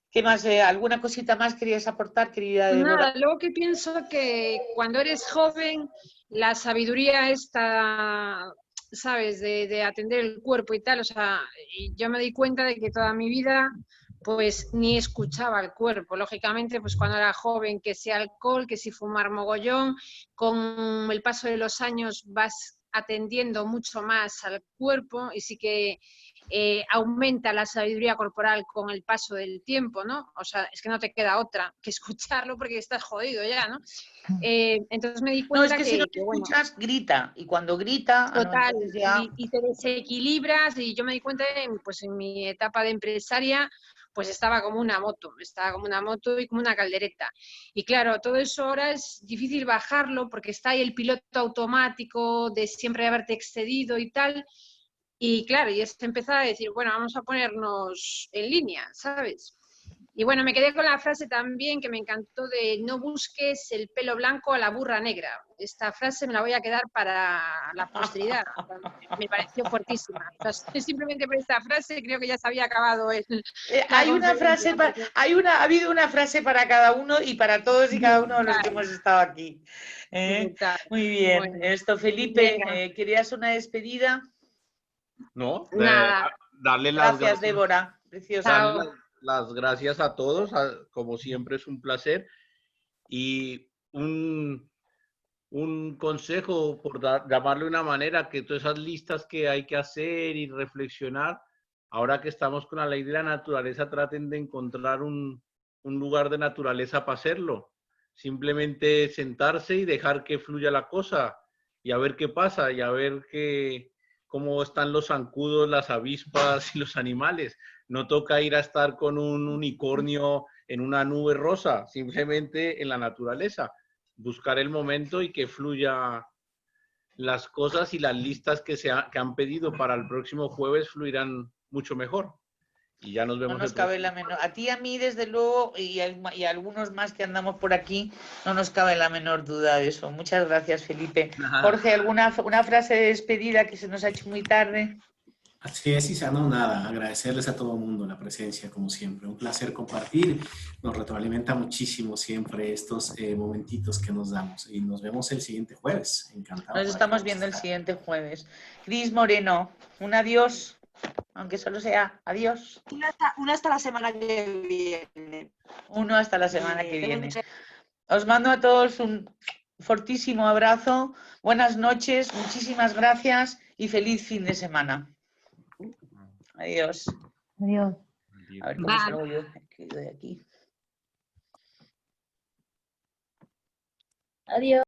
¿Qué más? ¿Alguna cosita más querías aportar, querida Débora? Nada, luego que pienso que cuando eres joven, la sabiduría está, ¿sabes?, de atender el cuerpo y tal. O sea, y yo me di cuenta de que toda mi vida pues ni escuchaba al cuerpo. Lógicamente, pues cuando era joven, que si alcohol, que si fumar mogollón, con el paso de los años vas atendiendo mucho más al cuerpo y sí que aumenta la sabiduría corporal con el paso del tiempo, ¿no? O sea, es que no te queda otra que escucharlo porque estás jodido ya, ¿no? Entonces me di cuenta no, es que si no te escuchas, grita, y cuando grita, total, no, ya... y te desequilibras, y yo me di cuenta, pues en mi etapa de empresaria, pues estaba como una moto y como una caldereta. Y claro, todo eso ahora es difícil bajarlo porque está ahí el piloto automático de siempre haberte excedido y tal. Y claro, y es empezar a decir, bueno, vamos a ponernos en línea, ¿sabes? Y bueno, me quedé con la frase también que me encantó de no busques el pelo blanco a la burra negra. Esta frase me la voy a quedar para la posteridad. Me pareció fuertísima. O sea, simplemente por esta frase creo que ya se había acabado ha habido una frase para cada uno y para todos y cada uno de los que hemos estado aquí. Muy bien. Bueno, esto, Felipe, ¿querías una despedida? No, nada. Darle las gracias, Débora. Preciosa. Darle las gracias a todos, como siempre es un placer. Y un consejo, por llamarle una manera, que todas esas listas que hay que hacer y reflexionar, ahora que estamos con la ley de la naturaleza, traten de encontrar un lugar de naturaleza para hacerlo. Simplemente sentarse y dejar que fluya la cosa y a ver qué pasa y a ver cómo están los zancudos, las avispas y los animales. No toca ir a estar con un unicornio en una nube rosa, simplemente en la naturaleza. Buscar el momento y que fluya las cosas, y las listas que han pedido para el próximo jueves fluirán mucho mejor. Y ya nos vemos. No nos cabe la menor. A ti y a mí, desde luego, y a algunos más que andamos por aquí, no nos cabe la menor duda de eso. Muchas gracias, Felipe. Jorge, una frase de despedida que se nos ha hecho muy tarde? Así es, Isa, no, nada, agradecerles a todo el mundo la presencia, como siempre. Un placer compartir, nos retroalimenta muchísimo siempre estos momentitos que nos damos. Y nos vemos el siguiente jueves, encantado. Nos estamos viendo el siguiente jueves. Cris Moreno, un adiós, aunque solo sea adiós. Una hasta la semana que viene. Uno hasta la semana que viene. Os mando a todos un fortísimo abrazo, buenas noches, muchísimas gracias y feliz fin de semana. Adiós. Adiós. A ver cómo salgo yo de aquí. Adiós.